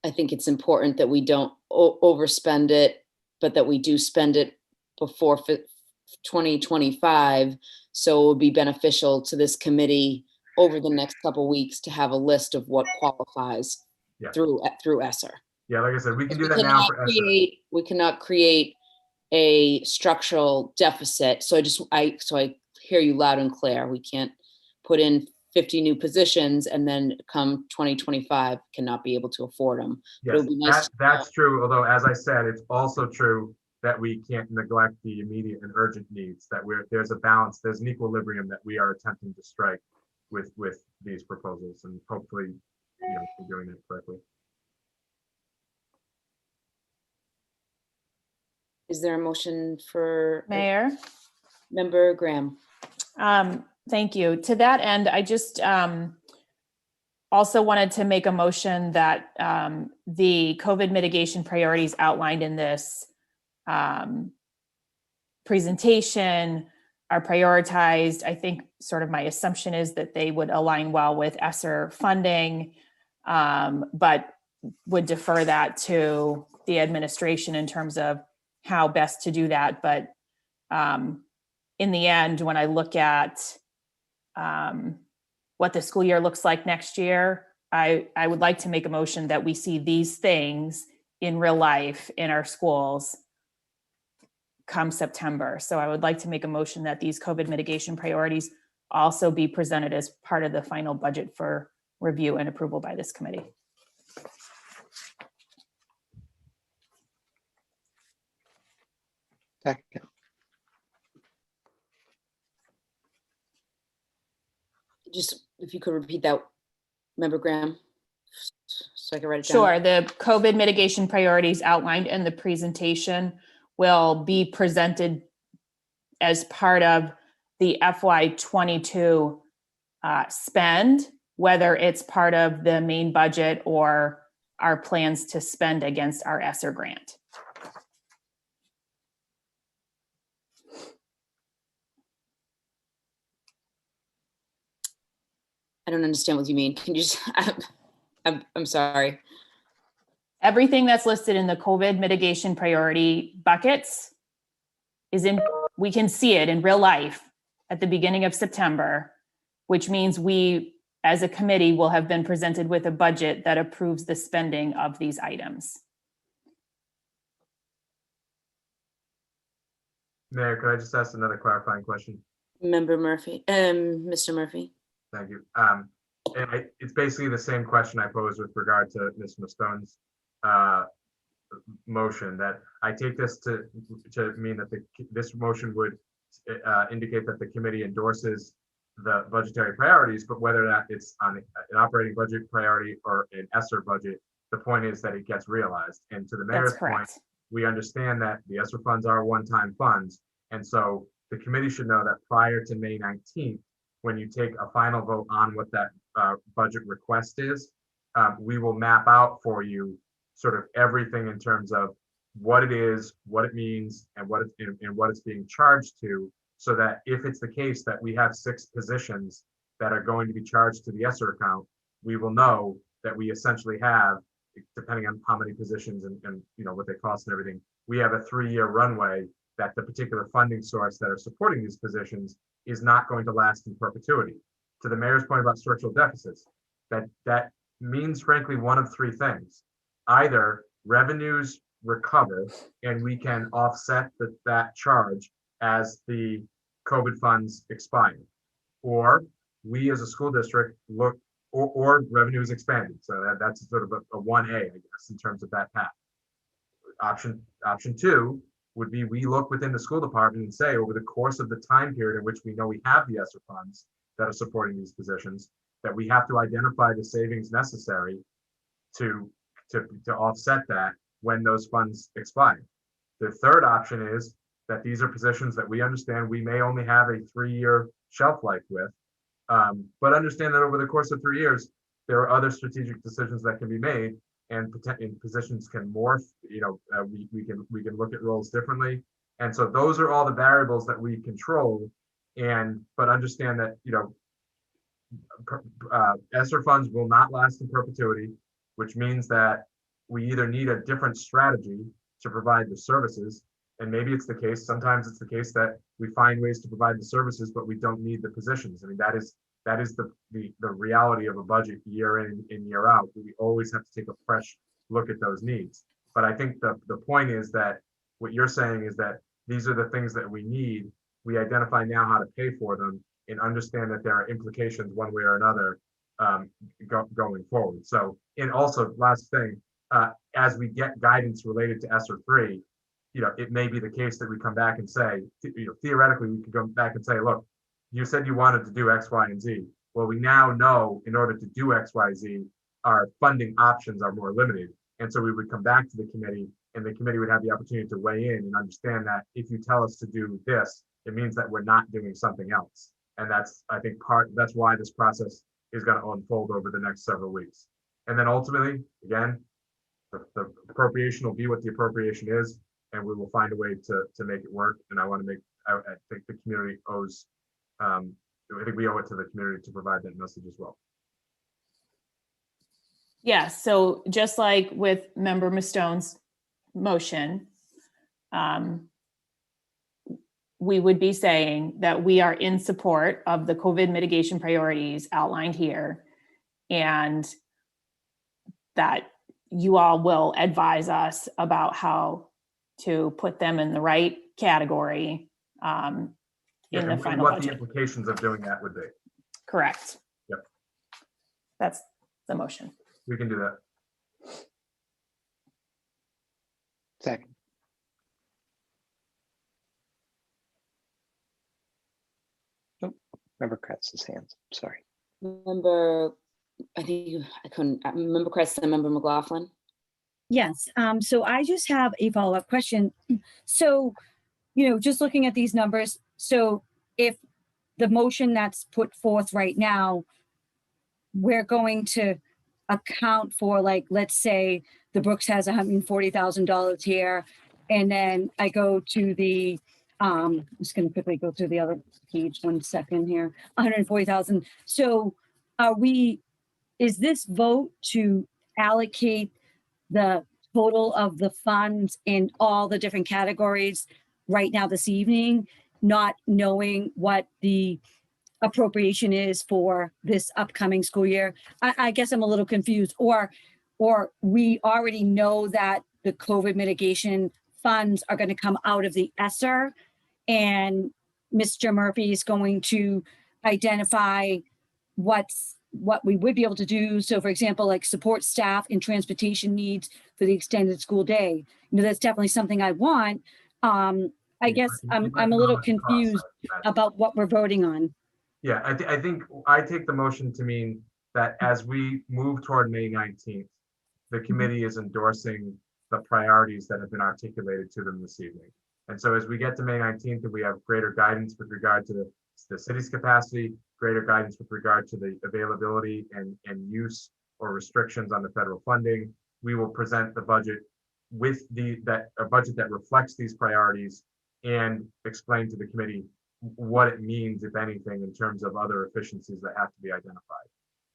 I think it's important that we don't overspend it, but that we do spend it before 2025. So it would be beneficial to this committee over the next couple weeks to have a list of what qualifies Yeah. through ESSER. Yeah, like I said, we can do that now for ESSER. We cannot create a structural deficit. So I hear you loud and clear. We can't put in 50 new positions and then come 2025 cannot be able to afford them. Yes, that's true. Although, as I said, it's also true that we can't neglect the immediate and urgent needs. That there's a balance, there's an equilibrium that we are attempting to strike with these proposals, and hopefully, we're doing it correctly. Is there a motion for Mayor? Member Graham? Thank you. To that end, I just also wanted to make a motion that the COVID mitigation priorities outlined in this presentation are prioritized. I think sort of my assumption is that they would align well with Assessor Funding, but would defer that to the administration in terms of how best to do that. But in the end, when I look at what the school year looks like next year, I would like to make a motion that we see these things in real life in our schools come September. So I would like to make a motion that these COVID mitigation priorities also be presented as part of the final budget for review and approval by this committee. Second. Just if you could repeat that, Member Graham, so I can write it down. Sure. The COVID mitigation priorities outlined in the presentation will be presented as part of the FY22 spend, whether it's part of the main budget or our plans to spend against our ESSER grant. I don't understand what you mean. Can you just, I'm sorry. Everything that's listed in the COVID mitigation priority buckets is in, we can see it in real life at the beginning of September, which means we, as a committee, will have been presented with a budget that approves the spending of these items. Mayor, could I just ask another clarifying question? Member Murphy, Mr. Murphy. Thank you. It's basically the same question I posed with regard to Ms. Mustone's motion, that I take this to mean that this motion would indicate that the committee endorses the budgetary priorities, but whether that it's on an operating budget priority or an ESSER budget, the point is that it gets realized. And to the mayor's point, we understand that the ESSER funds are one-time funds. And so the committee should know that prior to May 19th, when you take a final vote on what that budget request is, we will map out for you sort of everything in terms of what it is, what it means, and what it's being charged to, so that if it's the case that we have 6 positions that are going to be charged to the ESSER account, we will know that we essentially have, depending on how many positions and what they cost and everything, we have a 3-year runway that the particular funding source that are supporting these positions is not going to last in perpetuity. To the mayor's point about structural deficits, that means frankly one of 3 things. Either revenues recover and we can offset that charge as the COVID funds expire, or we as a school district look, or revenue is expanded. So that's sort of a 1A, I guess, in terms of that path. Option 2 would be we look within the school department and say, over the course of the time period in which we know we have the ESSER funds that are supporting these positions, that we have to identify the savings necessary to offset that when those funds expire. The third option is that these are positions that we understand we may only have a 3-year shelf life with, but understand that over the course of 3 years, there are other strategic decisions that can be made, and positions can morph. We can look at roles differently, and so those are all the variables that we control But understand that, ESSER funds will not last in perpetuity, which means that we either need a different strategy to provide the services, and maybe it's the case, sometimes it's the case that we find ways to provide the services, but we don't need the positions. I mean, that is the reality of a budget year in and year out. We always have to take a fresh look at those needs. But I think the point is that what you're saying is that these are the things that we need. We identify now how to pay for them and understand that there are implications one way or another going forward. So, and also last thing, as we get guidance related to ESSER 3, it may be the case that we come back and say, theoretically, we could go back and say, look, you said you wanted to do X, Y, and Z. Well, we now know in order to do X, Y, Z, our funding options are more limited. And so we would come back to the committee, and the committee would have the opportunity to weigh in and understand that if you tell us to do this, it means that we're not doing something else. And that's, I think, that's why this process is going to unfold over the next several weeks. And then ultimately, again, the appropriation will be what the appropriation is, and we will find a way to make it work. And I think the community owes, I think we owe it to the community to provide that message as well. Yeah, so just like with Member Mastone's motion, we would be saying that we are in support of the COVID mitigation priorities outlined here, and that you all will advise us about how to put them in the right category in the final what budget. the implications of doing that would be. Correct. Yep. That's the motion. We can do that. Second. Member Kretz's hands. Sorry. Member Kretz and Member McLaughlin. Yes, so I just have a follow-up question. So, just looking at these numbers, so if the motion that's put forth right now, we're going to account for, like, let's say the Brooks has $140,000 here, and then I go to the, I'm just gonna quickly go to the other page, 1 second here, 140,000. So is this vote to allocate the total of the funds in all the different categories right now this evening, not knowing what the appropriation is for this upcoming school year? I guess I'm a little confused. Or we already know that the COVID mitigation funds are going to come out of the ESSER, and Mr. Murphy is going to identify what we would be able to do. So for example, like support staff and transportation needs for the extended school day. That's definitely something I want. I guess I'm a little confused about what we're voting on. Yeah, I think I take the motion to mean that as we move toward May 19th, the committee is endorsing the priorities that have been articulated to them this evening. And so as we get to May 19th, and we have greater guidance with regard to the city's capacity, greater guidance with regard to the availability and use or restrictions on the federal funding, we will present the budget with a budget that reflects these priorities and explain to the committee what it means, if anything, in terms of other efficiencies that have to be identified.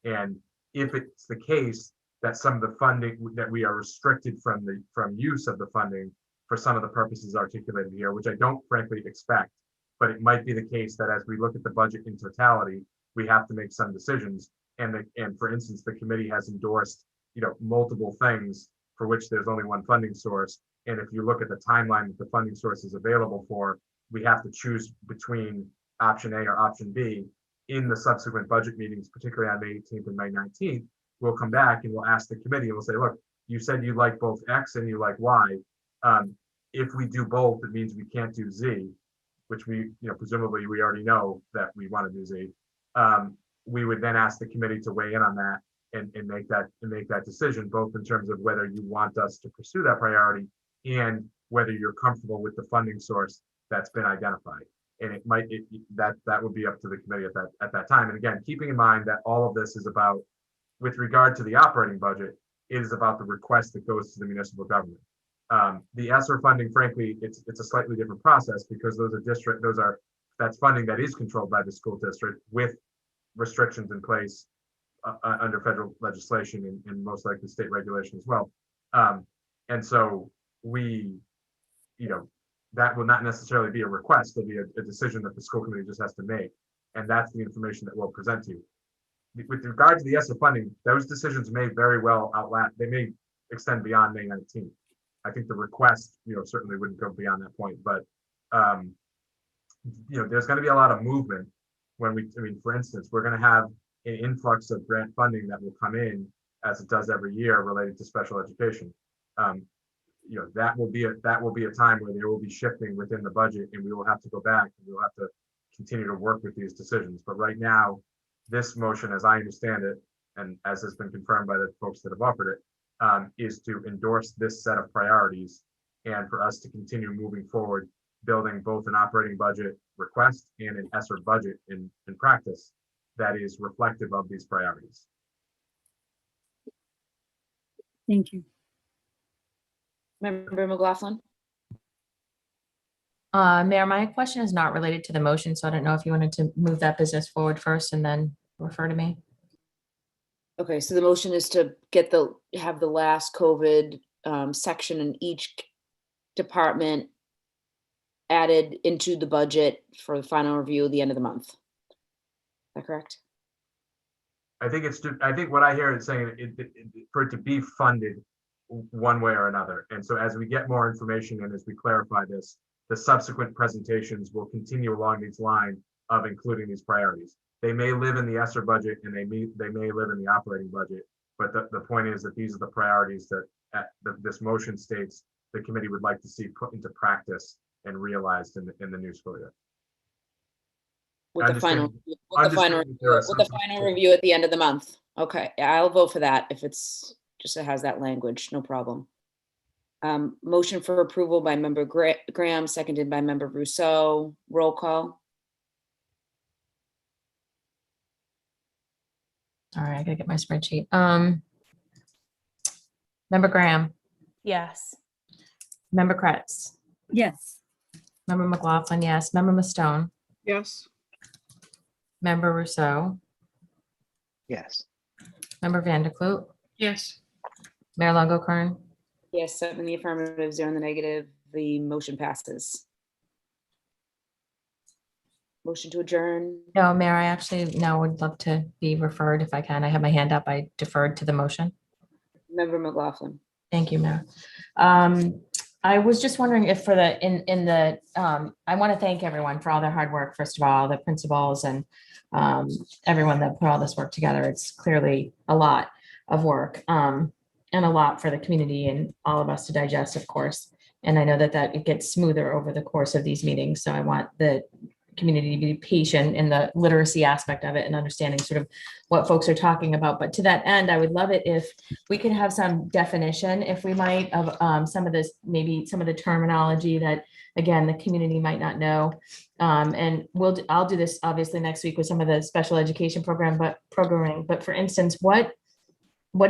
And if it's the case that some of the funding that we are restricted from use of the funding for some of the purposes articulated here, which I don't frankly expect, but it might be the case that as we look at the budget in totality, we have to make some decisions. And for instance, the committee has endorsed, multiple things for which there's only one funding source. And if you look at the timeline that the funding source is available for, we have to choose between option A or option B. In the subsequent budget meetings, particularly on May 18th and May 19th, we'll come back and we'll ask the committee and we'll say, look, you said you like both X and you like Y. If we do both, it means we can't do Z, which we, presumably we already know that we want to do Z. We would then ask the committee to weigh in on that and make that decision, both in terms of whether you want us to pursue that priority and whether you're comfortable with the funding source that's been identified. And that would be up to the committee at that time. And again, keeping in mind that all of this is about, with regard to the operating budget, it is about the request that goes to the municipal government. The ESSER funding, frankly, it's a slightly different process because those are that's funding that is controlled by the school district with restrictions in place under federal legislation and most likely state regulation as well. And so we, that will not necessarily be a request. There'll be a decision that the school committee just has to make. And that's the information that we'll present to you. With regard to the ESSER funding, those decisions may very well outlast, they may extend beyond May 19th. I think the request, certainly wouldn't go beyond that point, but there's going to be a lot of movement when for instance, we're going to have an influx of grant funding that will come in as it does every year related to special education. That will be a time where there will be shifting within the budget, and we will have to go back and we'll have to continue to work with these decisions. But right now, this motion, as I understand it, and as has been confirmed by the folks that have offered it, is to endorse this set of priorities and for us to continue moving forward, building both an operating budget request and an ESSER budget in practice that is reflective of these priorities. Thank you. Member McLaughlin? Mayor, my question is not related to the motion, so I don't know if you wanted to move that business forward first and then refer to me. Okay, so the motion is to have the last COVID section in each department added into the budget for the final review at the end of the month. Is that correct? I think what I hear is saying for it to be funded one way or another. And so as we get more information and as we clarify this, the subsequent presentations will continue along these lines of including these priorities. They may live in the ESSER budget and they may live in the operating budget, but the point is that these are the priorities that this motion states the committee would like to see put into practice and realized in the new school year. With the final review at the end of the month. Okay, I'll vote for that if it's just it has that language, no problem. Motion for approval by Member Graham, seconded by Member Rousseau. Roll call. All right, I gotta get my spreadsheet. Member Graham, Yes. Member Kretz, Yes. Member McLaughlin, yes. Member Mastone, Yes. Member Rousseau, Yes. Member Vanderkloot, Yes. Mayor Longo-Kern. Yes, 7 in the affirmative, 0 in the negative. The motion passes. Motion to adjourn. No, Mayor, I actually would love to be referred if I can. I have my hand up. I deferred to the motion. Member McLaughlin. Thank you, Mayor. I was just wondering if for the, I want to thank everyone for all their hard work, first of all, the principals and everyone that put all this work together. It's clearly a lot of work and a lot for the community and all of us to digest, of course. And I know that it gets smoother over the course of these meetings. So I want the community to be patient in the literacy aspect of it and understanding sort of what folks are talking about. But to that end, I would love it if we could have some definition, if we might, of some of this, maybe some of the terminology that, again, the community might not know. And I'll do this obviously next week with some of the special education programming. But for instance, what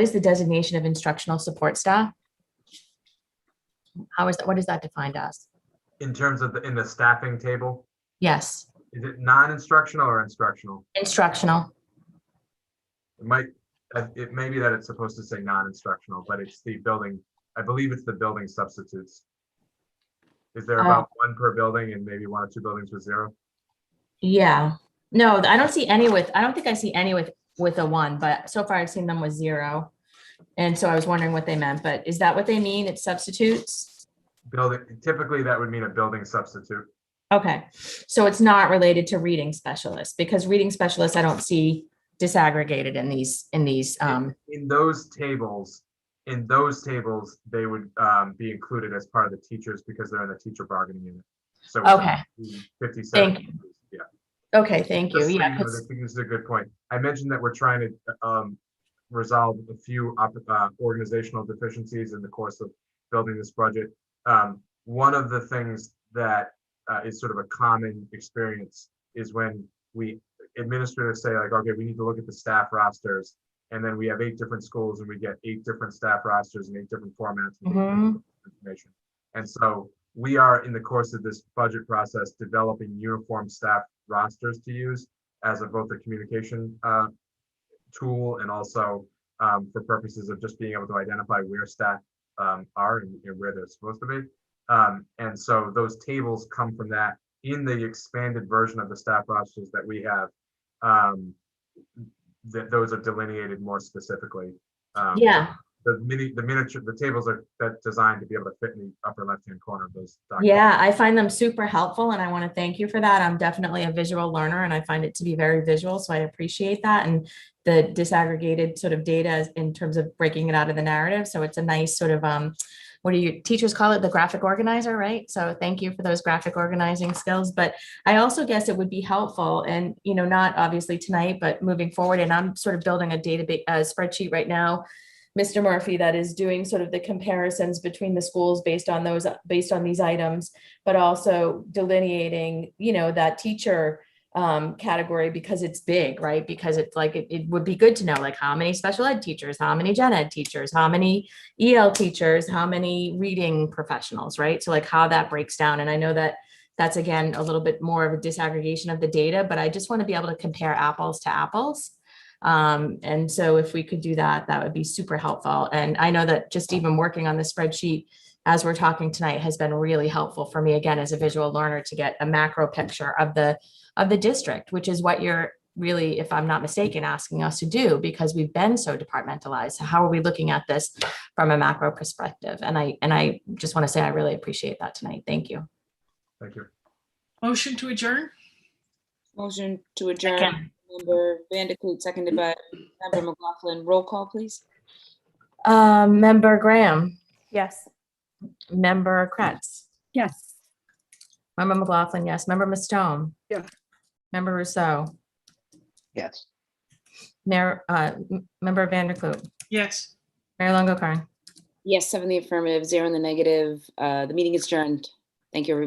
is the designation of instructional support staff? What is that defined as? In terms of in the staffing table? Yes. Is it non-instructional or instructional? Instructional. It may be that it's supposed to say non-instructional, but it's the building, I believe it's the building substitutes. Is there about one per building and maybe 1 or 2 buildings with 0? Yeah. No, I don't see any I don't think I see any with a 1, but so far I've seen them with 0. And so I was wondering what they meant, but is that what they mean? It's substitutes? Typically that would mean a building substitute. Okay, so it's not related to reading specialists, because reading specialists I don't see disaggregated in these. In those tables, they would be included as part of the teachers because they're in the teacher bargaining unit. So okay, 57. Thank you. Yeah. Okay, thank you. Yeah, I think this is a good point. I mentioned that we're trying to resolve a few organizational deficiencies in the course of building this budget. One of the things that is sort of a common experience is when administrators say like, okay, we need to look at the staff rosters, and then we have 8 different schools and we get 8 different staff rosters and 8 different formats and information. And so we are in the course of this budget process developing uniform staff rosters to use as both a communication tool and also for purposes of just being able to identify where staff are and where they're supposed to be. And so those tables come from that. In the expanded version of the staff rosters that we have, those are delineated more specifically. Yeah. The tables are designed to be able to fit in the upper left-hand corner of those documents. Yeah, I find them super helpful and I want to thank you for that. I'm definitely a visual learner and I find it to be very visual. So I appreciate that. And the disaggregated sort of data in terms of breaking it out of the narrative. So it's a nice sort of, what do you teachers call it? The graphic organizer, right? So thank you for those graphic organizing skills. But I also guess it would be helpful and, you know, not obviously tonight, but moving forward. And I'm sort of building a database, spreadsheet right now, Mr. Murphy, that is doing sort of the comparisons between the schools based on these items, but also delineating, you know, that teacher category because it's big, right? Because it's like, it would be good to know like how many special ed teachers, how many gen ed teachers, how many EL teachers, how many reading professionals, right? So like how that breaks down. And I know that that's again, a little bit more of a disaggregation of the data, but I just want to be able to compare apples to apples. And so if we could do that, that would be super helpful. And I know that just even working on the spreadsheet as we're talking tonight has been really helpful for me, again, as a visual learner, to get a macro picture of the district, which is what you're really, if I'm not mistaken, asking us to do, because we've been so departmentalized. So how are we looking at this from a macro perspective? And I just want to say I really appreciate that tonight. Thank you. Thank you. Motion to adjourn? Motion to adjourn. Second. Member Vanderklut, seconded by Member McLaughlin. Roll call, please. Member Graham, Yes. Member Kretz, Yes. Member McLaughlin, yes. Member Mastone. Yeah. Member Rousseau, Yes. Member Vanderklut, Yes. Mayor Longo-Kern. Yes, 7 in the affirmative, 0 in the negative. The meeting is adjourned. Thank you, everybody.